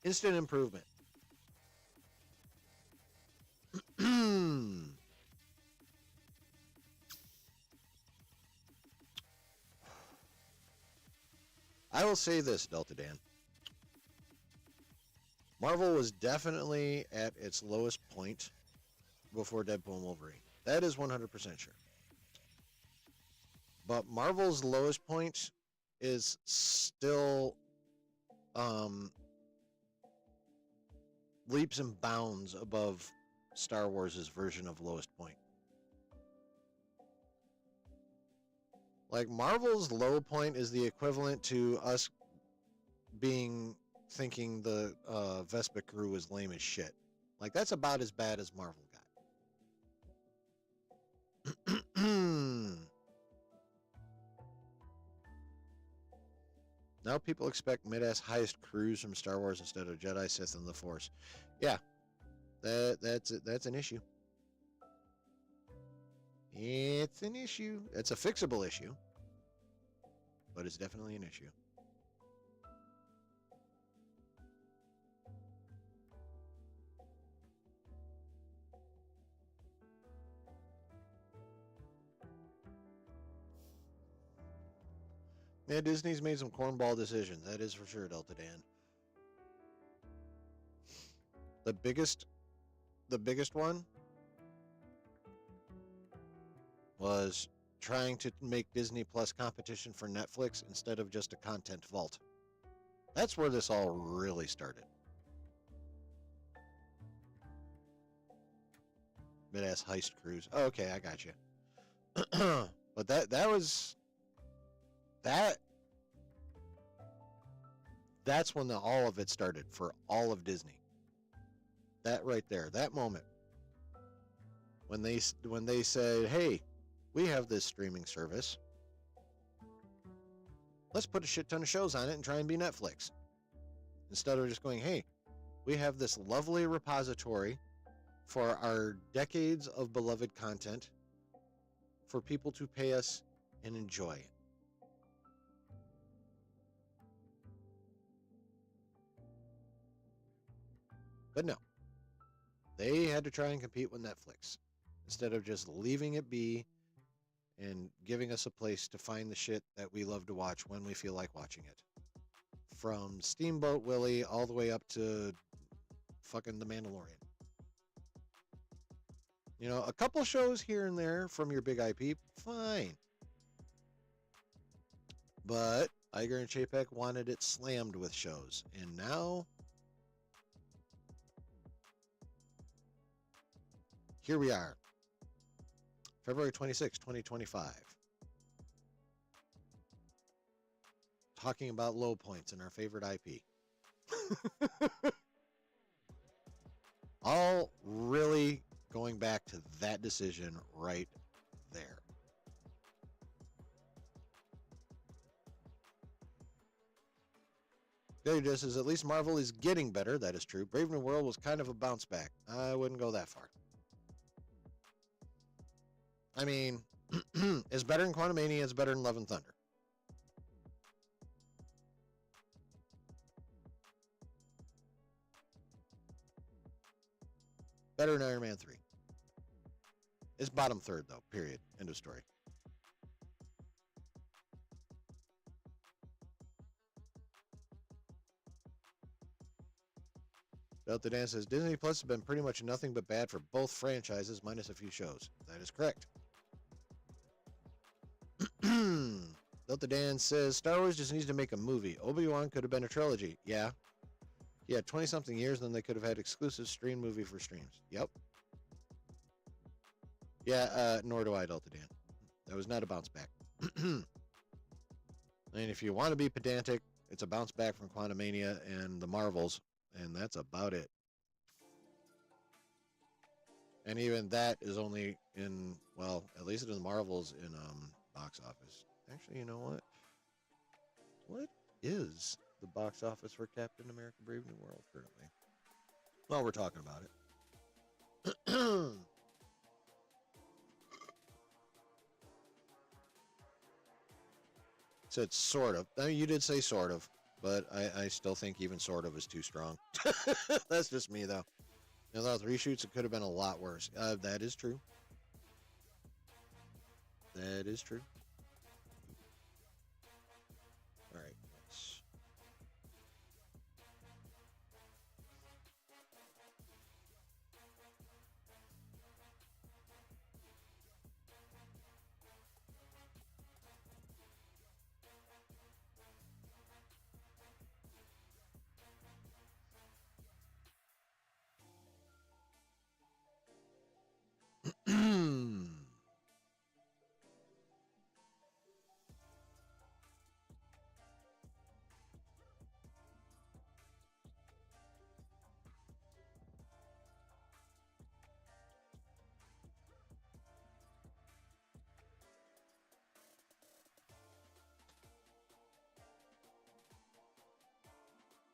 Instant improvement. I will say this, Delta Dan. Marvel was definitely at its lowest point before Deadpool and Wolverine. That is 100% sure. But Marvel's lowest point is still leaps and bounds above Star Wars' version of lowest point. Like, Marvel's low point is the equivalent to us thinking the Vespa crew is lame as shit. Like, that's about as bad as Marvel got. Now people expect mid-ass heist crews from Star Wars instead of Jedi, Sith, and the Force. Yeah, that's an issue. It's an issue. It's a fixable issue, but it's definitely an issue. Yeah, Disney's made some cornball decisions. That is for sure, Delta Dan. The biggest one was trying to make Disney Plus competition for Netflix instead of just a content vault. That's where this all really started. Mid-ass heist cruise. Oh, okay, I got you. But that was that. That's when all of it started for all of Disney. That right there, that moment when they said, "Hey, we have this streaming service. Let's put a shit ton of shows on it and try and be Netflix." Instead of just going, "Hey, we have this lovely repository for our decades of beloved content for people to pay us and enjoy it." But no, they had to try and compete with Netflix instead of just leaving it be and giving us a place to find the shit that we love to watch when we feel like watching it. From Steamboat Willie all the way up to fucking The Mandalorian. You know, a couple shows here and there from your big IP, fine. But Iger and Chapek wanted it slammed with shows. And now, here we are. February 26, 2025. Talking about low points in our favorite IP. All really going back to that decision right there. Gary just says, at least Marvel is getting better. That is true. Brave New World was kind of a bounce back. I wouldn't go that far. I mean, it's better than Quantumania. It's better than Love and Thunder. Better than Iron Man 3. It's bottom third, though. Period. End of story. Delta Dan says, Disney Plus has been pretty much nothing but bad for both franchises, minus a few shows. That is correct. Delta Dan says, Star Wars just needs to make a movie. Obi-Wan could have been a trilogy. Yeah. He had 20-something years, then they could have had exclusive stream movie for streams. Yep. Yeah, nor do I, Delta Dan. That was not a bounce back. And if you want to be pedantic, it's a bounce back from Quantumania and the Marvels, and that's about it. And even that is only in, well, at least in the Marvels in box office. Actually, you know what? What is the box office for Captain America Brave New World currently? Well, we're talking about it. Said sort of. I mean, you did say sort of, but I still think even sort of is too strong. That's just me, though. You know, those reshoots, it could have been a lot worse. That is true. That is true. All right. Let's...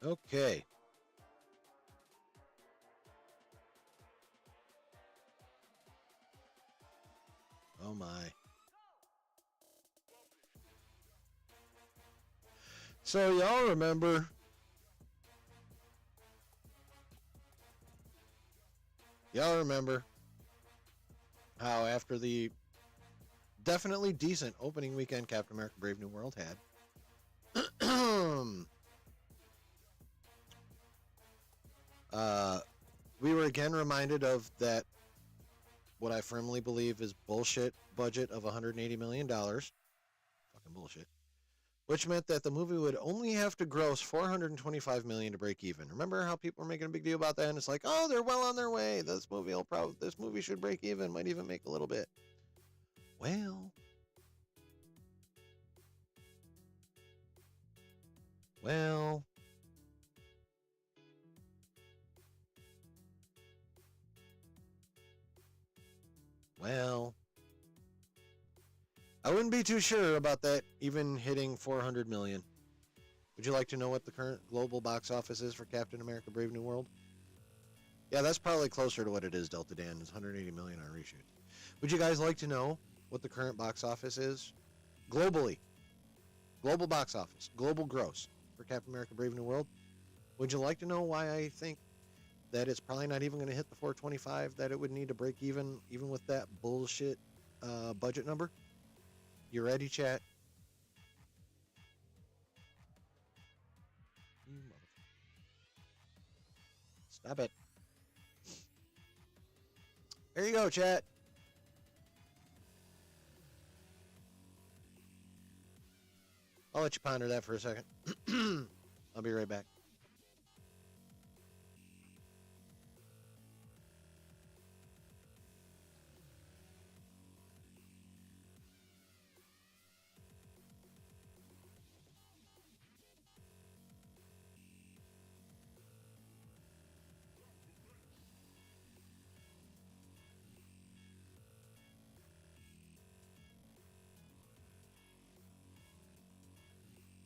Okay. Oh my. So y'all remember how after the definitely decent opening weekend Captain America Brave New World had, we were again reminded of that, what I firmly believe is bullshit budget of $180 million. Fucking bullshit. Which meant that the movie would only have to gross $425 million to break even. Remember how people were making a big deal about that? And it's like, oh, they're well on their way. This movie should break even, might even make a little bit. Well, I wouldn't be too sure about that even hitting 400 million. Would you like to know what the current global box office is for Captain America Brave New World? Yeah, that's probably closer to what it is, Delta Dan. It's 180 million on reshoots. Would you guys like to know what the current box office is globally? Global box office, global gross for Captain America Brave New World. Would you like to know why I think that it's probably not even going to hit the 425 that it would need to break even with that bullshit budget number? You ready, chat? Stop it. There you go, chat. I'll let you ponder that for a second. I'll be right back.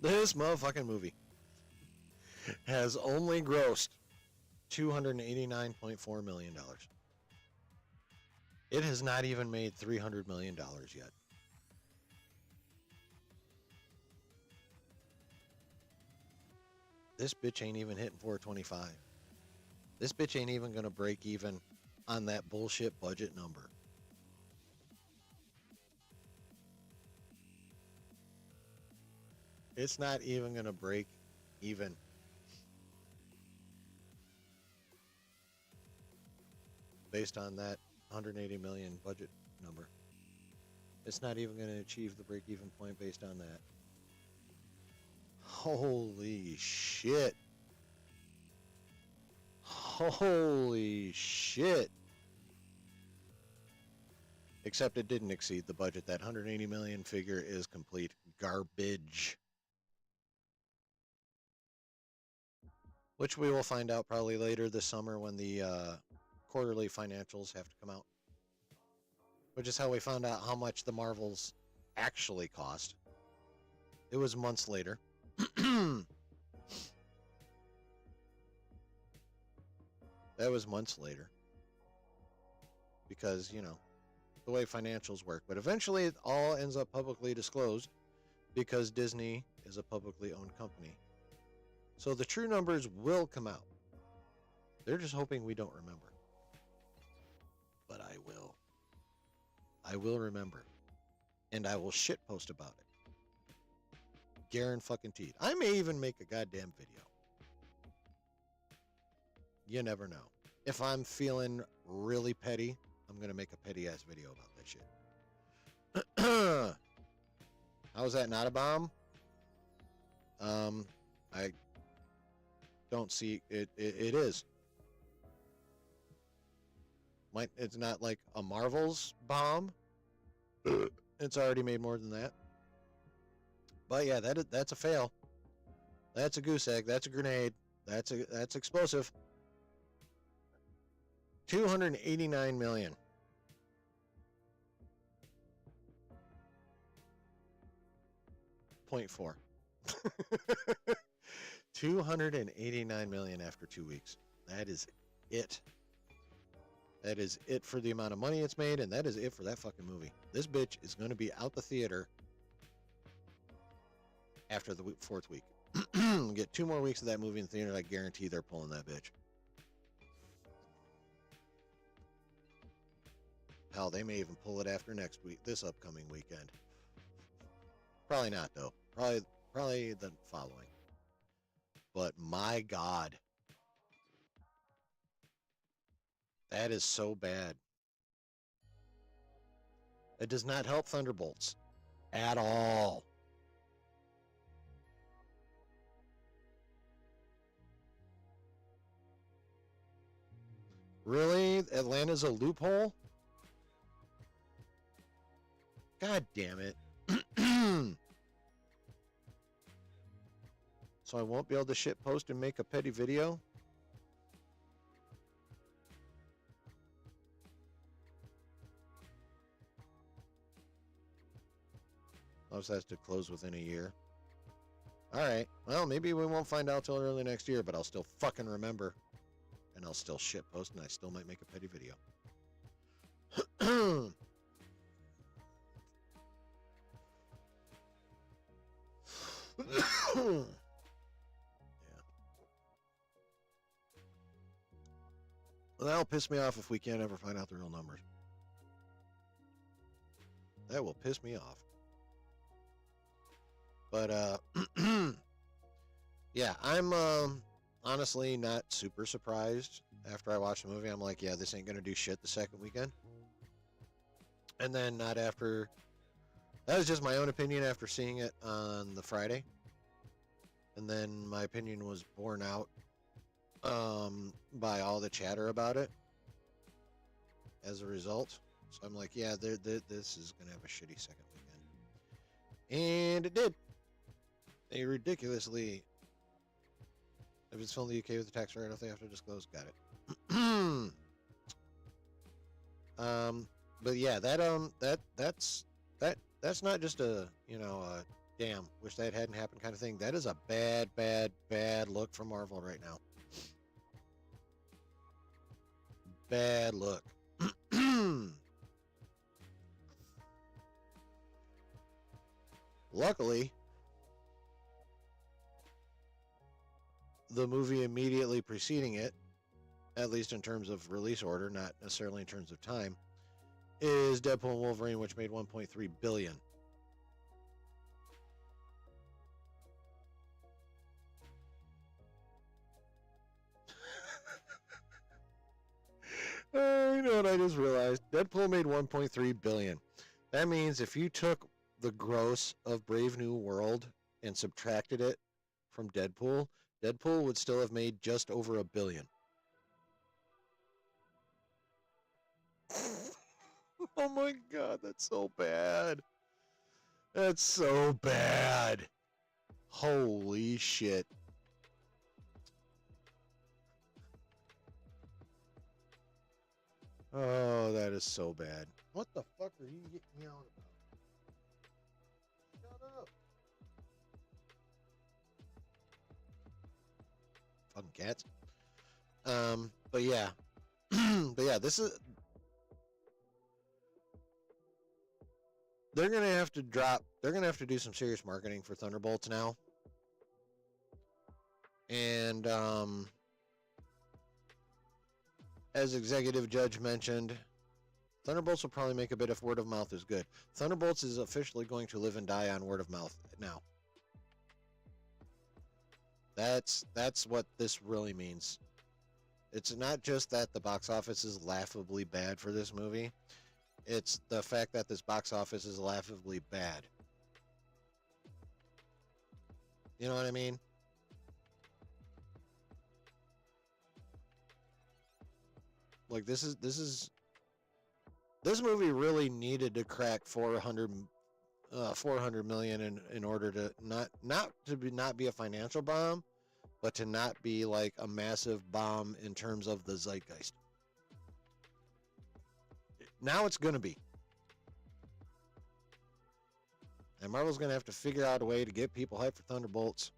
This motherfucking movie has only grossed $289.4 million. It has not even made $300 million yet. This bitch ain't even hitting 425. This bitch ain't even going to break even on that bullshit budget number. It's not even going to break even. Based on that 180 million budget number. It's not even going to achieve the break-even point based on that. Holy shit. Holy shit. Except it didn't exceed the budget. That 180 million figure is complete garbage. Which we will find out probably later this summer when the quarterly financials have to come out. Which is how we found out how much the Marvels actually cost. It was months later. That was months later. Because, you know, the way financials work. But eventually it all ends up publicly disclosed because Disney is a publicly owned company. So the true numbers will come out. They're just hoping we don't remember. But I will. I will remember. And I will shitpost about it. Guaranteed. I may even make a goddamn video. You never know. If I'm feeling really petty, I'm going to make a petty-ass video about that shit. How is that not a bomb? I don't see it. It is. It's not like a Marvel's bomb. It's already made more than that. But yeah, that's a fail. That's a goose egg. That's a grenade. That's explosive. 289 million. .4. $289 million after 2 weeks. That is it. That is it for the amount of money it's made, and that is it for that fucking movie. This bitch is going to be out the theater after the fourth week. Get 2 more weeks of that movie in the theater, I guarantee they're pulling that bitch. Hell, they may even pull it after next week, this upcoming weekend. Probably not, though. Probably the following. But my God. That is so bad. It does not help Thunderbolts at all. Really? Atlanta's a loophole? God damn it. So I won't be able to shit post and make a petty video? Loves has to close within a year. Alright. Well, maybe we won't find out till early next year, but I'll still fucking remember. And I'll still shit post, and I still might make a petty video. Yeah. Well, that'll piss me off if we can't ever find out the real numbers. That will piss me off. But, yeah, I'm honestly not super surprised after I watched the movie. I'm like, yeah, this ain't going to do shit the second weekend. And then not after... That was just my own opinion after seeing it on the Friday. And then my opinion was borne out by all the chatter about it as a result. So I'm like, yeah, this is going to have a shitty second weekend. And it did. They ridiculously... If it's filmed in the UK with the tax write-off, they have to disclose. Got it. But yeah, that's not just a, damn, wish that hadn't happened kind of thing. That is a bad, bad, bad look for Marvel right now. Bad look. Luckily, the movie immediately preceding it, at least in terms of release order, not necessarily in terms of time, is Deadpool and Wolverine, which made $1.3 billion. You know what I just realized? Deadpool made $1.3 billion. That means if you took the gross of Brave New World and subtracted it from Deadpool, Deadpool would still have made just over $1 billion. Oh my God, that's so bad. That's so bad. Holy shit. Oh, that is so bad. What the fuck are you getting yelled about? Shut up. Fucking cats. But yeah. But yeah, this is... They're going to have to do some serious marketing for Thunderbolts now. And, as Executive Judge mentioned, Thunderbolts will probably make a bit if word of mouth is good. Thunderbolts is officially going to live and die on word of mouth now. That's what this really means. It's not just that the box office is laughably bad for this movie. It's the fact that this box office is laughably bad. You know what I mean? Like this movie really needed to crack 400 million in order to not be a financial bomb, but to not be like a massive bomb in terms of the zeitgeist. Now it's going to be. And Marvel's going to have to figure out a way to get people hyped for Thunderbolts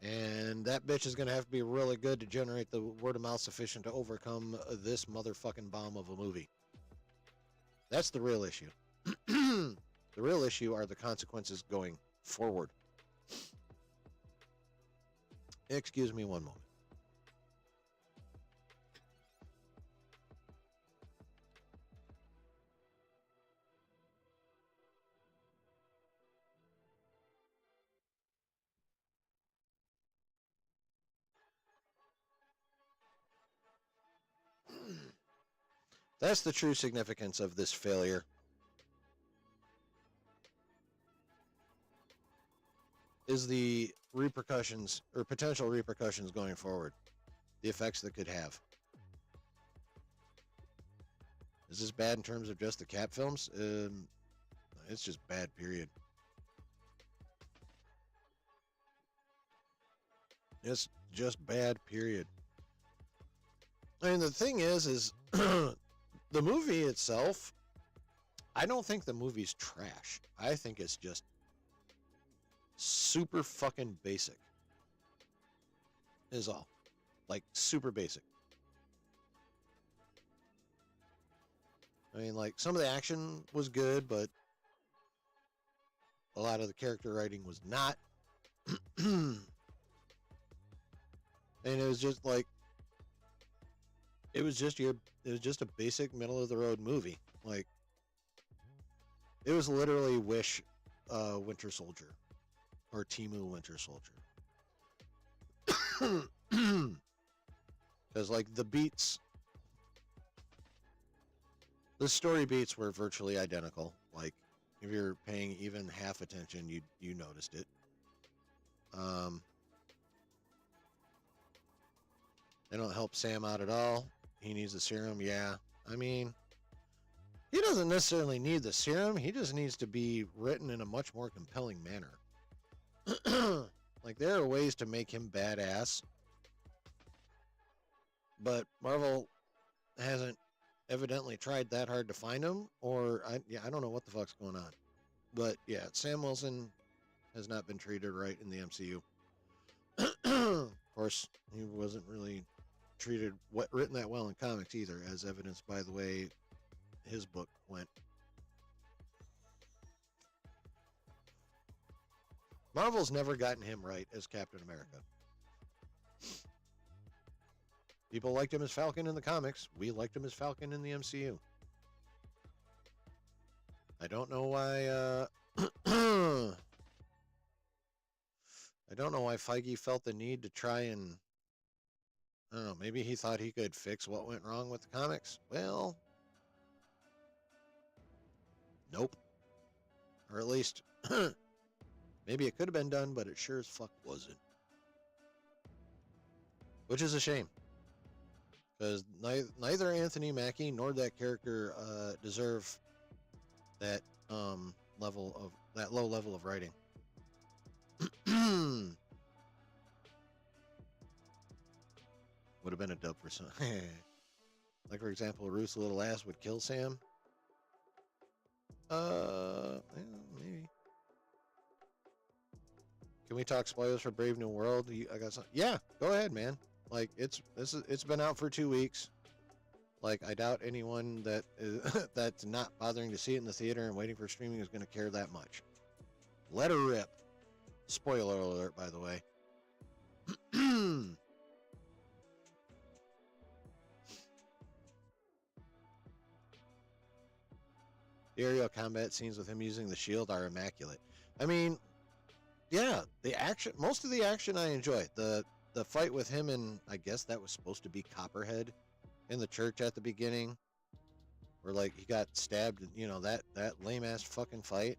And that bitch is going to have to be really good to generate the word of mouth sufficient to overcome this motherfucking bomb of a movie. That's the real issue. The real issue are the consequences going forward. Excuse me one moment. That's the true significance of this failure. Is the repercussions or potential repercussions going forward. The effects that could have. Is this bad in terms of just the Cap films? It's just bad, period. It's just bad, period. I mean, the thing is the movie itself, I don't think the movie's trash. I think it's just super fucking basic. Is all. Like, super basic. I mean, like, some of the action was good, but a lot of the character writing was not. And it was just like, it was just a basic middle of the road movie. Like, it was literally Wish Winter Soldier or Temu Winter Soldier. Because like the story beats were virtually identical. Like, if you're paying even half attention, you noticed it. They don't help Sam out at all. He needs the serum. Yeah, I mean, he doesn't necessarily need the serum. He just needs to be written in a much more compelling manner. Like, there are ways to make him badass, but Marvel hasn't evidently tried that hard to find him, or I don't know what the fuck's going on. But yeah, Sam Wilson has not been treated right in the MCU. Of course, he wasn't really written that well in comics either, as evidenced by the way his book went. Marvel's never gotten him right as Captain America. People liked him as Falcon in the comics. We liked him as Falcon in the MCU. I don't know why I don't know why Feige felt the need to try and, I don't know, maybe he thought he could fix what went wrong with the comics. Well, nope. Or at least, maybe it could have been done, but it sure as fuck wasn't. Which is a shame. Because neither Anthony Mackie nor that character deserve that low level of writing. Would have been a dub for some. Like, for example, Ruth's little ass would kill Sam. Well, maybe. Can we talk spoilers for Brave New World? I got some. Yeah, go ahead, man. Like, it's been out for 2 weeks. Like, I doubt anyone that that's not bothering to see it in the theater and waiting for streaming is going to care that much. Let her rip. Spoiler alert, by the way. The aerial combat scenes with him using the shield are immaculate. I mean, yeah, most of the action I enjoy. The fight with him, and I guess that was supposed to be Copperhead in the church at the beginning, where like he got stabbed, you know, that lame ass fucking fight.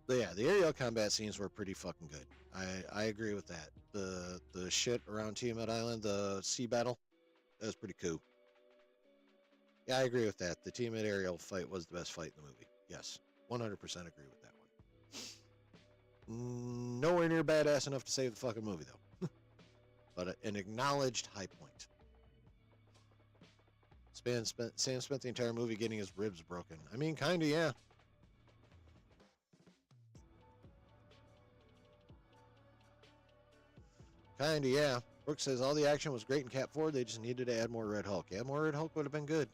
But yeah, the aerial combat scenes were pretty fucking good. I agree with that. The shit around Tiamat Island, the sea battle, that was pretty cool. Yeah, I agree with that. The Tiamat aerial fight was the best fight in the movie. Yes, 100% agree with that one. Nowhere near badass enough to save the fucking movie, though. But an acknowledged high point. Sam spent the entire movie getting his ribs broken. I mean, kinda, yeah. Kinda, yeah. Brooks says all the action was great in Cap 4. They just needed to add more Red Hulk. Yeah, more Red Hulk would have been good.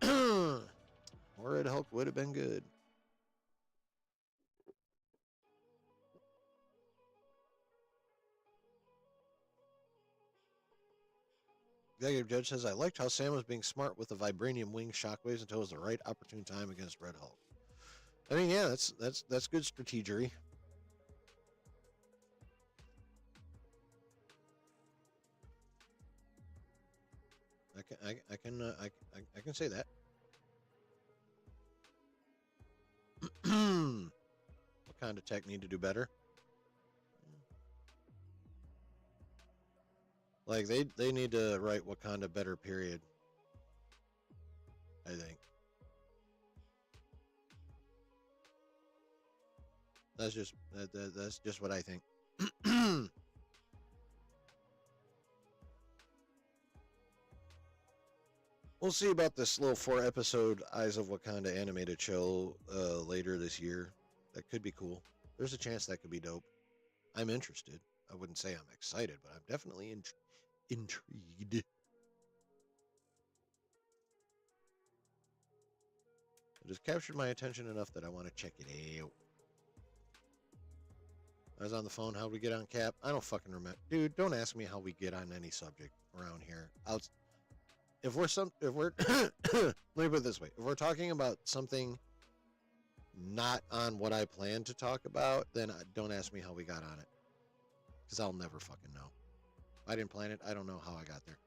More Red Hulk would have been good. Executive Judge says, I liked how Sam was being smart with the vibranium wing shockwaves until it was the right opportune time against Red Hulk. I mean, yeah, that's good strategery. I can say that. What kind of tech need to do better? Like they need to write Wakanda better. Period. I think that's just what I think. We'll see about this little 4-episode Eyes of Wakanda animated show later this year. That could be cool. There's a chance that could be dope. I'm interested. I wouldn't say I'm excited, but I'm definitely intrigued. It just captured my attention enough that I want to check it out. I was on the phone. How'd we get on Cap? I don't fucking remember. Dude, don't ask me how we get on any subject around here. If we're let me put it this way. If we're talking about something not on what I plan to talk about, then don't ask me how we got on it. Because I'll never fucking know. If I didn't plan it, I don't know how I got there.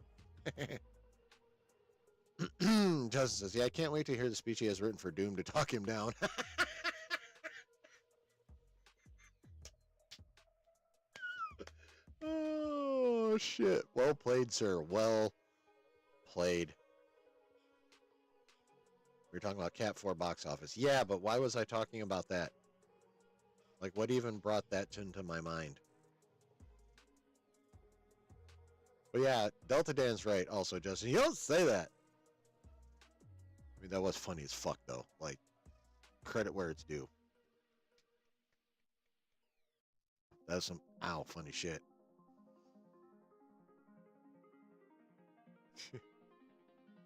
Justin says, yeah, I can't wait to hear the speech he has written for Doom to talk him down. Oh, shit. Well played, sir. Well played. We were talking about Cat 4 box office. Yeah, but why was I talking about that? Like, what even brought that into my mind? But yeah, Delta Dan's right also, Justin. You don't say that. I mean, that was funny as fuck, though. Like, credit where it's due. That was some, funny shit.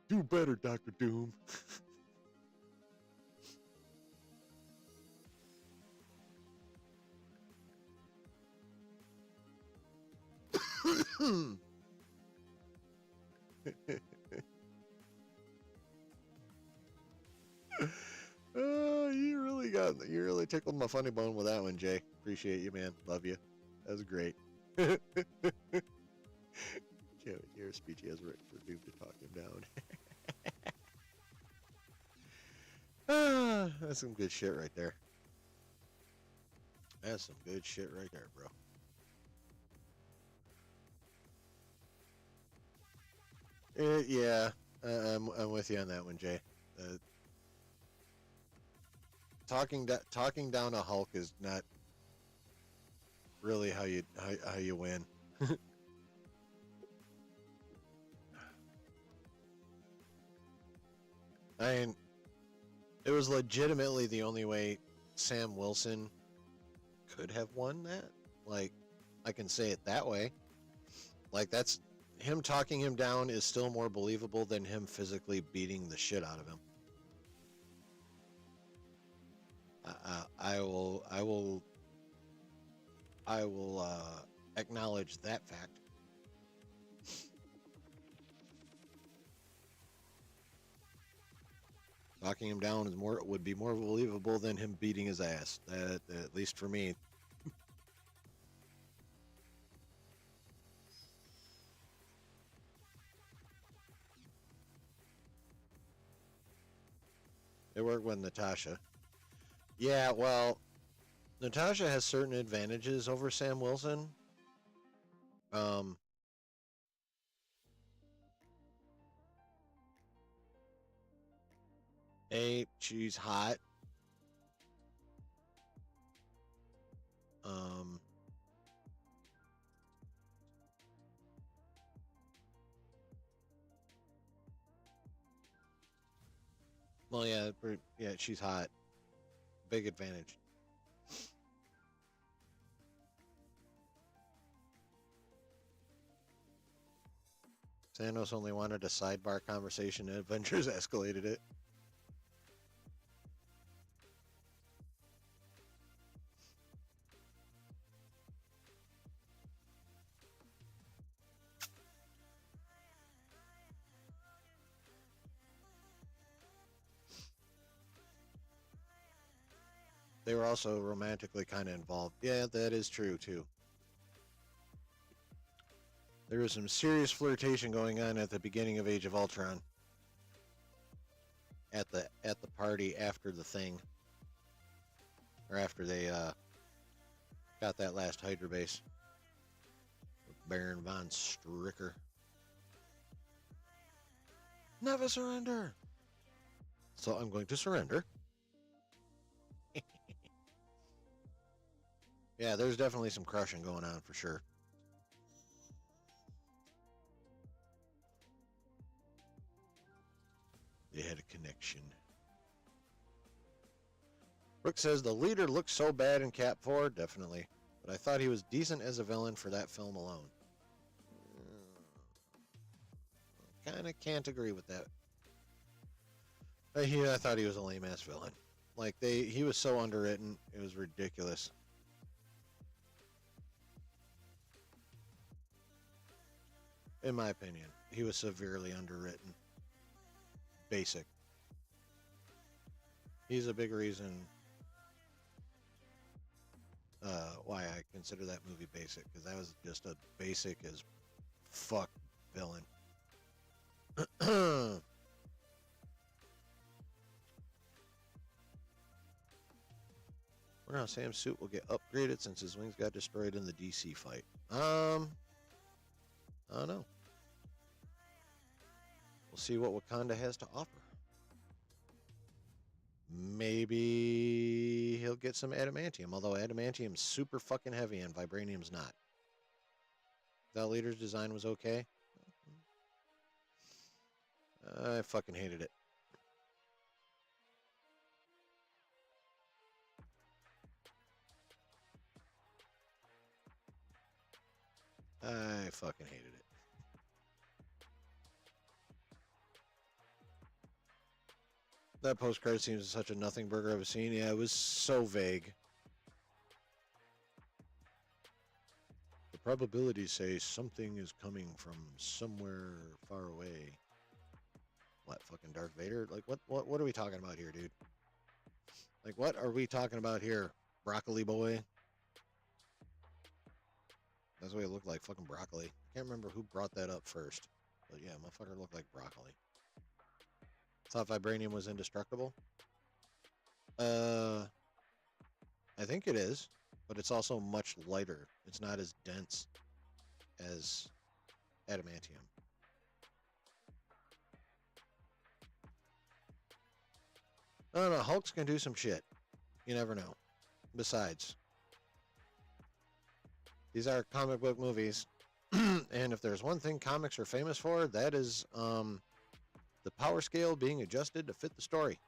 Do better, Dr. Doom. You really tickled my funny bone with that one, Jay. Appreciate you, man. Love you. That was great. Can't hear a speech he has written for Doom to talk him down. That's some good shit right there. That's some good shit right there, bro. Yeah, I'm with you on that one, Jay. Talking down a Hulk is not really how you win. I mean, it was legitimately the only way Sam Wilson could have won that. Like, I can say it that way. Like, that's him talking him down is still more believable than him physically beating the shit out of him. I will acknowledge that fact. Knocking him down would be more believable than him beating his ass. At least for me. It worked with Natasha. Yeah, well, Natasha has certain advantages over Sam Wilson. She's hot. Well, yeah, she's hot. Big advantage. Thanos only wanted a sidebar conversation and Avengers escalated it. They were also romantically kind of involved. Yeah, that is true, too. There was some serious flirtation going on at the beginning of Age of Ultron. At the party after the thing. Or after they got that last Hydra base. With Baron von Stricker. Never surrender! So I'm going to surrender. Yeah, there's definitely some crushing going on for sure. They had a connection. Brooke says the leader looked so bad in Cap 4, definitely. But I thought he was decent as a villain for that film alone. Kind of can't agree with that. I thought he was a lame-ass villain. Like, he was so underwritten, it was ridiculous. In my opinion, he was severely underwritten. Basic. He's a big reason why I consider that movie basic, because that was just a basic as fuck villain. Wonder how Sam's suit will get upgraded since his wings got destroyed in the DC fight. I don't know. We'll see what Wakanda has to offer. Maybe he'll get some adamantium, although adamantium's super fucking heavy and vibranium's not. That leader's design was okay. I fucking hated it. I fucking hated it. That post-credit scene was such a nothing burger I've seen. Yeah, it was so vague. The probabilities say something is coming from somewhere far away. What, fucking Darth Vader? Like, what are we talking about here, dude? Like, what are we talking about here, broccoli boy? That's what it looked like, fucking broccoli. I can't remember who brought that up first. But yeah, motherfucker looked like broccoli. Thought vibranium was indestructible? I think it is, but it's also much lighter. It's not as dense as adamantium. I don't know, Hulk's can do some shit. You never know. Besides, these are comic book movies, and if there's one thing comics are famous for, that is the power scale being adjusted to fit the story.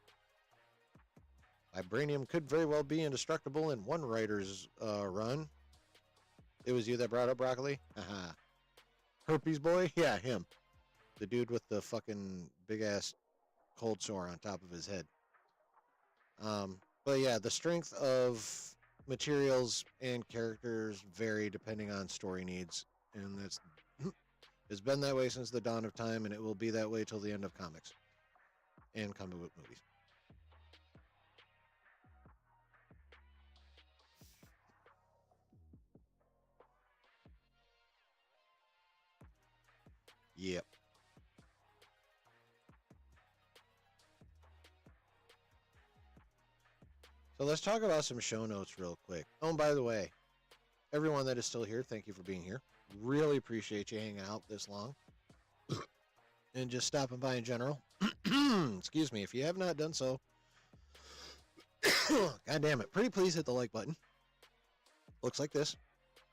Vibranium could very well be indestructible in one writer's run. It was you that brought up broccoli? Haha. Herpes boy? Yeah, him. The dude with the fucking big-ass cold sore on top of his head. But yeah, the strength of materials and characters vary depending on story needs. And it's been that way since the dawn of time, and it will be that way till the end of comics and comic book movies. Yep. So let's talk about some show notes real quick. Oh, and by the way, everyone that is still here, thank you for being here. Really appreciate you hanging out this long and just stopping by in general. Excuse me, if you have not done so, God damn it, pretty please hit the like button. Looks like this.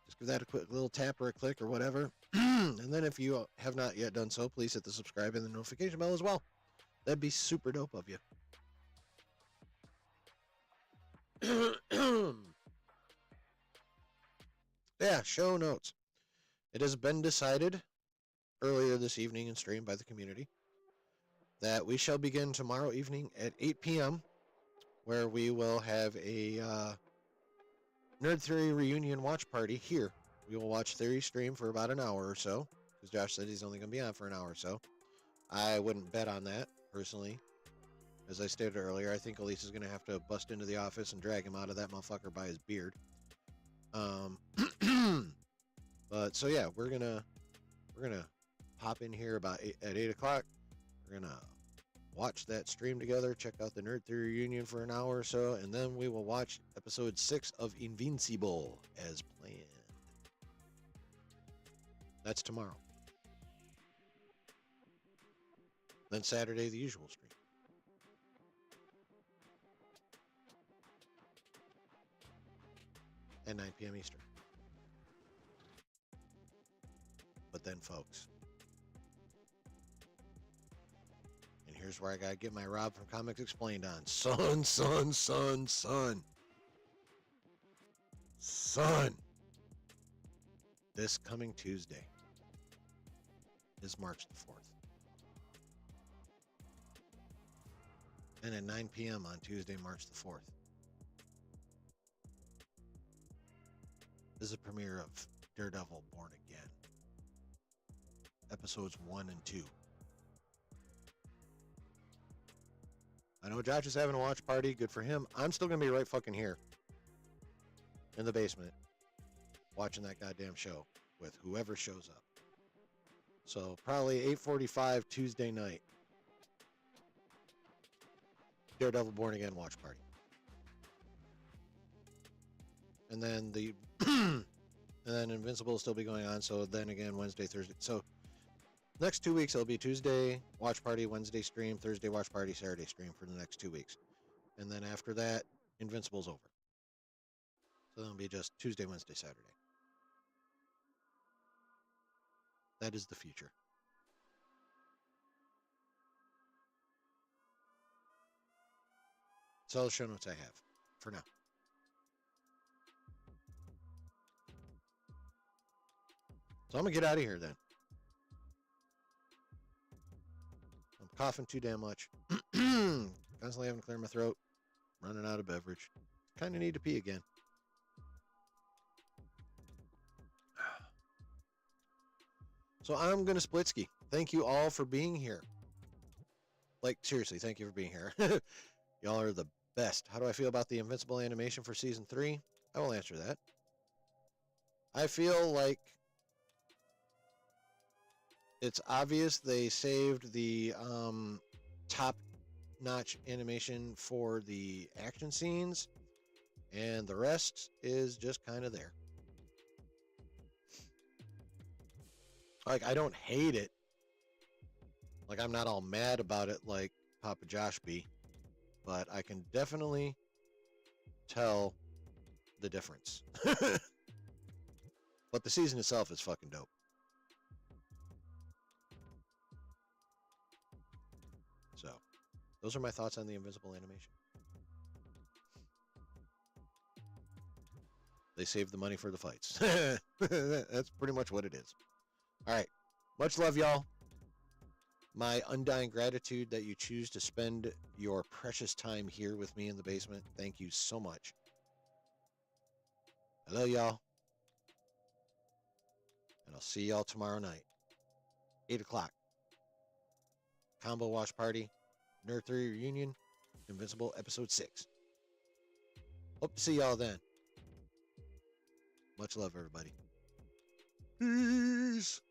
Just give that a quick little tap or a click or whatever. And then if you have not yet done so, please hit the subscribe and the notification bell as well. That'd be super dope of you. Yeah, show notes. It has been decided earlier this evening and streamed by the community, that we shall begin tomorrow evening at 8 p.m., where we will have a Nerd Theory reunion watch party here. We will watch Theory stream for about an hour or so, because Josh said he's only going to be on for an hour or so. I wouldn't bet on that, personally. As I stated earlier, I think Elise is going to have to bust into the office and drag him out of that motherfucker by his beard. But so yeah, we're gonna pop in here about at 8 o'clock. We're gonna watch that stream together, check out the Nerd Theory reunion for an hour or so, and then we will watch episode 6 of Invincible as planned. That's tomorrow. Then Saturday, the usual stream. At 9 p.m. Eastern. But then, folks, and here's where I gotta get my Rob from Comics Explained on. Son. This coming Tuesday is March the 4th. And at 9 p.m. on Tuesday, March the 4th, is the premiere of Daredevil Born Again. Episodes 1 and 2. I know Josh is having a watch party. Good for him. I'm still going to be right fucking here in the basement watching that goddamn show with whoever shows up. So probably 8:45 Tuesday night. Daredevil Born Again watch party. And then the and then Invincible will still be going on. So then again, Wednesday, Thursday. So next 2 weeks, it'll be Tuesday watch party, Wednesday stream, Thursday watch party, Saturday stream for the next 2 weeks. And then after that, Invincible's over. So it'll be just Tuesday, Wednesday, Saturday. That is the future. That's all the show notes I have for now. So I'm going to get out of here then. I'm coughing too damn much. Constantly having to clear my throat. Running out of beverage. Kind of need to pee again. So I'm going to split ski. Thank you all for being here. Like, seriously, thank you for being here. Y'all are the best. How do I feel about the Invincible animation for Season 3? I will answer that. I feel like it's obvious they saved the top-notch animation for the action scenes, and the rest is just kind of there. Like, I don't hate it. Like, I'm not all mad about it like Papa Josh be, but I can definitely tell the difference. But the season itself is fucking dope. So, those are my thoughts on the Invincible animation. They saved the money for the fights. That's pretty much what it is. All right. Much love, y'all. My undying gratitude that you choose to spend your precious time here with me in the basement. Thank you so much. I love y'all. And I'll see y'all tomorrow night. 8 o'clock. Combo Watch Party. Nerd Theory Reunion. Invincible Episode 6. Hope to see y'all then. Much love, everybody. Peace.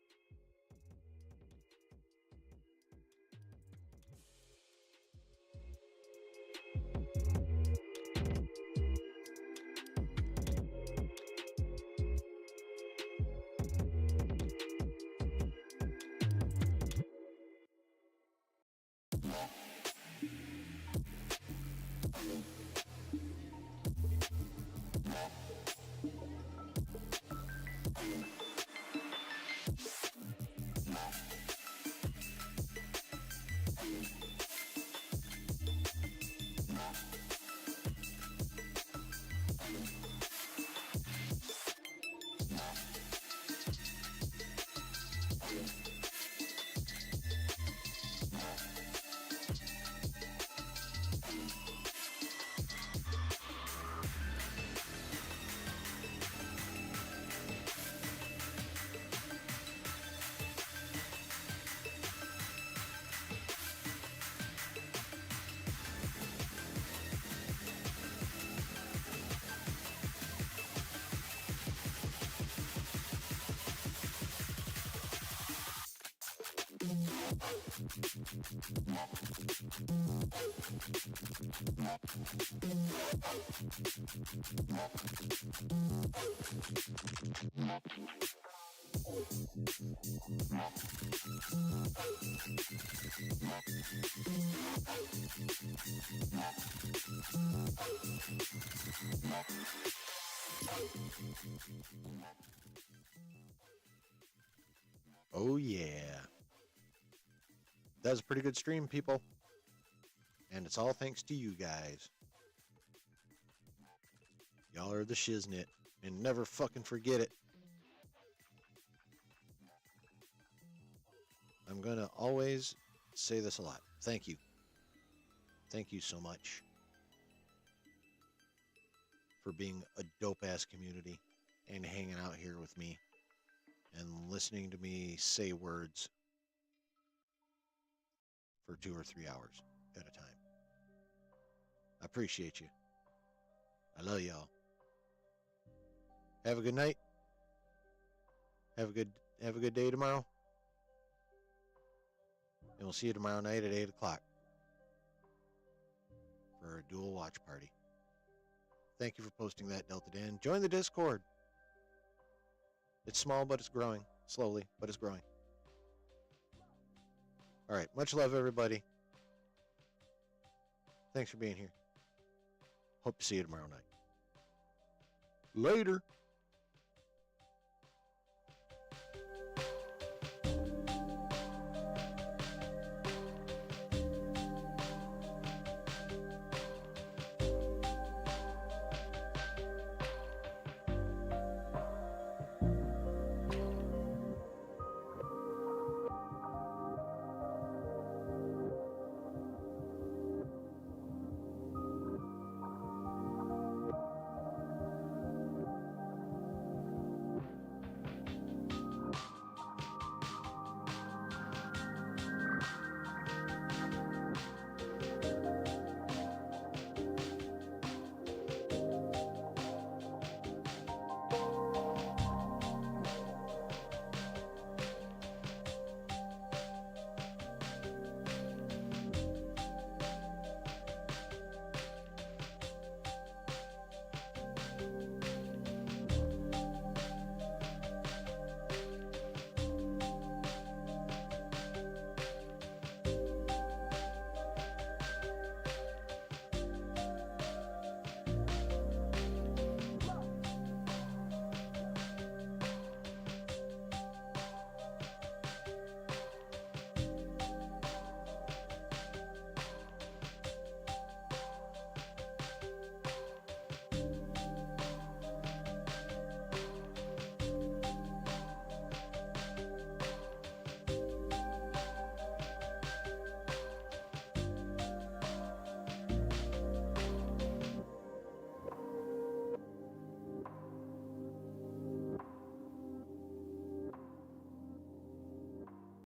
Oh, yeah. That was a pretty good stream, people. And it's all thanks to you guys. Y'all are the shiznit. And never fucking forget it. I'm going to always say this a lot. Thank you. Thank you so much for being a dope-ass community and hanging out here with me and listening to me say words for 2 or 3 hours at a time. I appreciate you. I love y'all. Have a good night. Have a good day tomorrow. And we'll see you tomorrow night at 8 o'clock for a dual watch party. Thank you for posting that, Delta Dan. Join the Discord. It's small, but it's growing. Slowly, but it's growing. All right. Much love, everybody. Thanks for being here. Hope to see you tomorrow night. Later.